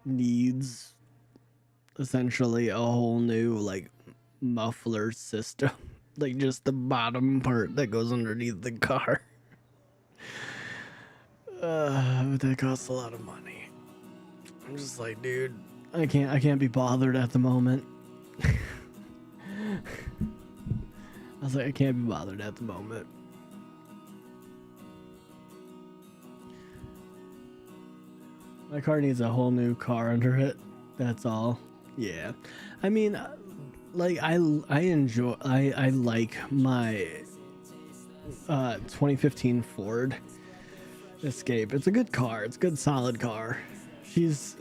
needs essentially a whole new like muffler system, like just the bottom part that goes underneath the car. But that costs a lot of money. I'm just like, dude, I can't be bothered at the moment. I was like, I can't be bothered at the moment. My car needs a whole new car under it. That's all. Yeah. I mean, like I like my 2015 Ford Escape. It's a good car. It's a good solid car. She's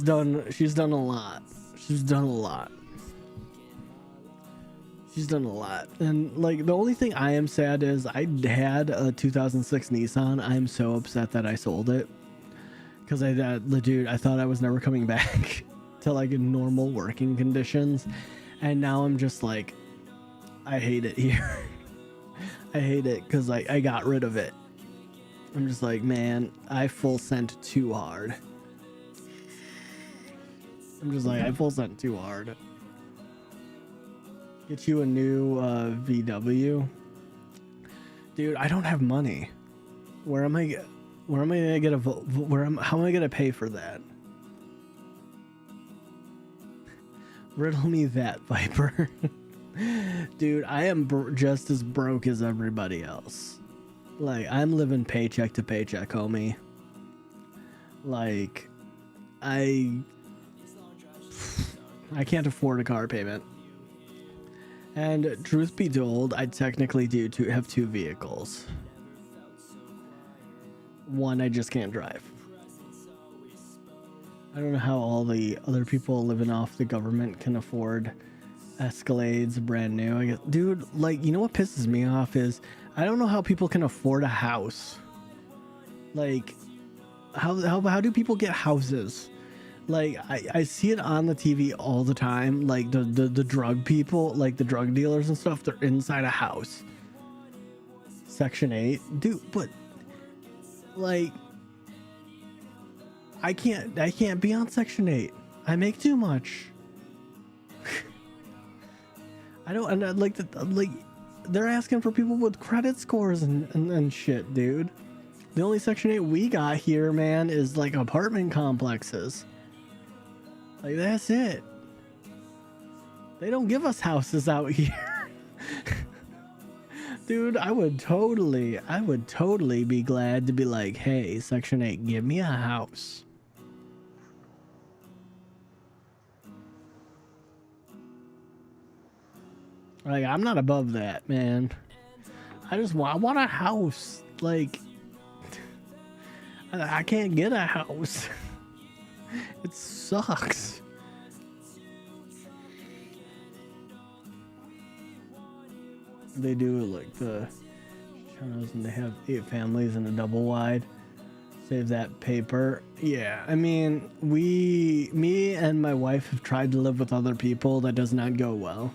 done a lot. She's done a lot. And like the only thing I am sad is I had a 2006 Nissan. I'm so upset that I sold it. Cause I thought I was never coming back to like normal working conditions. And now I'm just like, I hate it here. I hate it because I got rid of it. I'm just like, man, I full sent too hard. I'm just like, I full sent too hard. Get you a new VW. Dude, I don't have money. How am I gonna pay for that? Riddle me that, Viper. Dude, I am just as broke as everybody else. Like, I'm living paycheck to paycheck, homie. Like, I can't afford a car payment. And truth be told, I technically do have 2 vehicles. One I just can't drive. I don't know how all the other people living off the government can afford Escalades brand new. I guess, dude, like, you know what pisses me off is I don't know how people can afford a house. Like, how do people get houses? Like, I see it on the TV all the time. Like the drug people, like the drug dealers and stuff, they're inside a house. Section 8, dude, but like, I can't be on Section 8. I make too much. I don't, and like they're asking for people with credit scores and shit, dude. The only Section 8 we got here, man, is like apartment complexes. Like, that's it. They don't give us houses out here. Dude, I would totally be glad to be like, hey, Section 8, give me a house. Like, I'm not above that, man. I want a house. Like, I can't get a house. It sucks. They do it like the shows, and they have 8 families in a double wide. Save that paper. Yeah, I mean, me and my wife have tried to live with other people. That does not go well.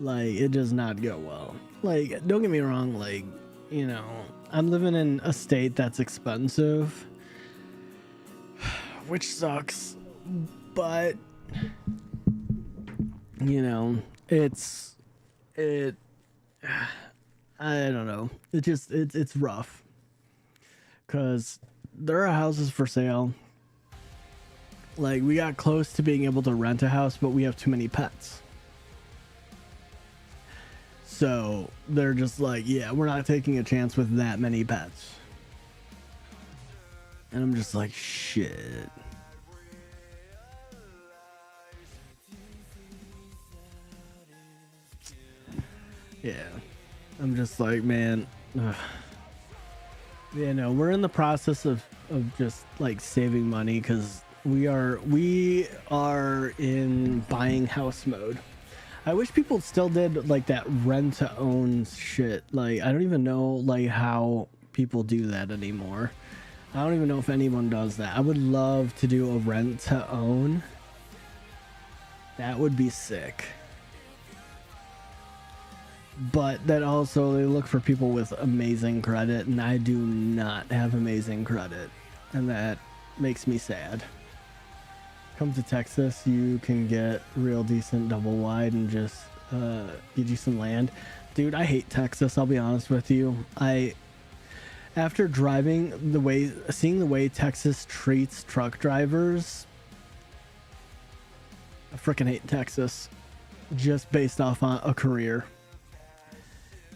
Like, it does not go well. Like, don't get me wrong, like, you know, I'm living in a state that's expensive, which sucks, but, you know, I don't know. It's rough. Because there are houses for sale. Like, we got close to being able to rent a house, but we have too many pets. So they're just like, yeah, we're not taking a chance with that many pets. And I'm just like, shit. Yeah. I'm just like, man. Ugh. You know, we're in the process of just like saving money because we are in buying house mode. I wish people still did like that rent to own shit. Like, I don't even know like how people do that anymore. I don't even know if anyone does that. I would love to do a rent to own. That would be sick. But that also, they look for people with amazing credit, and I do not have amazing credit, and that makes me sad. Come to Texas, you can get real decent double wide and just get you some land. Dude, I hate Texas, I'll be honest with you. After seeing the way Texas treats truck drivers, I freaking hate Texas, just based off on a career.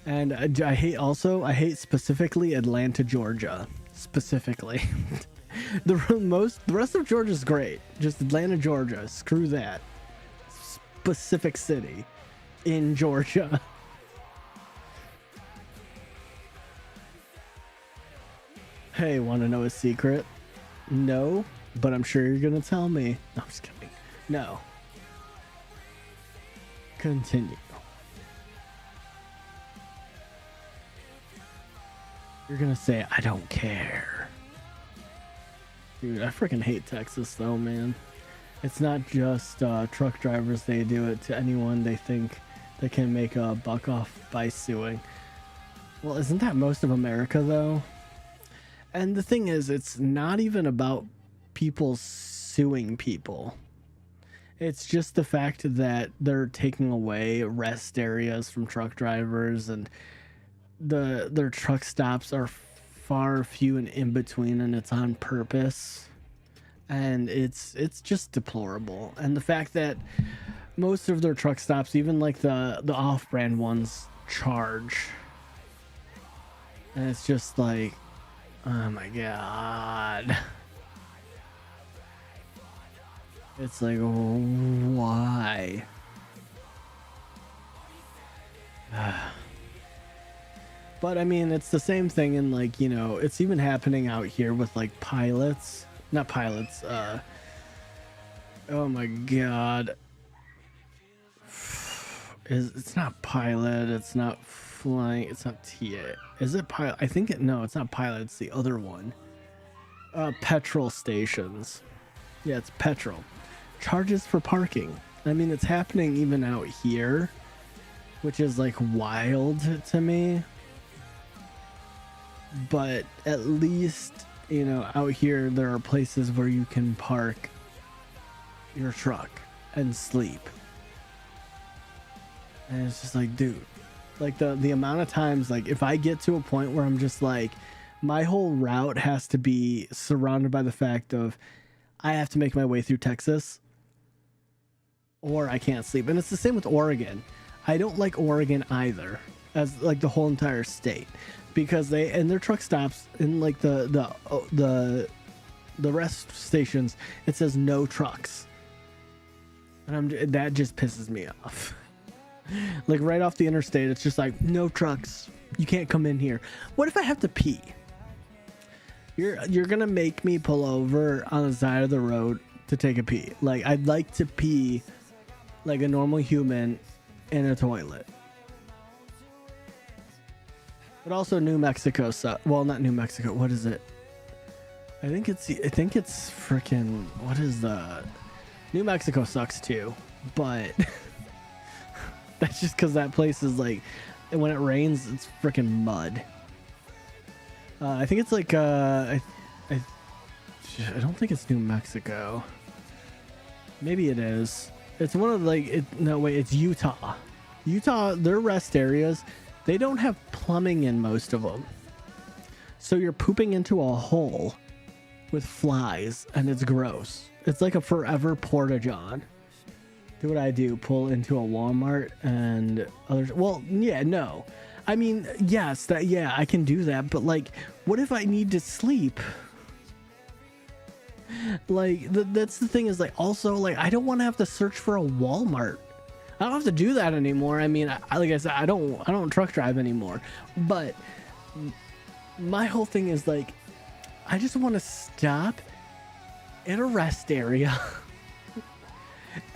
And I hate specifically Atlanta, Georgia. Specifically. The rest of Georgia's great. Just Atlanta, Georgia. Screw that. Specific city in Georgia. Hey, want to know a secret? No, but I'm sure you're going to tell me. No, I'm just kidding. No. Continue. You're gonna say, I don't care. Dude, I freaking hate Texas though, man. It's not just truck drivers. They do it to anyone they think they can make a buck off by suing. Well, isn't that most of America though? And the thing is, it's not even about people suing people. It's just the fact that they're taking away rest areas from truck drivers, and their truck stops are far few and in between, and it's on purpose, and it's just deplorable. And the fact that most of their truck stops, even like the off-brand ones, charge, and it's just like, oh my god, it's like, why? But I mean, it's the same thing in, like, you know, it's even happening out here with like pilots, not pilots, oh my god, it's not pilot, it's not flying, it's not TA, is it pilot? I think no, it's not pilot, it's the other one. Petrol stations. Yeah, it's petrol charges for parking. I mean, it's happening even out here, which is like wild to me. But at least, you know, out here there are places where you can park your truck and sleep. And it's just like, dude, like the amount of times, like, if I get to a point where I'm just like, my whole route has to be surrounded by the fact of I have to make my way through Texas or I can't sleep. And it's the same with Oregon. I don't like Oregon either. as like the whole entire state, because they and their truck stops in like the rest stations, it says no trucks, and that just pisses me off. Like right off the interstate, it's just like no trucks, you can't come in here. What if I have to pee? You're gonna make me pull over on the side of the road to take a pee. Like, I'd like to pee like a normal human in a toilet. But also New Mexico well, not New Mexico, what is it? I think it's freaking, what is the New Mexico sucks too, but that's just because that place is like, when it rains, it's freaking mud. I think it's like I don't think it's New Mexico. Maybe it is. It's one of like no wait, it's Utah. Utah, their rest areas, they don't have plumbing in most of them. So you're pooping into a hole with flies, and it's gross. It's like a forever porta-john. Do what I do, pull into a Walmart and others. Well, yeah, no. I mean, yes, I can do that, but like, what if I need to sleep? Like, that's the thing, is like, also, like, I don't want to have to search for a Walmart. I don't have to do that anymore. I mean, like I said, I don't truck drive anymore, but my whole thing is like, I just want to stop at a rest area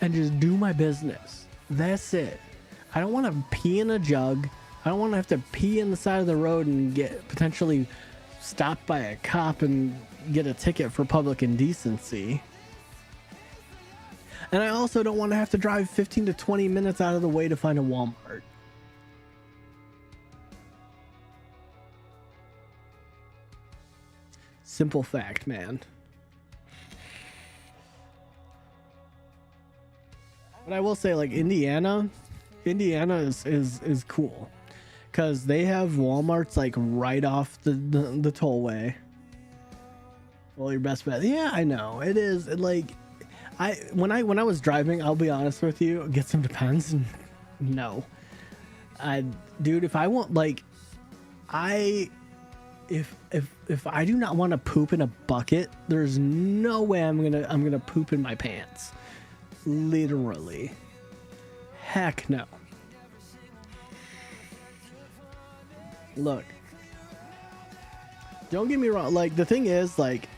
and just do my business. That's it. I don't want to pee in a jug. I don't want to have to pee in the side of the road and get potentially stopped by a cop and get a ticket for public indecency. And I also don't want to have to drive 15 to 20 minutes out of the way to find a Walmart. Simple fact, man. But I will say, like, Indiana is cool, because they have Walmarts like right off the tollway. Well, your best bet. Yeah, I know it is. Like, when I was driving, I'll be honest with you, get some Depends. No, dude, if I want, like, if I do not want to poop in a bucket, there's no way I'm gonna poop in my pants. Literally. Heck no. Look, don't get me wrong, like, the thing is, like,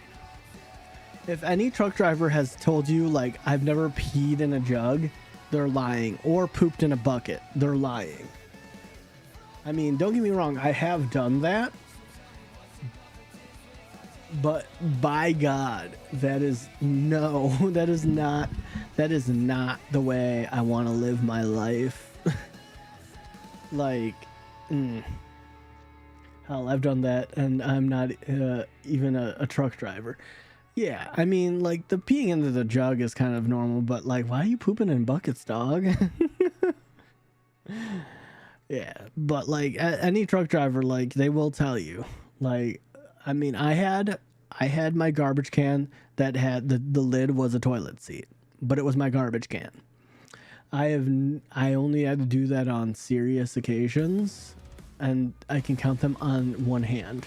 if any truck driver has told you, like, I've never peed in a jug, they're lying. Or pooped in a bucket, they're lying. I mean, don't get me wrong, I have done that, but by God, that is not the way I want to live my life. Like, hell, I've done that, and I'm not even a truck driver. Yeah, I mean, like, the peeing into the jug is kind of normal, but, like, why are you pooping in buckets, dog? Yeah, but, like, any truck driver, like, they will tell you. Like, I mean, I had my garbage can that had the lid was a toilet seat, but it was my garbage can. I only had to do that on serious occasions, and I can count them on one hand.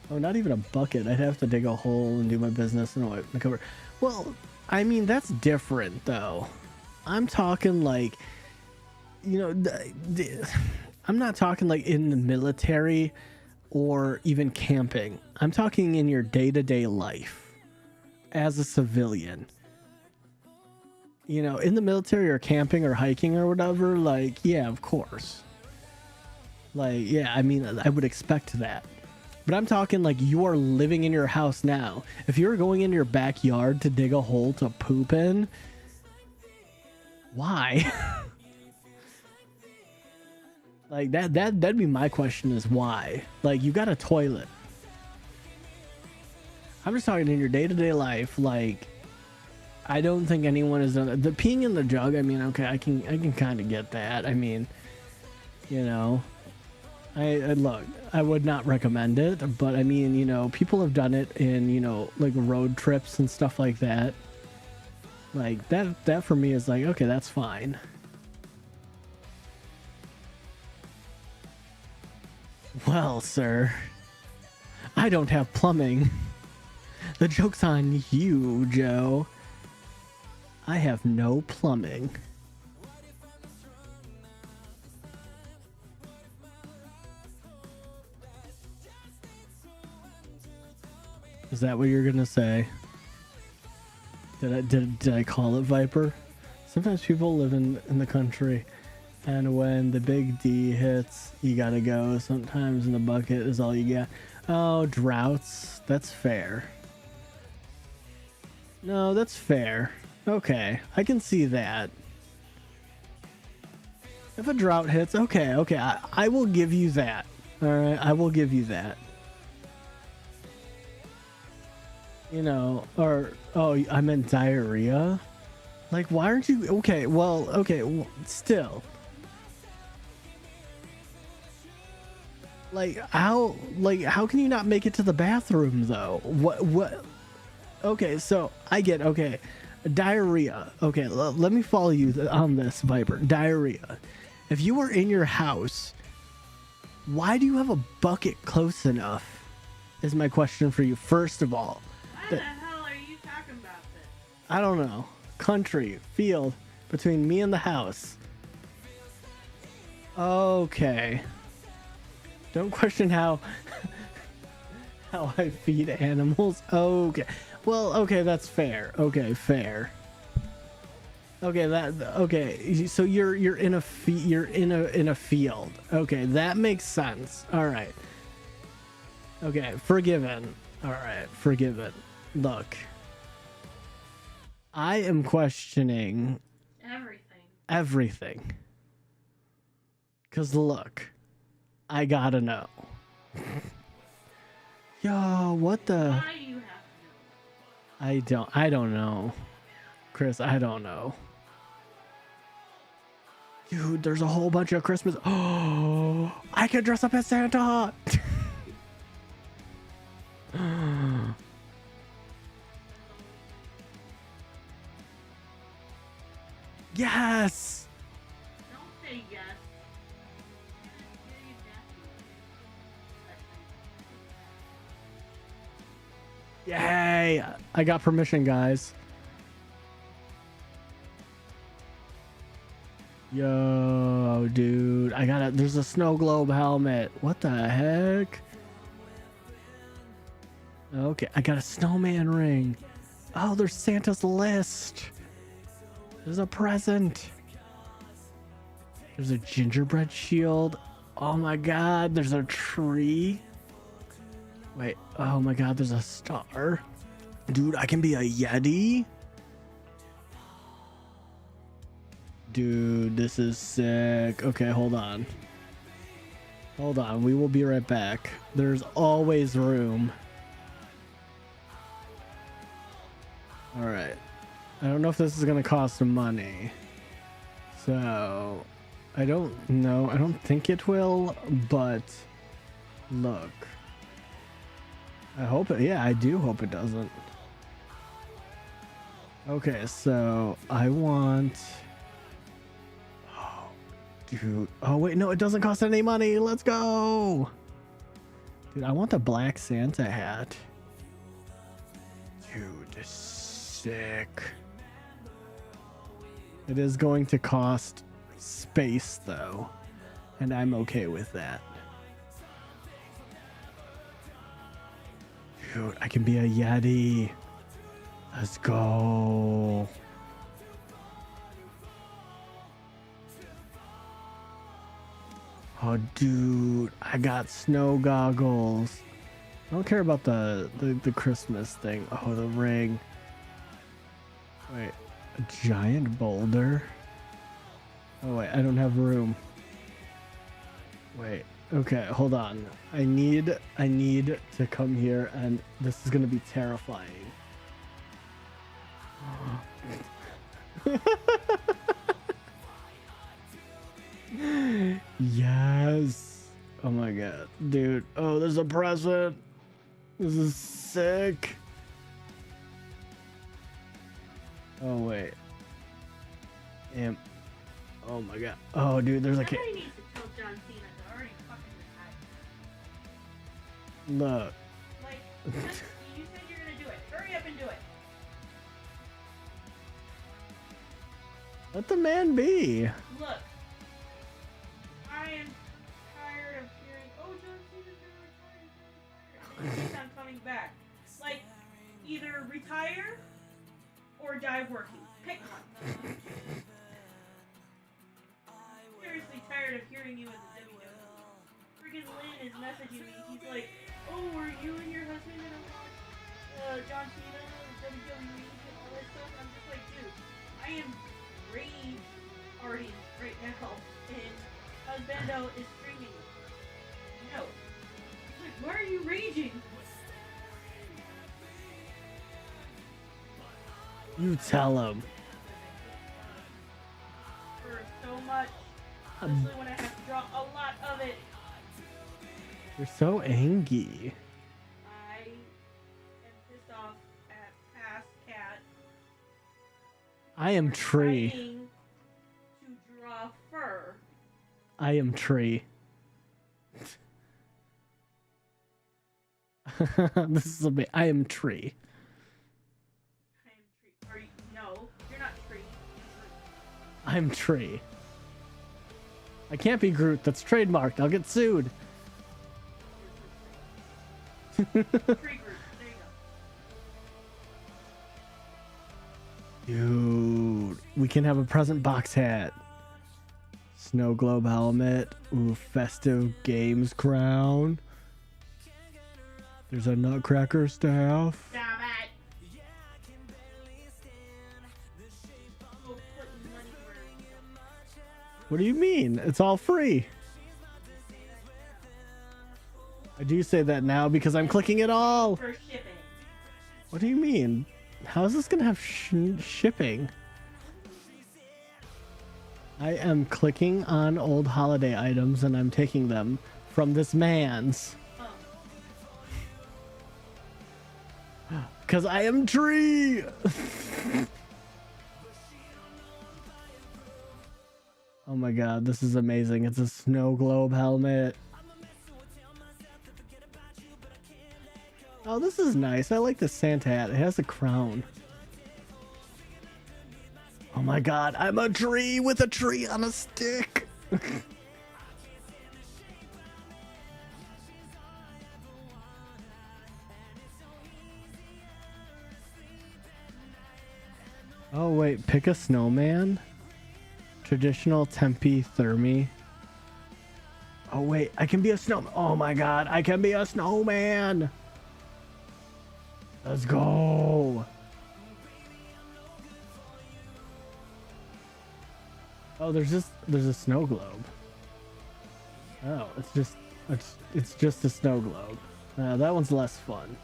Oh, not even a bucket. I'd have to dig a hole and do my business and wipe my cover. Well, I mean, that's different, though. I'm talking, like, you know, I'm not talking, like, in the military or even camping. I'm talking in your day-to-day life as a civilian. You know, in the military or camping or hiking or whatever, like, yeah, of course. Like, yeah, I mean, I would expect that. But I'm talking, like, you are living in your house now. If you're going into your backyard to dig a hole to poop in, why? Like, that'd be my question, is why? Like, you got a toilet. I'm just talking in your day-to-day life. Like, I don't think anyone has done that. The peeing in the jug, I mean, okay, I can kind of get that. I mean, you know, I look, I would not recommend it, but I mean, you know, people have done it in, you know, like, road trips and stuff like that. Like, that for me is like, okay, that's fine. Well, sir, I don't have plumbing. The joke's on you, Joe. I have no plumbing. Is that what you're gonna say? Did I call it Viper? Sometimes people live in the country, and when the big D hits, you gotta go. Sometimes in the bucket is all you got. Oh, droughts. That's fair. No, that's fair. Okay, I can see that. If a drought hits, okay, I will give you that. All right, I will give you that. You know, or oh, I meant diarrhea. Like, why aren't you okay? Well, okay, still. Like how can you not make it to the bathroom though? What? Okay, so I get okay, diarrhea. Okay, let me follow you on this, Viper. Diarrhea. If you were in your house, why do you have a bucket close enough? Is my question for you. First of all. Why the hell are you talking about this? I don't know. Country, field, between me and the house. Okay. Don't question how I feed animals. Okay. Well, okay, that's fair. Okay, fair. Okay, so you're in a field. Okay, that makes sense. All right. Okay, forgiven. All right, forgiven. Look. I am questioning everything. Cause look, I gotta know. Yo, what the? Why do you have to know? I don't know. Chris, I don't know. Dude, there's a whole bunch of Christmas. Oh, I can dress up as Santa. Yes. Don't say yes. Yay! I got permission, guys. Yo, dude, I got it. There's a snow globe helmet. What the heck? Okay, I got a snowman ring. Oh, there's Santa's list. There's a present. There's a gingerbread shield. Oh my god, there's a tree. Wait, oh my god, there's a star. Dude, I can be a Yeti. Dude, this is sick. Okay, hold on. Hold on, we will be right back. There's always room. Alright. I don't know if this is gonna cost money. So, I don't know. I don't think it will, but look. I hope it, yeah, I do hope it doesn't. Okay, so I want... Oh, dude. Oh, wait, no, it doesn't cost any money. Let's go. Dude, I want the black Santa hat. Dude, sick. It is going to cost space, though, and I'm okay with that. Dude, I can be a Yeti. Let's go. Oh, dude, I got snow goggles. I don't care about the Christmas thing. Oh, the ring. Wait, a giant boulder? Oh, wait, I don't have room. Wait, okay, hold on. I need to come here, and this is gonna be terrifying. Yes. Oh my god, dude. Oh, there's a present. This is sick. Oh wait. Oh my god. Oh dude, there's like Somebody needs to kill John Cena. They're already fucking retired. Look. Like, just, you said you're gonna do it. Hurry up and do it. Let the man be. Look. I am tired of hearing, oh, John Cena's gonna retire, he's gonna retire. And he keeps on coming back. Like, either retire or die working. Pick one. Seriously tired of hearing you in the WWE. Freaking Lynn is messaging me. He's like, oh, are you and your husband gonna watch John Cena, WWE, and all that stuff? And I'm just like, dude, I am rage partying right now, and Husbando is streaming. No. Like, why are you raging? You tell him. For so much, especially when I have to draw a lot of it. You're so angry. I am pissed off at past cat. I am Tree. Trying to draw fur. I am Tree. This is a bit. I am Tree. I am tree. Are you? No, you're not tree. I'm Tree. I can't be Groot. That's trademarked. I'll get sued. Tree Groot. There you go. Dude, we can have a present box hat. Snow globe helmet. Ooh, festive games crown. There's a nutcracker staff. Stop it. Oh, putting money where What do you mean? It's all free. I do say that now because I'm clicking it all. for shipping. What do you mean? How is this gonna have shipping? I am clicking on old holiday items and I'm taking them from this man's. Oh. Cause I am Tree. Oh my god, this is amazing. It's a snow globe helmet. Oh, this is nice. I like the Santa hat. It has a crown. Oh my god, I'm a tree with a tree on a stick. Oh wait, pick a snowman. Traditional Tempe Thermi. Oh wait, I can be a snowman. Oh my god, I can be a snowman. Let's go. Oh, there's a snow globe. Oh, it's just a snow globe. That one's less fun.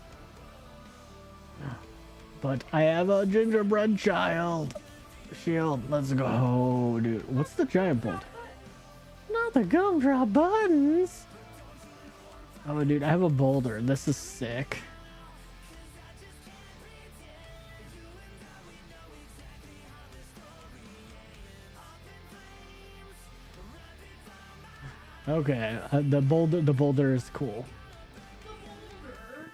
But I have a gingerbread child shield. Let's go, dude. What's the giant bolt? Not the gumdrop buttons. Oh, dude, I have a boulder. This is sick. Okay, the boulder is cool. The boulder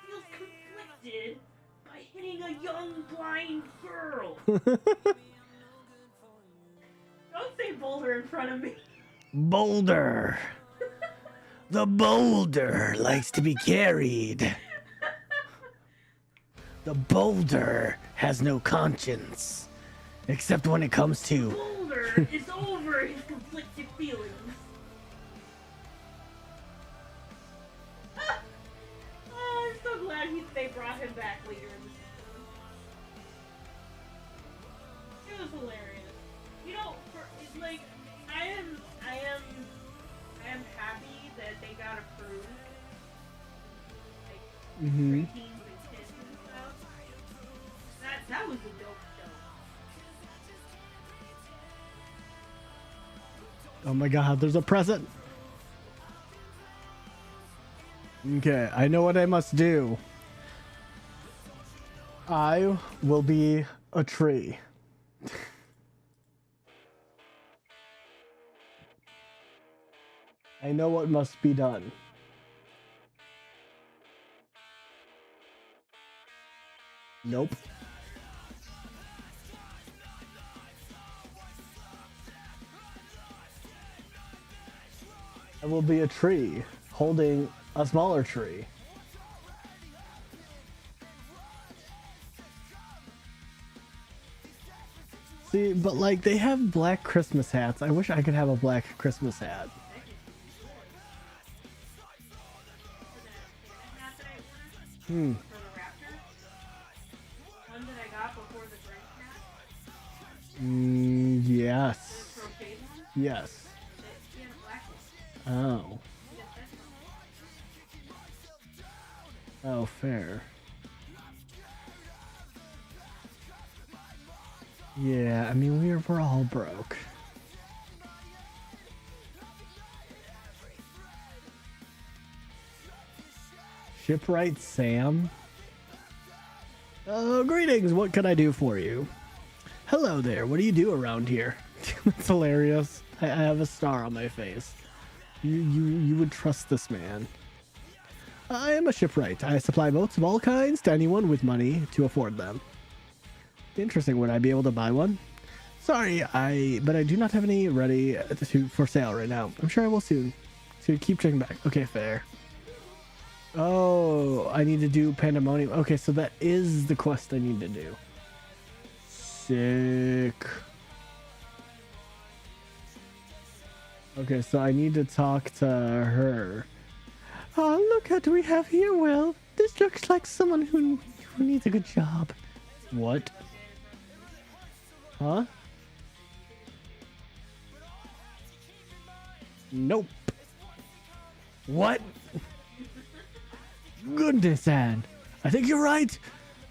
feels conflicted by hitting a young blind girl. Don't say boulder in front of me. Boulder. The boulder likes to be carried. The boulder has no conscience, except when it comes to. Boulder is over his conflicted feelings. Oh, I'm so glad they brought him back later in the season. It was hilarious. You know, like I am happy that they got approved. Like preteens and kids and stuff. That was a dope show. Oh my god, there's a present. Okay, I know what I must do. I will be a tree. I know what must be done. Nope. It will be a tree holding a smaller tree. See, but like they have black Christmas hats. I wish I could have a black Christmas hat. For the Raptor. One that I got before the Grinch hat. Yes. The crocheted one. Yes. She had a black one. Oh. She got that one. Oh, fair. Yeah, I mean, we're all broke. Shipwright Sam? Greetings, what can I do for you? Hello there, what do you do around here? That's hilarious. I have a star on my face. You would trust this man. I am a shipwright. I supply boats of all kinds to anyone with money to afford them. Interesting, would I be able to buy one? Sorry, but I do not have any ready for sale right now. I'm sure I will soon. So keep checking back. Okay, fair. Oh, I need to do Pandemonium. Okay, so that is the quest I need to do. Sick. Okay, so I need to talk to her. Oh, look what we have here, Will. This looks like someone who needs a good job. What? Huh? Nope. What? Goodness, Anne. I think you're right.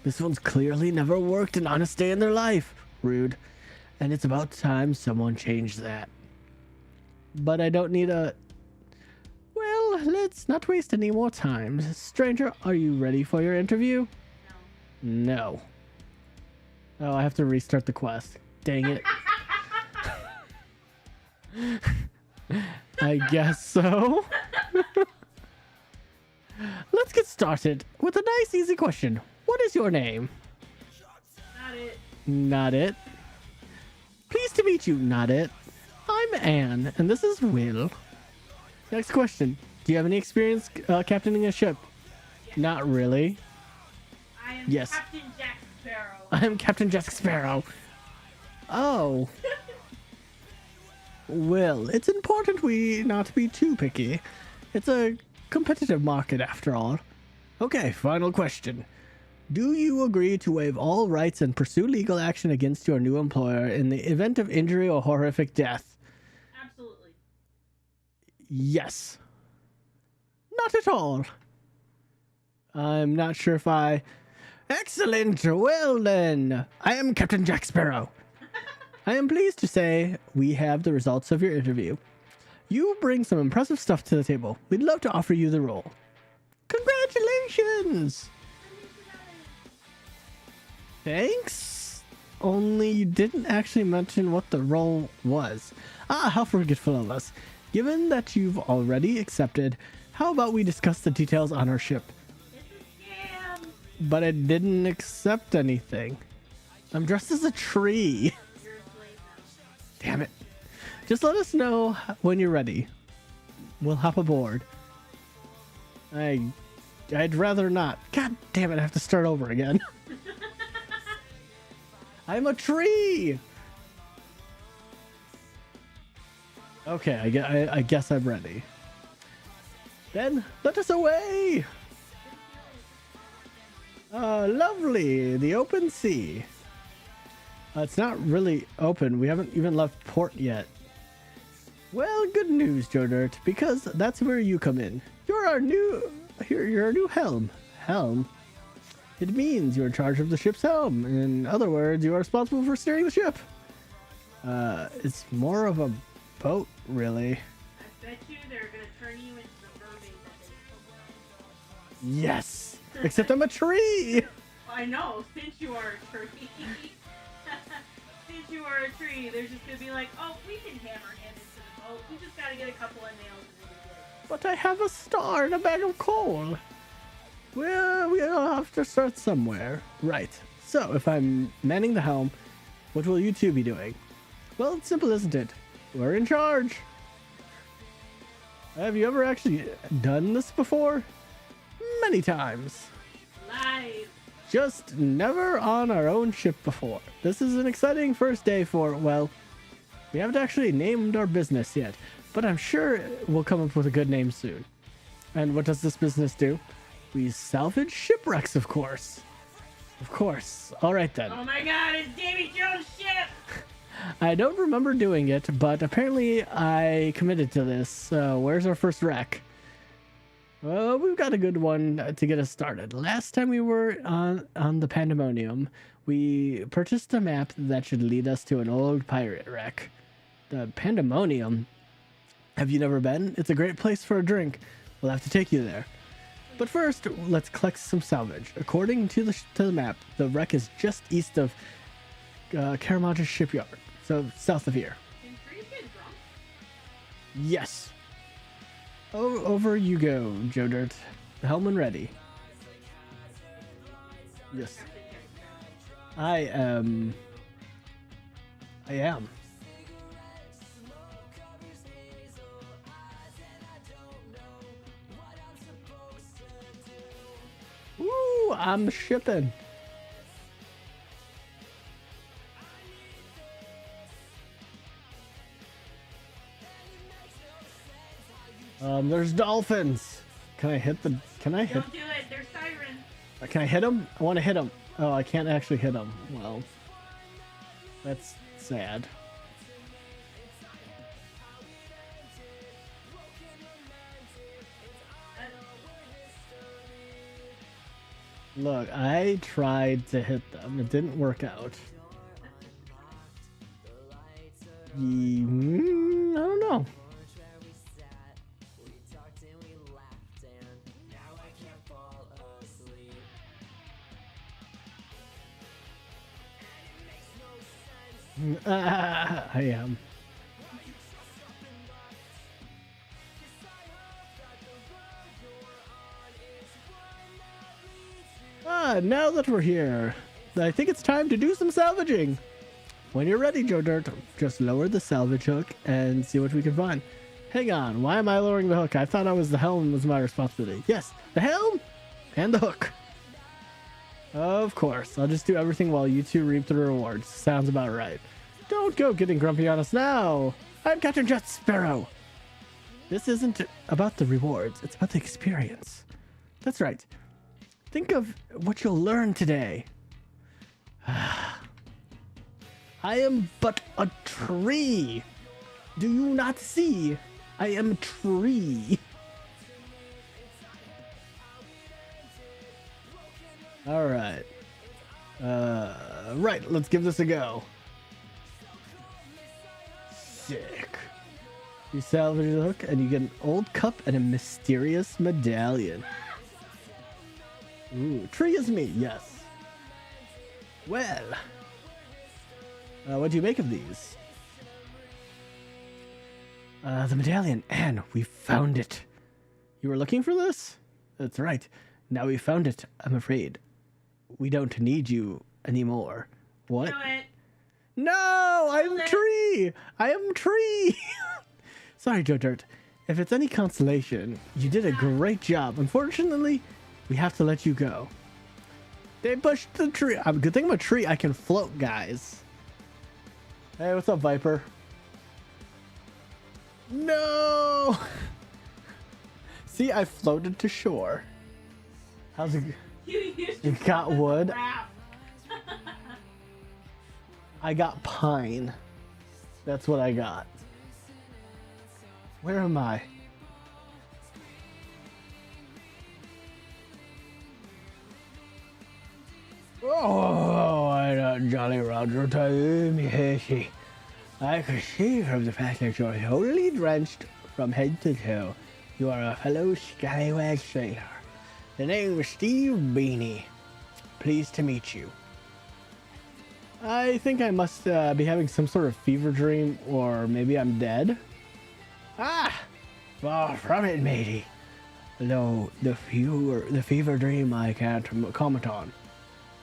This one's clearly never worked an honest day in their life. Rude. And it's about time someone changed that. But I don't need a... Well, let's not waste any more time. Stranger, are you ready for your interview? No. Oh, I have to restart the quest. Dang it. I guess so. Let's get started with a nice, easy question. What is your name? Not it. Not it. Pleased to meet you, not it. I'm Anne, and this is Will. Next question. Do you have any experience captaining a ship? Yes. Not really. I am Yes. Captain Jack Sparrow. I am Captain Jack Sparrow. Oh. Well, it's important we not be too picky. It's a competitive market after all. Okay, final question. Do you agree to waive all rights and pursue legal action against your new employer in the event of injury or horrific death? Absolutely. Yes. Not at all. I'm not sure if I... Excellent! Well then, I am Captain Jack Sparrow. I am pleased to say we have the results of your interview. You bring some impressive stuff to the table. We'd love to offer you the role. Congratulations! Thanks? Only you didn't actually mention what the role was. Ah, how forgetful of us. Given that you've already accepted, how about we discuss the details on our ship? It's a scam. But I didn't accept anything. I'm dressed as a tree. You're a slave now. Damn it. Just let us know when you're ready. We'll hop aboard. I'd rather not. God damn it, I have to start over again. I'm a tree! Okay, I guess I'm ready. Then, let us away! Lovely, the open sea. It's not really open. We haven't even left port yet. Well, good news, Joe Dirt, because that's where you come in. You're our new helm. Helm? It means you're in charge of the ship's helm. In other words, you are responsible for steering the ship. It's more of a boat, really. I bet you they're gonna turn you into the mermaid that they Yes! Except I'm a tree! I know, since you are a tree. Since you are a tree, they're just gonna be like, oh, we can hammer him into the boat. We just gotta get a couple of nails and then we're good. But I have a star and a bag of coal. Well, we'll have to start somewhere. Right. So, if I'm manning the helm, what will you two be doing? Well, it's simple, isn't it? We're in charge. Have you ever actually done this before? Many times. Live. Just never on our own ship before. This is an exciting first day for, well, we haven't actually named our business yet, but I'm sure we'll come up with a good name soon. And what does this business do? We salvage shipwrecks, of course. Of course. All right then. Oh my god, it's Davy Jones' ship! I don't remember doing it, but apparently I committed to this. Where's our first wreck? Well, we've got a good one to get us started. Last time we were on the Pandemonium, we purchased a map that should lead us to an old pirate wreck. The Pandemonium? Have you never been? It's a great place for a drink. We'll have to take you there. But first, let's collect some salvage. According to the map, the wreck is just east of Karamaj's shipyard, so south of here. Can trees get drunk? Yes. Oh, over you go, Joe Dirt. The helmet ready. Yes. I am. Ooh, I'm shipping. There's dolphins. Can I hit? Don't do it, they're sirens. Can I hit them? I want to hit them. Oh, I can't actually hit them. Well, that's sad. Look, I tried to hit them. It didn't work out. I don't know. I am. Now that we're here, I think it's time to do some salvaging. When you're ready, Joe Dirt, just lower the salvage hook and see what we can find. Hang on, why am I lowering the hook? I thought the helm was my responsibility. Yes, the helm and the hook. Of course, I'll just do everything while you two reap the rewards. Sounds about right. Don't go getting grumpy on us now. I'm Captain Jet Sparrow. This isn't about the rewards, it's about the experience. That's right. Think of what you'll learn today. I am but a tree. Do you not see? I am a tree. All right. Right, let's give this a go. Sick. You salvage the hook and you get an old cup and a mysterious medallion. Ooh, tree is me, yes. Well, what do you make of these? The medallion, and we found it. You were looking for this? That's right. Now we found it, I'm afraid. We don't need you anymore. What? Do it. No, I'm tree. I am tree. Sorry, Joe Dirt. If it's any consolation, you did a great job. Unfortunately, we have to let you go. They pushed the tree. Good thing about tree, I can float, guys. Hey, what's up, Viper? No. See, I floated to shore. How's it? You got wood. I got pine. That's what I got. Where am I? Oh, I got Jolly Roger Taumi. I can see from the fact that you're totally drenched from head to toe. You are a fellow scallywag sailor. The name is Steve Beanie. Pleased to meet you. I think I must be having some sort of fever dream, or maybe I'm dead. Ah! Far from it, matey. Though the fever dream I can't comment on.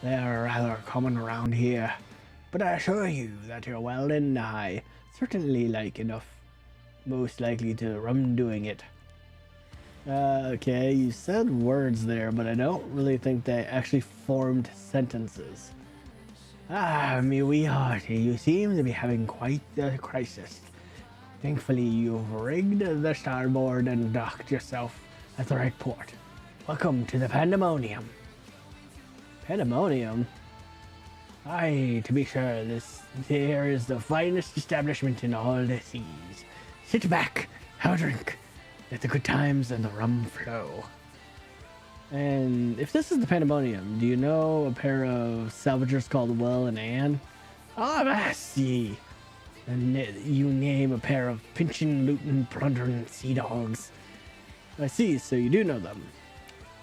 They are rather common around here. But I assure you that you're well in nigh. Certainly like enough. Most likely to rum doing it. Okay, you said words there, but I don't really think they actually formed sentences. Ah, me wee hearty, you seem to be having quite the crisis. Thankfully, you've rigged the starboard and docked yourself at the right port. Welcome to the Pandemonium. Pandemonium? Aye, to be sure, this here is the finest establishment in all the seas. Sit back, have a drink, let the good times and the rum flow. And if this is the Pandemonium, do you know a pair of salvagers called Will and Ann? Ah, I see. And you name a pair of pinching, looting, plundering sea dogs. I see, so you do know them.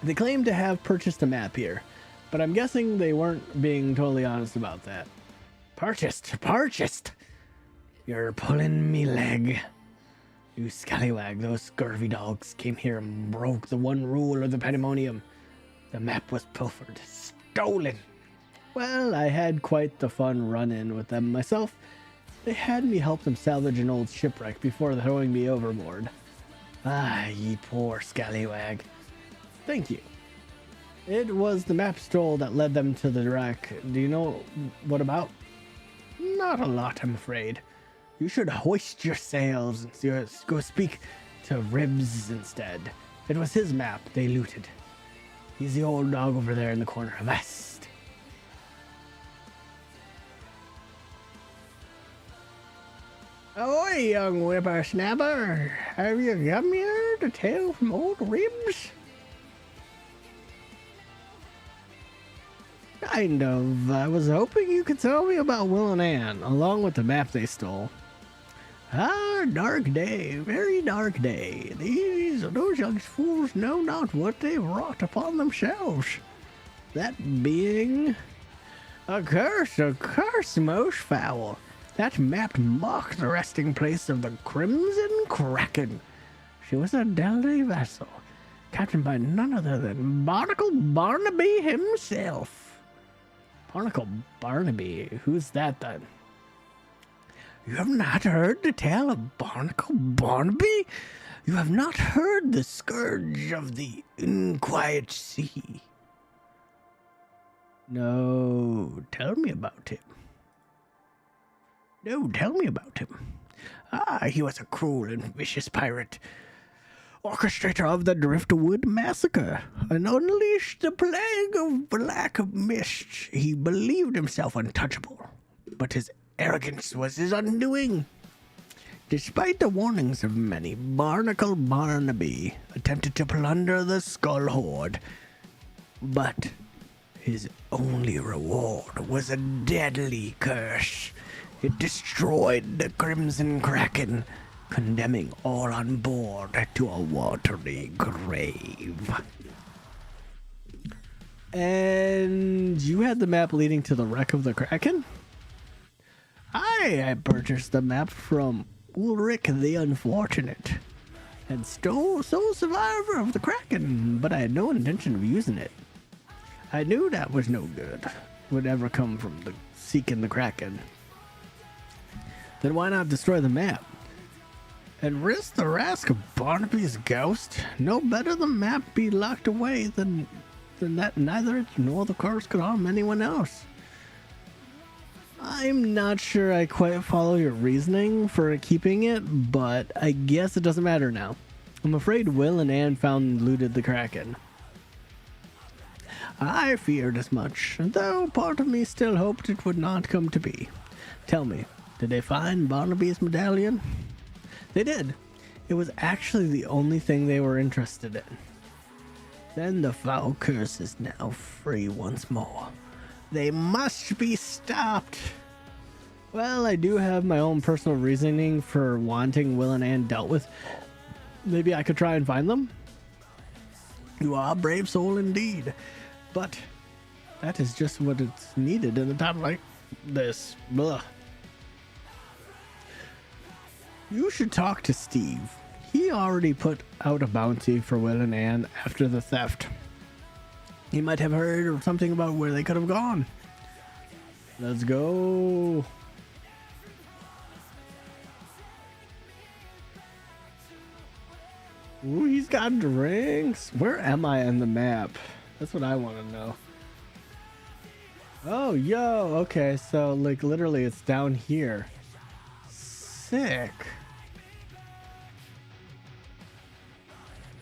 They claim to have purchased a map here, but I'm guessing they weren't being totally honest about that. Purchased! You're pulling me leg. You scallywag, those scurvy dogs came here and broke the one rule of the Pandemonium. The map was pilfered, stolen. Well, I had quite the fun run-in with them myself. They had me help them salvage an old shipwreck before throwing me overboard. Ah, ye poor scallywag. Thank you. It was the map stole that led them to the wreck. Do you know what about? Not a lot, I'm afraid. You should hoist your sails and go speak to Ribs instead. It was his map they looted. He's the old dog over there in the corner. Avast. Ahoy, young whippersnapper. Have you come here to tell from old Ribs? Kind of. I was hoping you could tell me about Will and Ann, along with the map they stole. Ah, dark day, very dark day. Those young fools know not what they've wrought upon themselves. That being a curse most foul. That map mocked the resting place of the Crimson Kraken. She was a deadly vessel, captained by none other than Barnacle Barnaby himself. Barnacle Barnaby? Who's that then? You have not heard the tale of Barnacle Barnaby? You have not heard the scourge of the unquiet sea? No, tell me about him. No, tell me about him. Ah, he was a cruel and vicious pirate, orchestrator of the Driftwood Massacre, and unleashed the plague of black mist. He believed himself untouchable, but his arrogance was his undoing. Despite the warnings of many, Barnacle Barnaby attempted to plunder the Skull Hoard, but his only reward was a deadly curse. It destroyed the Crimson Kraken, condemning all on board to a watery grave. And you had the map leading to the wreck of the Kraken? I purchased the map from Ulrich the Unfortunate, and sole survivor of the Kraken, but I had no intention of using it. I knew that was no good, would ever come from seeking the Kraken. Then why not destroy the map? And risk the wrath of Barnaby's ghost? No better the map be locked away than that neither it nor the curse could harm anyone else. I'm not sure I quite follow your reasoning for keeping it, but I guess it doesn't matter now. I'm afraid Will and Ann found and looted the Kraken. I feared as much, though part of me still hoped it would not come to be. Tell me, did they find Barnaby's medallion? They did. It was actually the only thing they were interested in. Then the foul curse is now free once more. They must be stopped. Well, I do have my own personal reasoning for wanting Will and Ann dealt with. Maybe I could try and find them? You are a brave soul indeed. But that is just what it's needed in a time like this. Blah. You should talk to Steve. he already put out a bounty for Will and Anne after the theft. He might have heard something about where they could have gone. Let's go. Ooh, he's got drinks. Where am I on the map? That's what I want to know. Oh, yo. Okay, so like literally it's down here. Sick.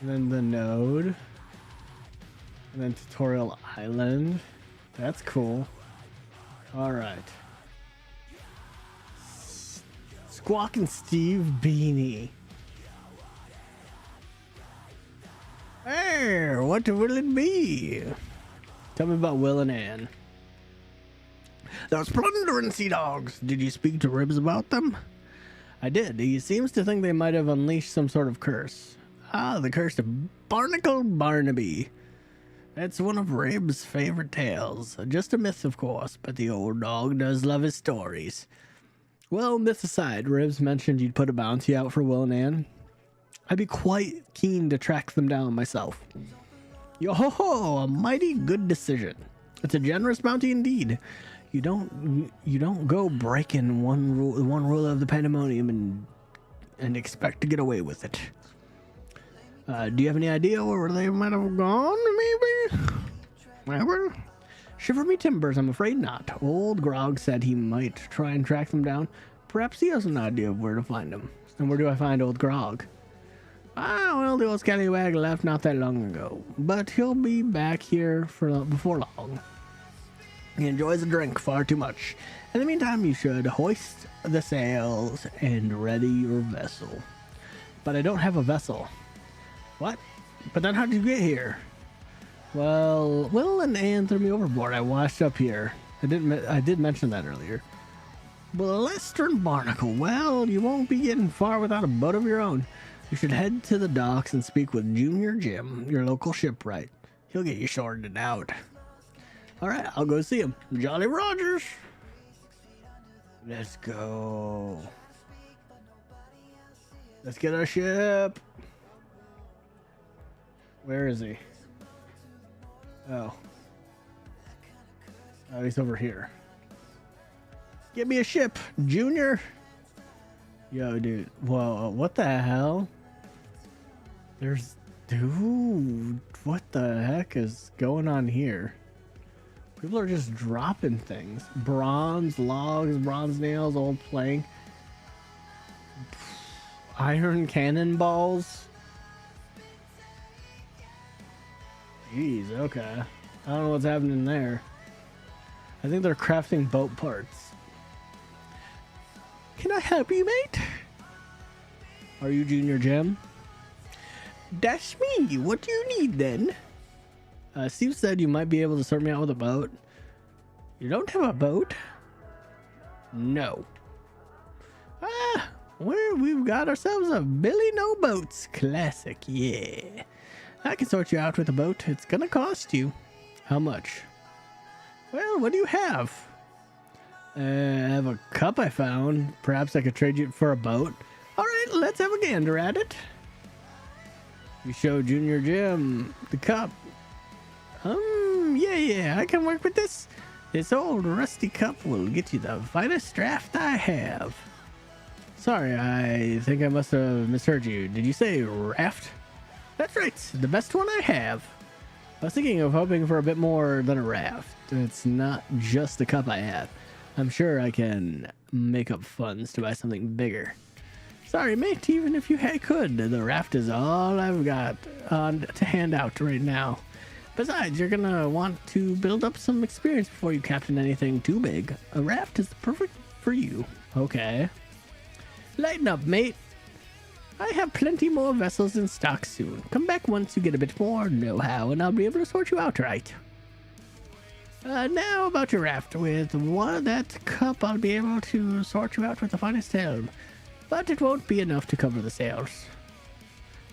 And then the node. And then Tutorial Island. That's cool. Alright. Squawk and Steve Beanie. Hey, what will it be? Tell me about Will and Anne. Those plundering sea dogs. Did you speak to Ribs about them? I did. He seems to think they might have unleashed some sort of curse. Ah, the curse of Barnacle Barnaby. That's one of Ribs' favorite tales. Just a myth, of course, but the old dog does love his stories. Well, myth aside, Ribs mentioned you'd put a bounty out for Will and Anne. I'd be quite keen to track them down myself. Yo-ho-ho, a mighty good decision. It's a generous bounty indeed. You don't go breaking one rule of the pandemonium and expect to get away with it. Do you have any idea where they might have gone, maybe? Whatever. Shiver me timbers, I'm afraid not. Old Grog said he might try and track them down. Perhaps he has an idea of where to find them. And where do I find old Grog? Ah, well, the old scallywag left not that long ago. But he'll be back here before long. He enjoys a drink far too much. In the meantime, you should hoist the sails and ready your vessel. But I don't have a vessel. What? But then how did you get here? Well, Will and Anne threw me overboard. I washed up here. I did mention that earlier. Lester and Barnacle. Well, you won't be getting far without a boat of your own. You should head to the docks and speak with Junior Jim, your local shipwright. He'll get you sorted out. Alright, I'll go see him. Jolly Rogers! Let's go. Let's get our ship. Where is he? Oh, he's over here. Get me a ship, Junior. Yo, dude. Whoa, what the hell? Dude, what the heck is going on here? People are just dropping things. Bronze logs, bronze nails, old plank. Iron cannonballs. Jeez, okay. I don't know what's happening there. I think they're crafting boat parts. Can I help you, mate? Are you Junior Jim? That's me. What do you need then? Steve said you might be able to sort me out with a boat. You don't have a boat? No. Ah, we've got ourselves a Billy No Boats classic. Yeah. I can sort you out with a boat. It's gonna cost you. How much? Well, what do you have? I have a cup I found. Perhaps I could trade you for a boat. Alright, let's have a gander at it. You show Junior Jim the cup. Yeah, I can work with this. This old rusty cup will get you the finest draft I have. Sorry, I think I must have misheard you. Did you say raft? That's right, the best one I have. I was thinking of hoping for a bit more than a raft. It's not just the cup I have. I'm sure I can make up funds to buy something bigger. Sorry, mate, even if you could, the raft is all I've got to hand out right now. Besides, you're gonna want to build up some experience before you captain anything too big. A raft is perfect for you. Okay. Lighten up, mate. I have plenty more vessels in stock soon. Come back once you get a bit more know-how, and I'll be able to sort you out right. Now about your raft. With that cup, I'll be able to sort you out with the finest helm. But it won't be enough to cover the sails.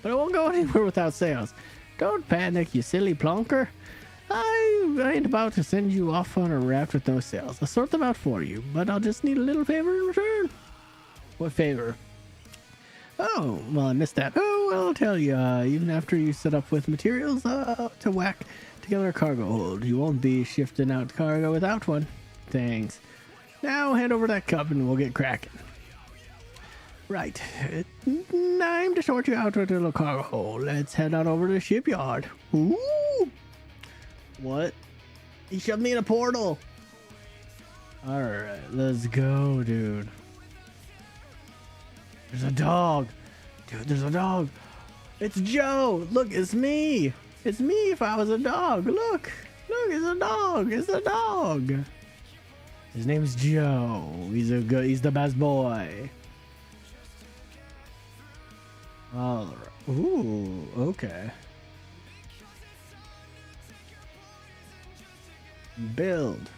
But I won't go anywhere without sails. Don't panic, you silly plonker. I ain't about to send you off on a raft with no sails. I'll sort them out for you, but I'll just need a little favor in return. What favor? Oh, well, I missed that. Oh, well, I'll tell you, even after you set up with materials to whack together a cargo hold, you won't be shifting out cargo without one. Thanks. Now hand over that cup and we'll get cracking. Right. Time to sort you out with a little cargo hold. Let's head on over to the shipyard. Ooh! What? He shoved me in a portal. Alright, let's go, dude. There's a dog. Dude, there's a dog. It's Joe. Look, it's me. It's me if I was a dog. Look. Look, it's a dog. It's a dog. His name's Joe. He's the best boy. All right. Ooh, okay. Build.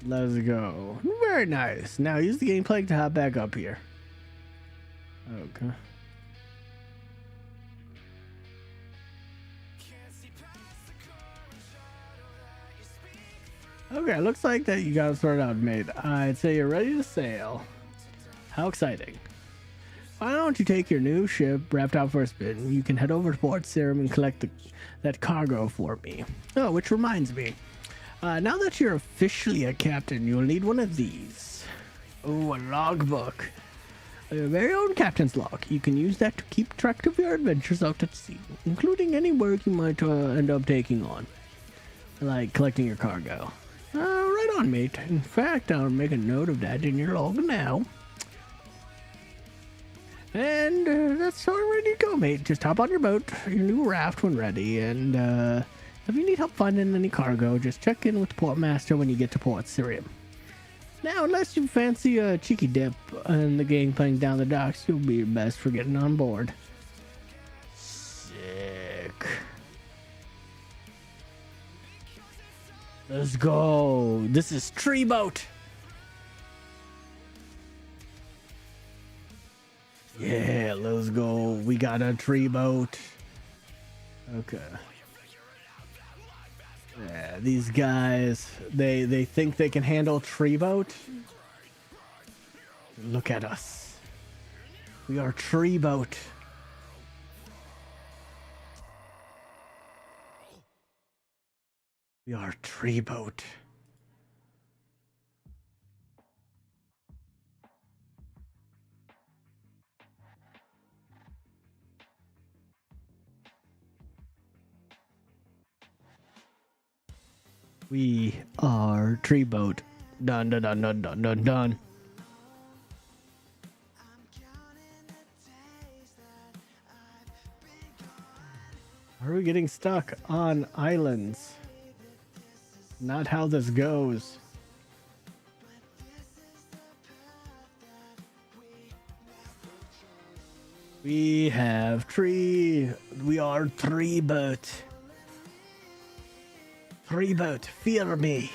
Let's go. Very nice. Now use the game plank to hop back up here. Okay. Okay, looks like that you got it sorted out, mate. I'd say you're ready to sail. How exciting. Why don't you take your new ship wrapped out for a spin? You can head over to Port Serum and collect that cargo for me. Oh, which reminds me. Now that you're officially a captain, you'll need one of these. Oh, a logbook. Your very own captain's log. You can use that to keep track of your adventures out at sea, including any work you might end up taking on, like collecting your cargo. Right on, mate. In fact, I'll make a note of that in your log now. And that's all ready to go, mate. Just hop on your boat, your new raft when ready, and if you need help finding any cargo, just check in with the port master when you get to Port Sirium. Now, unless you fancy a cheeky dip and the gangplank down the docks, you'll be best for getting on board. Sick. Let's go. This is Tree Boat. Yeah, let's go. We got a tree boat. Okay. Yeah, these guys, they think they can handle tree boat. Look at us. We are tree boat. We are tree boat. We are tree boat. Dun dun dun dun dun dun dun. Are we getting stuck on islands? Not how this goes. We have tree. We are tree boat. Tree boat, fear me.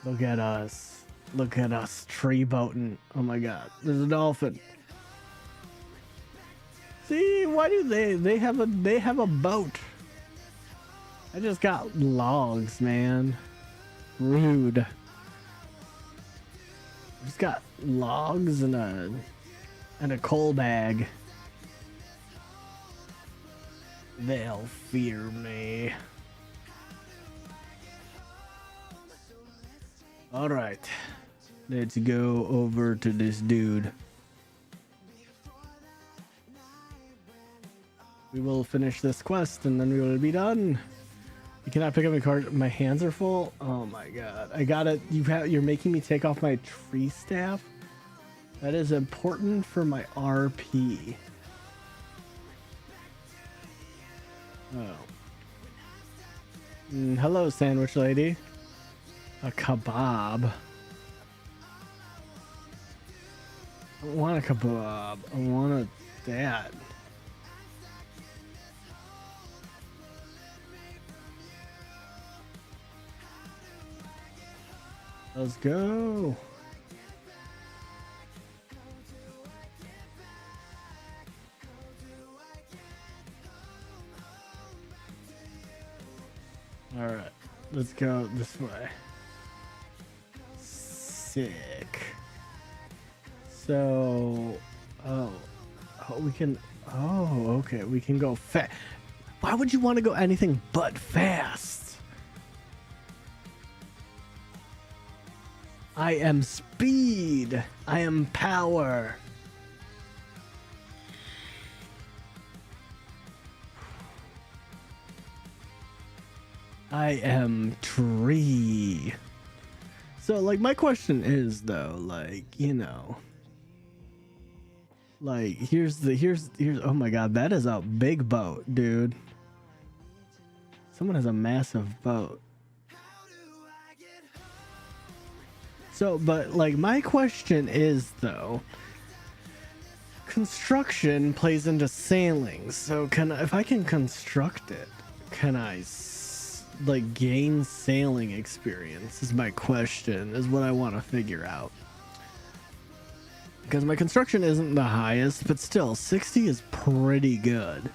Look at us. Look at us tree boating. Oh my god, there's a dolphin. See, why do they have a boat? I just got logs, man. Rude. I just got logs and a coal bag. They'll fear me. All right, let's go over to this dude. We will finish this quest and then we will be done. You cannot pick up my card. My hands are full. Oh my god! I got it. You're making me take off my tree staff. That is important for my RP. Oh. Hello, sandwich lady. A kebab. I don't want a kebab. I want that. Let's go. All right, let's go this way. Sick. So, oh, Oh, we can. Oh, okay. We can go fast. Why would you want to go anything but fast? I am speed. I am power. I am tree. So, like, my question is, though, like, you know, like, here's, oh my god, that is a big boat, dude. Someone has a massive boat. So, but, like, my question is, though, construction plays into sailing. So, if I can construct it, can I like gain sailing experience is my question, is what I want to figure out, because my construction isn't the highest, but still 60 is pretty good.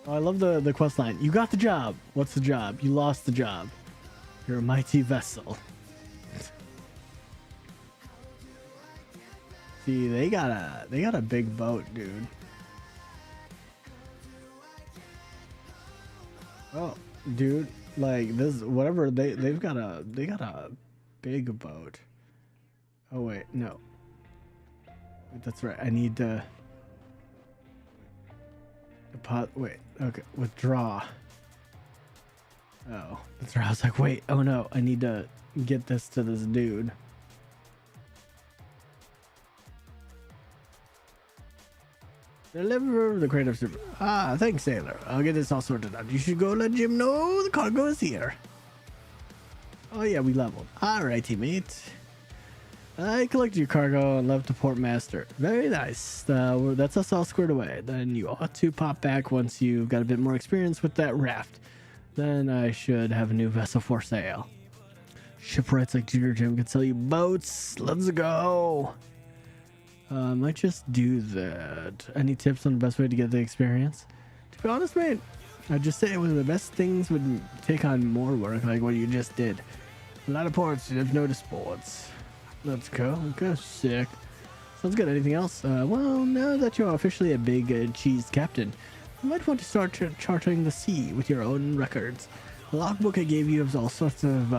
Oh, I love the quest line. You got the job. What's the job? You lost the job. You're a mighty vessel. See, they got a big boat, dude. Oh, dude, like this, whatever they got a big boat. Oh wait, no, that's right. I need to wait, okay, withdraw. Oh, that's right. I was like, wait, oh no, I need to get this to this dude. Deliver the crate of super. Ah, thanks, sailor. I'll get this all sorted out. You should go let Jim know the cargo is here. Oh yeah, we leveled. Alrighty, mate. I collected your cargo and left the port master. Very nice. That's us all squared away. Then you ought to pop back once you've got a bit more experience with that raft. Then I should have a new vessel for sale. Shipwrights like Junior Jim can sell you boats. Let's go. Might just do that. Any tips on the best way to get the experience? To be honest, mate, I'd just say one of the best things would take on more work, like what you just did. A lot of ports, you have no sports. Let's go. Okay, sick. Sounds good. Anything else? Well, now that you're officially a big cheese captain, you might want to start charting the sea with your own records. The logbook I gave you has all sorts of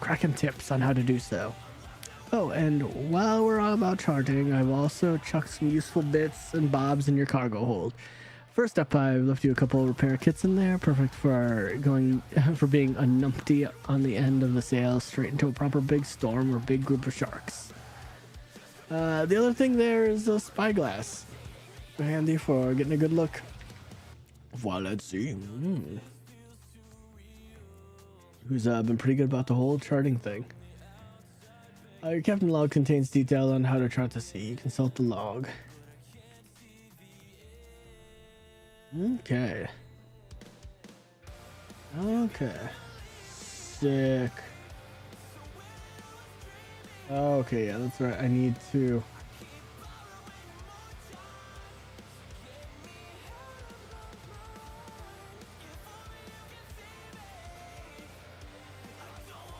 cracking tips on how to do so. Oh, and while we're all about charting, I've also chucked some useful bits and bobs in your cargo hold. First up, I've left you a couple of repair kits in there, perfect for being a numpty on the end of the sail straight into a proper big storm or big group of sharks. The other thing there is a spyglass, handy for getting a good look. Well, let's see. Who's been pretty good about the whole charting thing. Your captain log contains detail on how to chart the sea. Consult the log. Okay. Okay. Sick. Okay, yeah, that's right. I need to...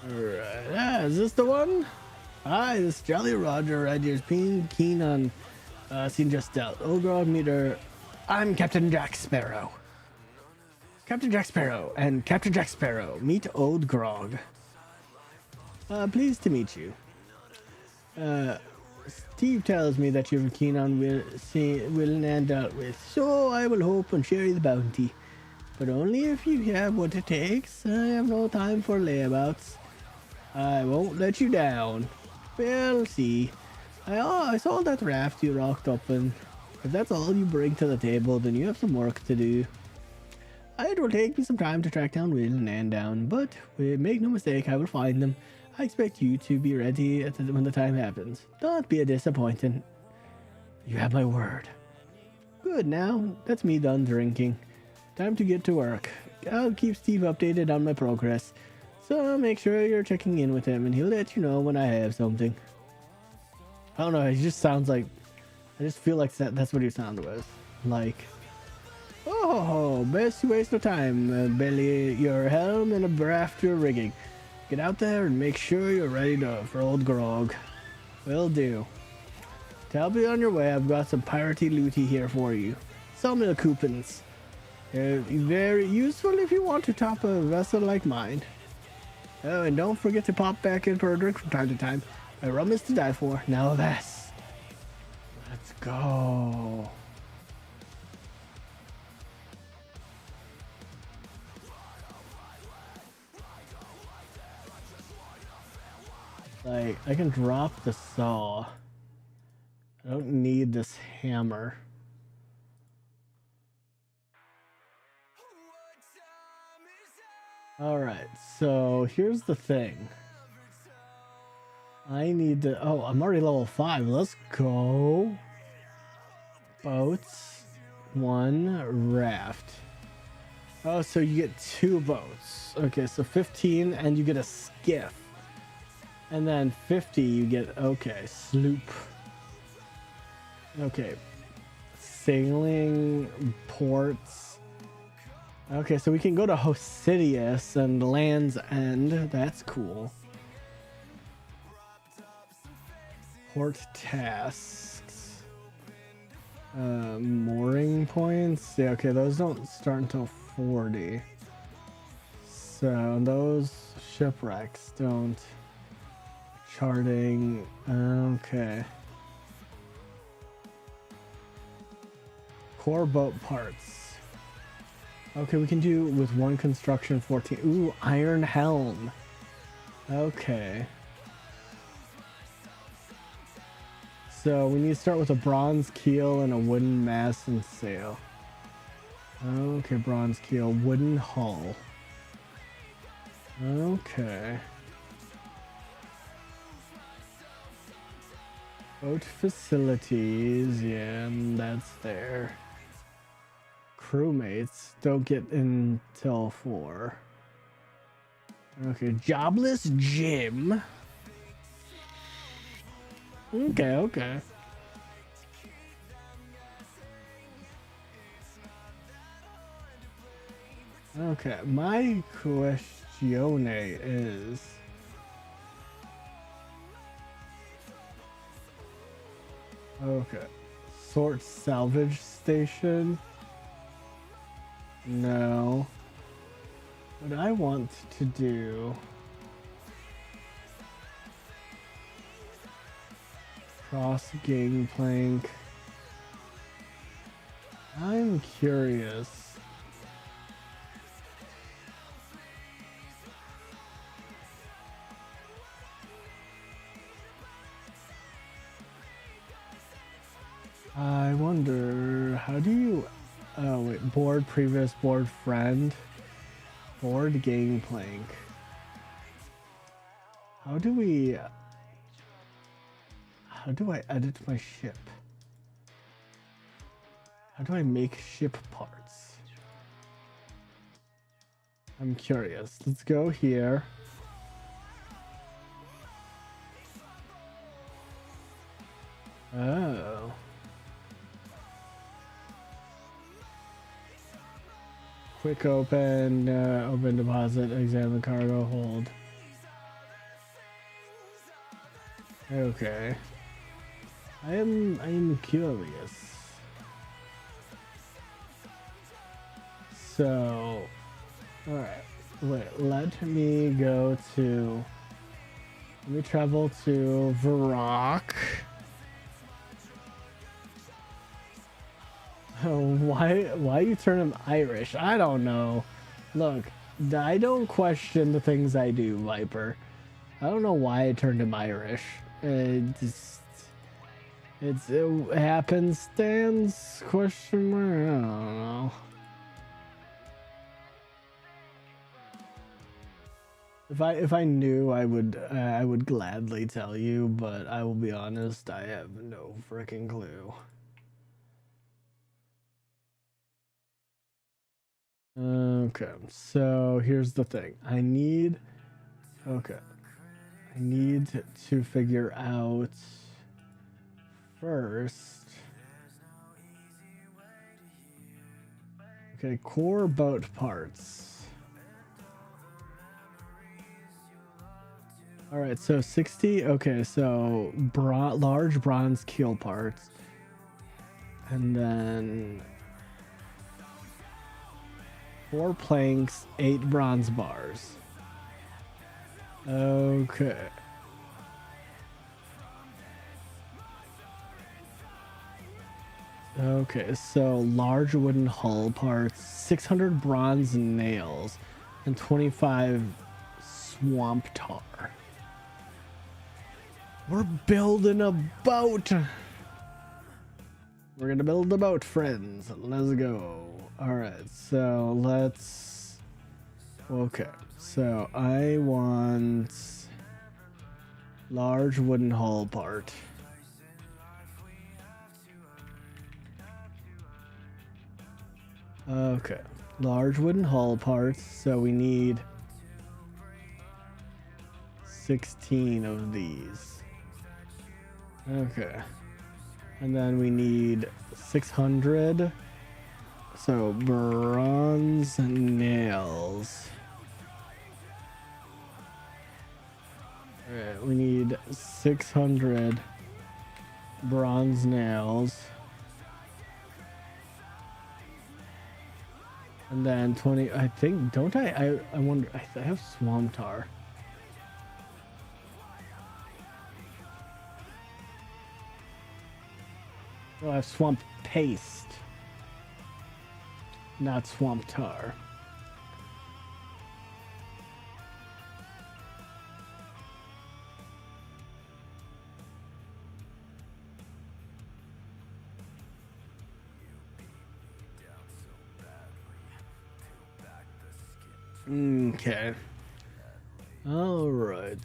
Alright, is this the one? Hi, this is Jolly Roger. Red Ears keen on seeing just out. Ogrog meter. I'm Captain Jack Sparrow. Captain Jack Sparrow and Captain Jack Sparrow meet Old Grog. Pleased to meet you. Steve tells me that you're keen on willing and dealt with, so I will hope and share the bounty. But only if you have what it takes. I have no time for layabouts. I won't let you down. We'll see. I saw that raft you rocked up in. If that's all you bring to the table, then you have some work to do. It will take me some time to track down Will and Ann down, but make no mistake, I will find them. I expect you to be ready when the time happens. Don't be a disappointment. You have my word. Good, now that's me done drinking. Time to get to work. I'll keep Steve updated on my progress. So make sure you're checking in with him and he'll let you know when I have something. I don't know, he just sounds like... I just feel like that's what he sounded with. Like... Oh, best you waste no time. Belly your helm and aft your rigging. Get out there and make sure you're ready for Old Grog. Will do. To help you on your way, I've got some piratey looty here for you. Sawmill coupons. They're very useful if you want to top a vessel like mine. Oh, and don't forget to pop back in for a drink from time to time. My rum is to die for. Now that's. Let's go. Like, I can drop the saw. I don't need this hammer. Alright, so here's the thing. I need to... Oh, I'm already level 5. Let's go. Boats. 1 raft. Oh, so you get 2 boats. Okay, so 15 and you get a skiff. And then 50 you get... Okay, sloop. Okay. Sailing ports. Okay, so we can go to Hosidius and Land's End. That's cool. Port tasks. Mooring points. Yeah, okay, those don't start until 40. So those shipwrecks don't. Charting. Okay. Core boat parts. Okay, we can do with 1 construction 14. Ooh, iron helm. Okay. So we need to start with a bronze keel and a wooden mast and sail. Okay, bronze keel, wooden hull. Okay. Boat facilities, yeah, that's there. Crewmates don't get until 4. Okay, jobless Jim. Okay. Okay, my question is... Okay, sort salvage station. No. What I want to do... Cross gangplank. I'm curious. I wonder, how do you... Oh wait, board previous board friend. Board gangplank. How do I edit my ship? How do I make ship parts? I'm curious. Let's go here. Oh. Quick open, open deposit, examine cargo, hold. Okay. I am curious. So, alright. Wait, let me travel to Varrock. Why you turn him Irish? I don't know. Look, I don't question the things I do, Viper. I don't know why I turned him Irish. It happenstance? Question mark? I don't know. If I knew, I would gladly tell you, but I will be honest, I have no freaking clue. Okay, so here's the thing. I need to figure out first. Okay, core boat parts. All right, so 60. Okay, so large bronze keel parts. And then 4 planks, 8 bronze bars. Okay. Okay, so large wooden hull parts, 600 bronze nails, and 25 swamp tar. We're building a boat. We're gonna build a boat, friends. Let's go. All right, so let's. Okay, so I want large wooden hull part. Okay, large wooden hull parts. So we need 16 of these. Okay, and then we need 600. So bronze nails. Alright, we need 600 bronze nails. And then 20, I think, don't I wonder, I have swamp tar. Oh, I have swamp paste. Not swamp tar. Okay. All right.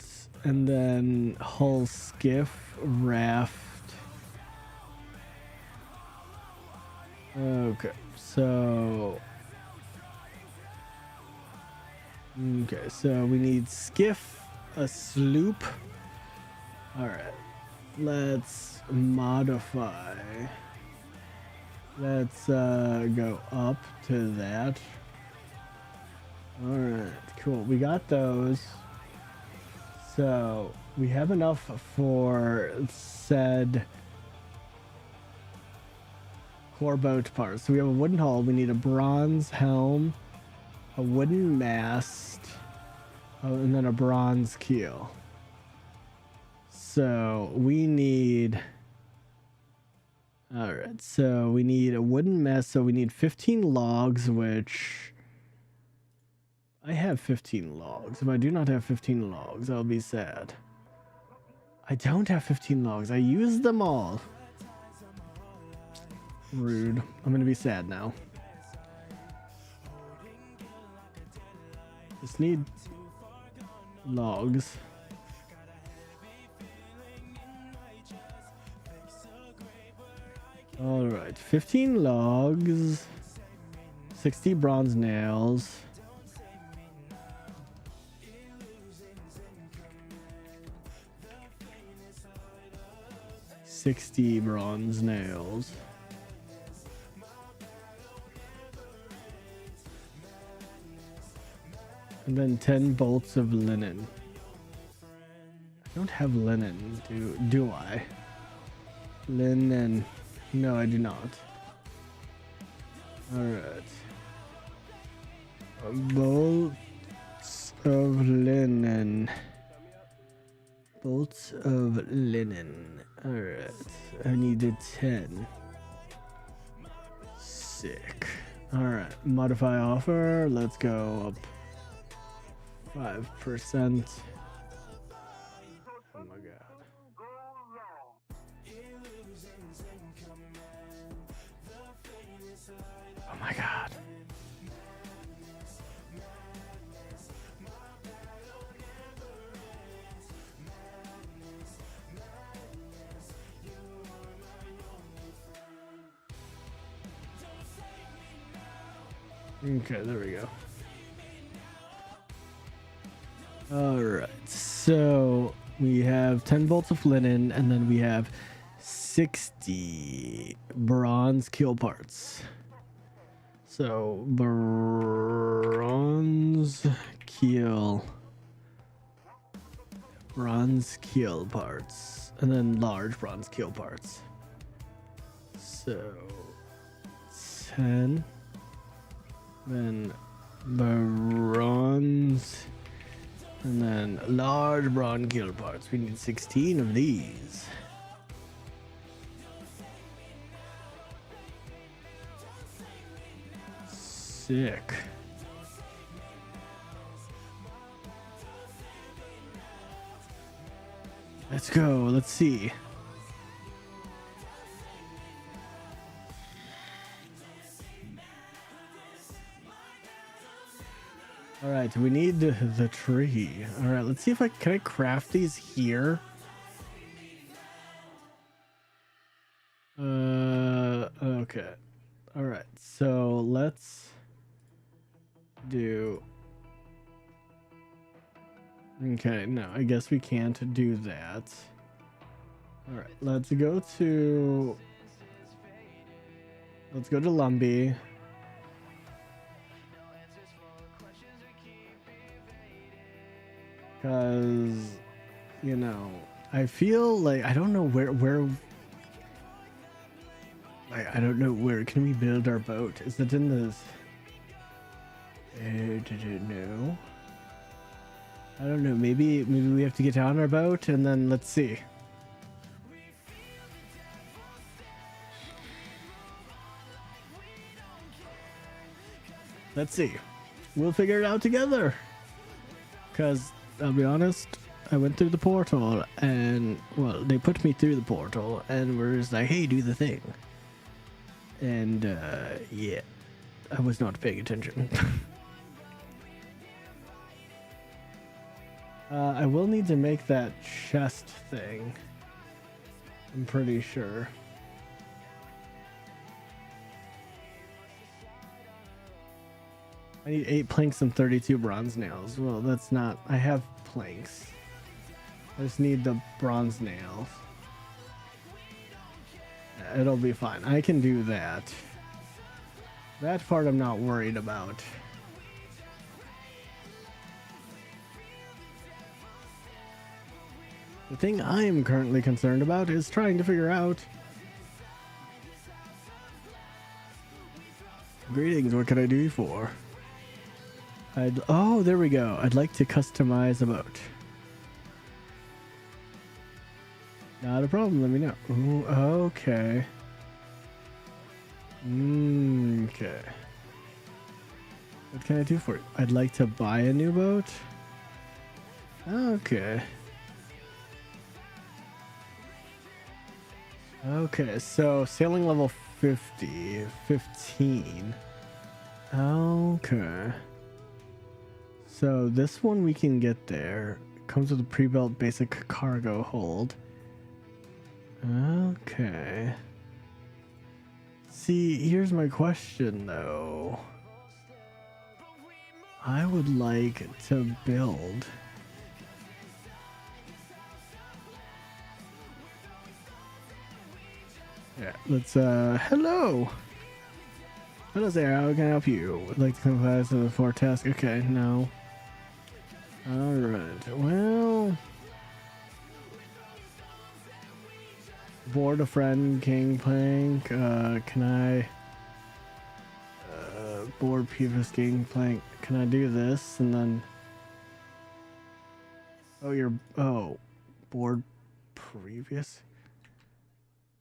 And then hull skiff, raft. Okay. So we need skiff, a sloop. All right. Let's modify. Let's go up to that. All right, cool. We got those. So we have enough for said core boat parts. So we have a wooden hull. We need a bronze helm, a wooden mast, and then a bronze keel. So we need. All right. So we need a wooden mast. So we need 15 logs, which. I have 15 logs. If I do not have 15 logs, I'll be sad. I don't have 15 logs. I used them all. Rude. I'm gonna be sad now. Just need logs. Alright, 15 logs. 60 bronze nails. 60 bronze nails. And then 10 bolts of linen. I don't have linen, do I? Linen. No, I do not. Alright. Bolts of linen. Bolts of linen. Alright. I needed 10. Sick. Alright. Modify offer. Let's go up 5%. Oh my god. Oh my god. Okay, there we go. Alright, so we have 10 bolts of linen, and then we have 60 bronze keel parts. So, bronze keel bronze keel parts, and then large bronze keel parts. So 10, then bronze, and then large bronze keel parts. We need 16 of these. Sick. Let's go. Let's see. All right, we need the tree. All right, let's see if can I craft these here. Okay. All right, so let's do. Okay, no, I guess we can't do that. All right, let's go to Lumbee. Because, you know, I feel like I don't know where I don't know where can we build our boat? Is it in this? No. I don't know. Maybe we have to get on our boat and then let's see. Let's see. We'll figure it out together. Because I'll be honest, I went through the portal and, well, they put me through the portal and were just like, hey, do the thing. And, yeah, I was not paying attention. I will need to make that chest thing. I'm pretty sure. I need 8 planks and 32 bronze nails. Well, that's not... I have planks. I just need the bronze nails. It'll be fine. I can do that. That part I'm not worried about. The thing I am currently concerned about is trying to figure out... Greetings, what can I do you for? Oh, there we go. I'd like to customize a boat. Not a problem, let me know. Ooh, okay. Okay. What can I do for you? I'd like to buy a new boat. Okay. Okay, so sailing level 50, 15. Okay. So this one we can get there. Comes with a pre-built basic cargo hold. Okay. See, here's my question though. I would like to build. Yeah, let's, hello! Hello there, how can I help you? Would like to come by to the 4 task? Okay, no. Alright, well... Board a friend, king plank, can I... board previous king plank, can I do this? And then... Oh, board previous?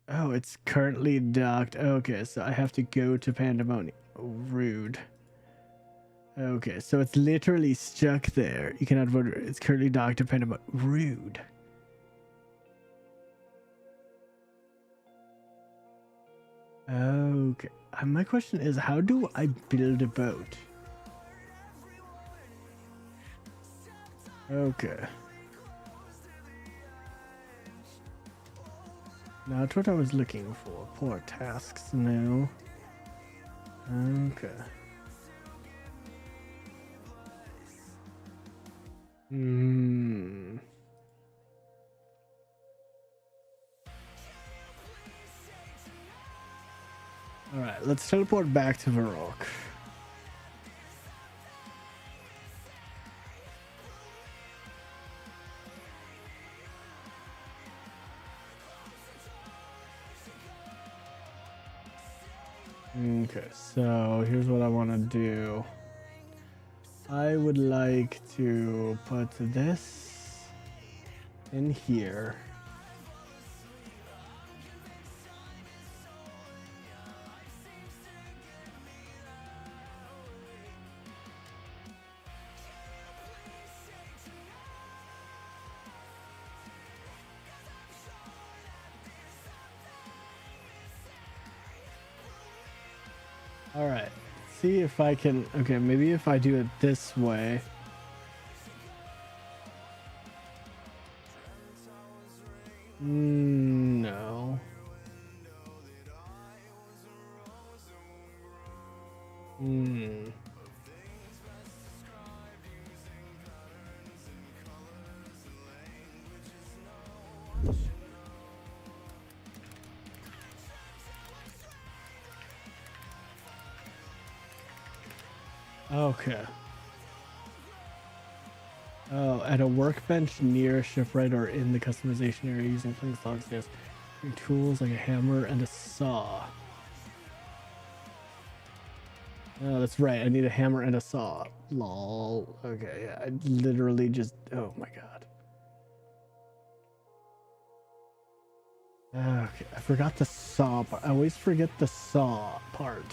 Oh, it's currently docked. Okay, so I have to go to Pandemonium. Oh, rude. Okay, so it's literally stuck there. You cannot vote. It's currently docked to Pandemonium. Rude. Okay. My question is, how do I build a boat? Okay. Not what I was looking for. Poor tasks, no. Okay. Alright, let's teleport back to Varrock. Okay, so here's what I want to do. I would like to put this in here. All right, see if I can. Okay, maybe if I do it this way. No. Okay. Oh, at a workbench near a shipwright or in the customization area using things logs, yes. Your tools like a hammer and a saw. Oh, that's right. I need a hammer and a saw. Lol. Okay, yeah. I literally just. Oh my god. Okay, I forgot the saw part. I always forget the saw part.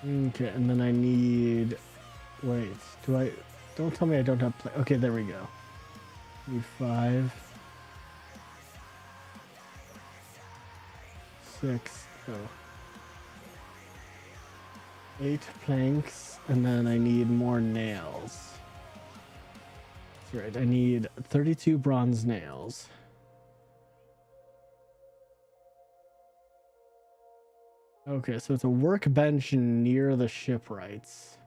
Okay, and then I need. Wait, do I? Don't tell me I don't have play. Okay, there we go. Need 5, 6, oh. 8 planks, and then I need more nails. That's right, I need 32 bronze nails. Okay, so it's a workbench near the shipwrights.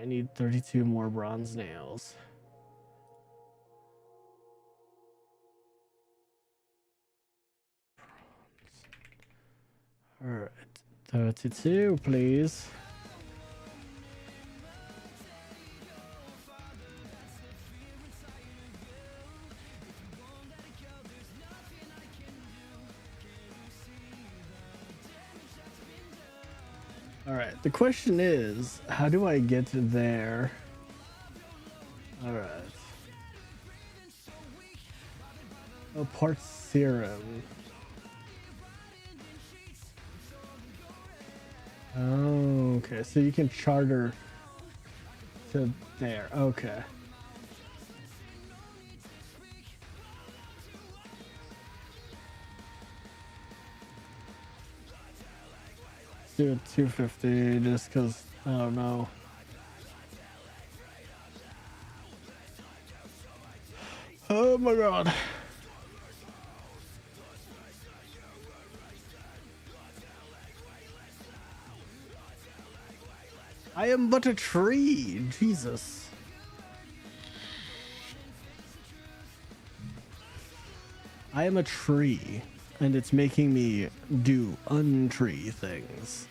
I need 32 more bronze nails. Alright, 32, please. Alright, the question is, how do I get there? Alright. Oh, part serum. Oh, okay, so you can charter to there. Okay. Let's do it 250 just because I don't know. Oh my god. I am but a tree. Jesus. I am a tree, and it's making me do untree things.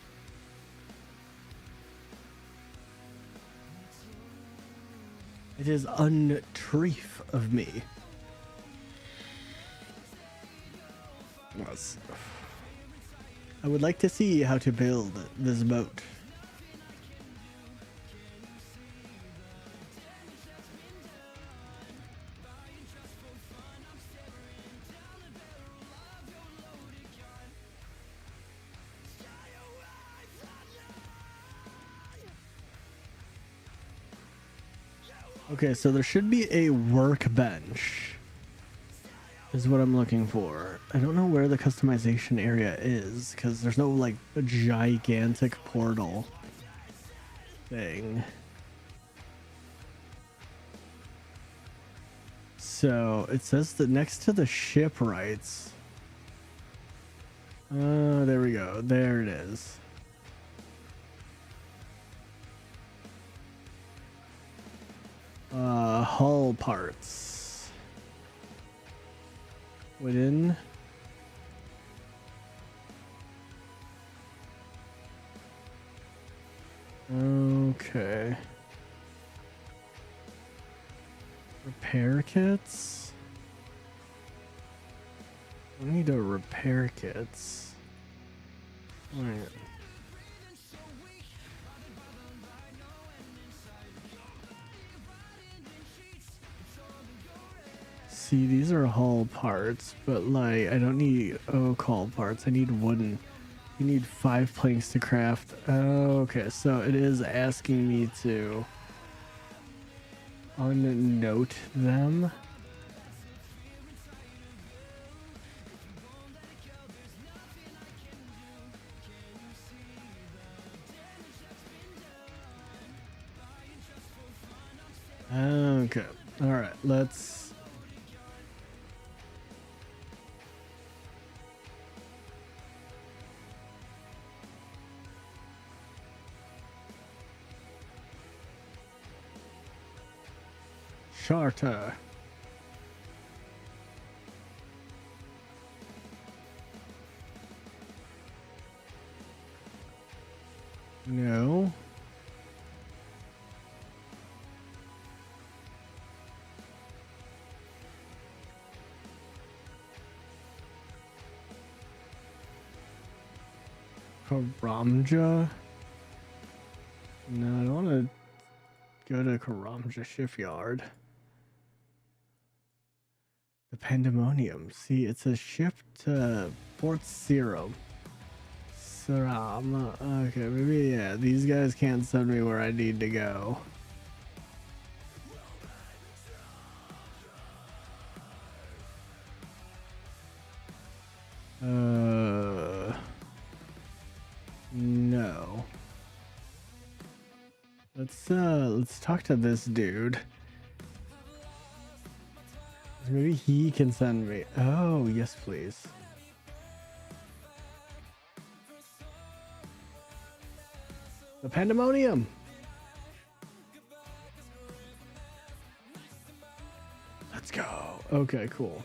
It is untreef of me. Yes. I would like to see how to build this boat. Okay, so there should be a workbench. Is what I'm looking for. I don't know where the customization area is because there's no like a gigantic portal thing. So it says that next to the shipwrights. There we go. There it is. Hull parts. Within. Okay. Repair kits? I need a repair kits. Alright. See, these are hull parts, but like, I don't need oak hull parts. I need wooden. You need 5 planks to craft. Okay, so it is asking me to unnote them. Okay, alright, let's... Charter. No. Karamja? No, I don't want to go to Karamja shipyard. The Pandemonium. See, it's a ship to Port Serum. Saram. Okay, maybe, yeah, these guys can't send me where I need to go. No. Let's talk to this dude. Maybe he can send me. Oh, yes, please. The Pandemonium. Let's go. Okay, cool.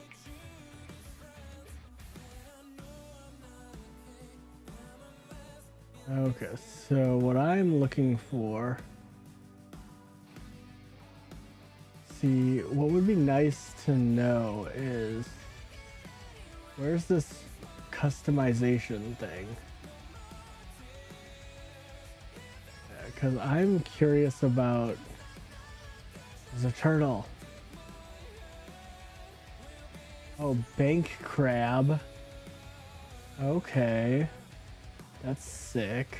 Okay, so what I'm looking for... See, what would be nice to know is... Where's this customization thing? Because I'm curious about... There's a turtle. Oh, bank crab. Okay. That's sick.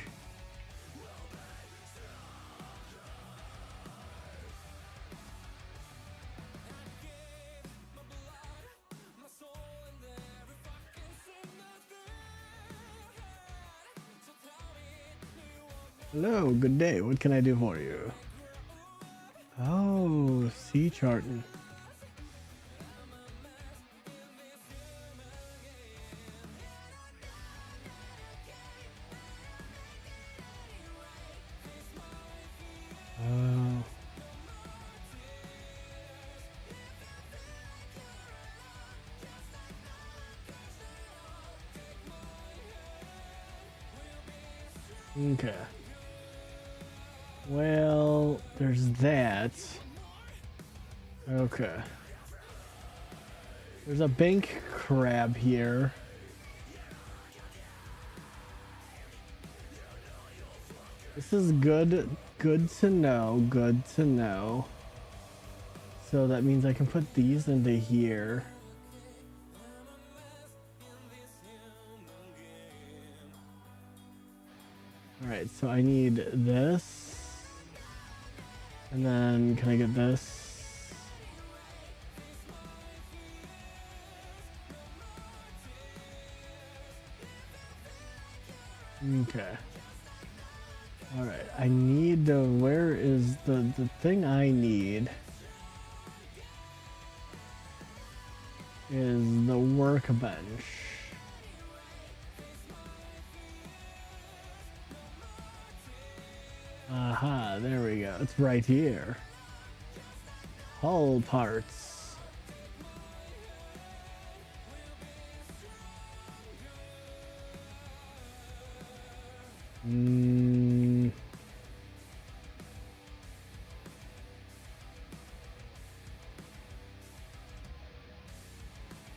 Hello, good day. What can I do for you? Oh, sea charting. Oh. Okay. Well, there's that. Okay. There's a bank crab here. This is good to know, good to know. So that means I can put these into here. Alright, so I need this. And then can I get this? Okay. Alright, I need the, where is the thing I need is the workbench. Aha, there we go. It's right here. Hull parts.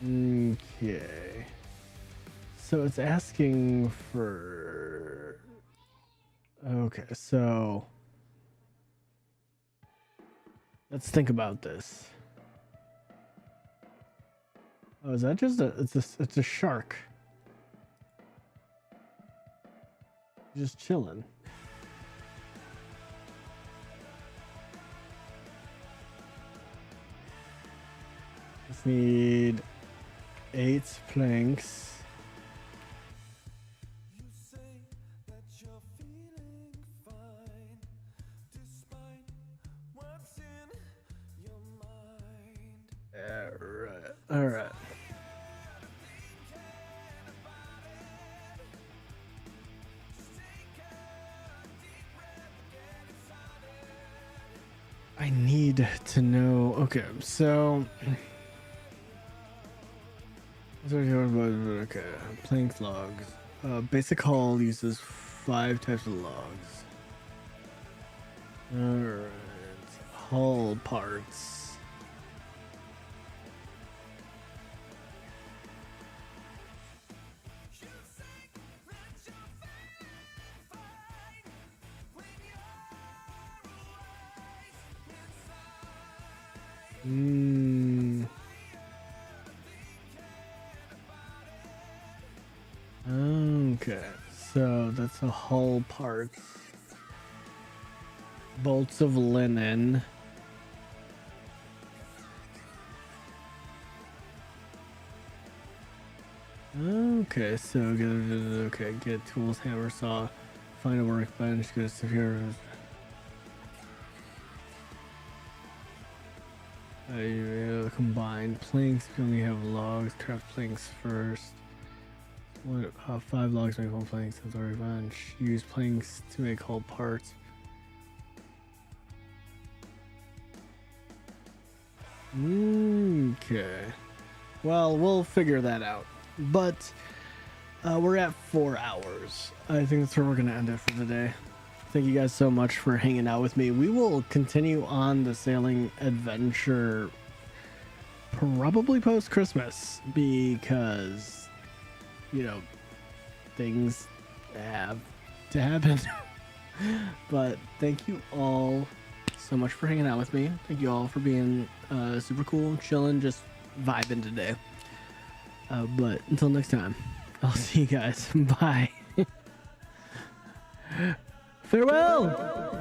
Okay. So it's asking for. Okay, so let's think about this. Oh, is that just it's a shark. Just chilling. Just need 8 planks. All right. I need to know. Okay, so. Okay, plank logs. Basic hull uses 5 types of logs. Alright. Hull parts. Okay, so that's a hull parts. Bolts of linen. Okay, so get tools, hammer, saw, find a workbench, go to secure. Combined planks. We only have logs. Craft planks first. 5 logs make 1 plank. That's our bench. Use planks to make hull parts. Okay. Well, we'll figure that out. But we're at 4 hours. I think that's where we're gonna end it for today. Thank you guys so much for hanging out with me. We will continue on the sailing adventure probably post Christmas because, you know, things have to happen. But thank you all so much for hanging out with me. Thank you all for being super cool, chilling, just vibing today. But until next time, I'll see you guys. Bye. Farewell!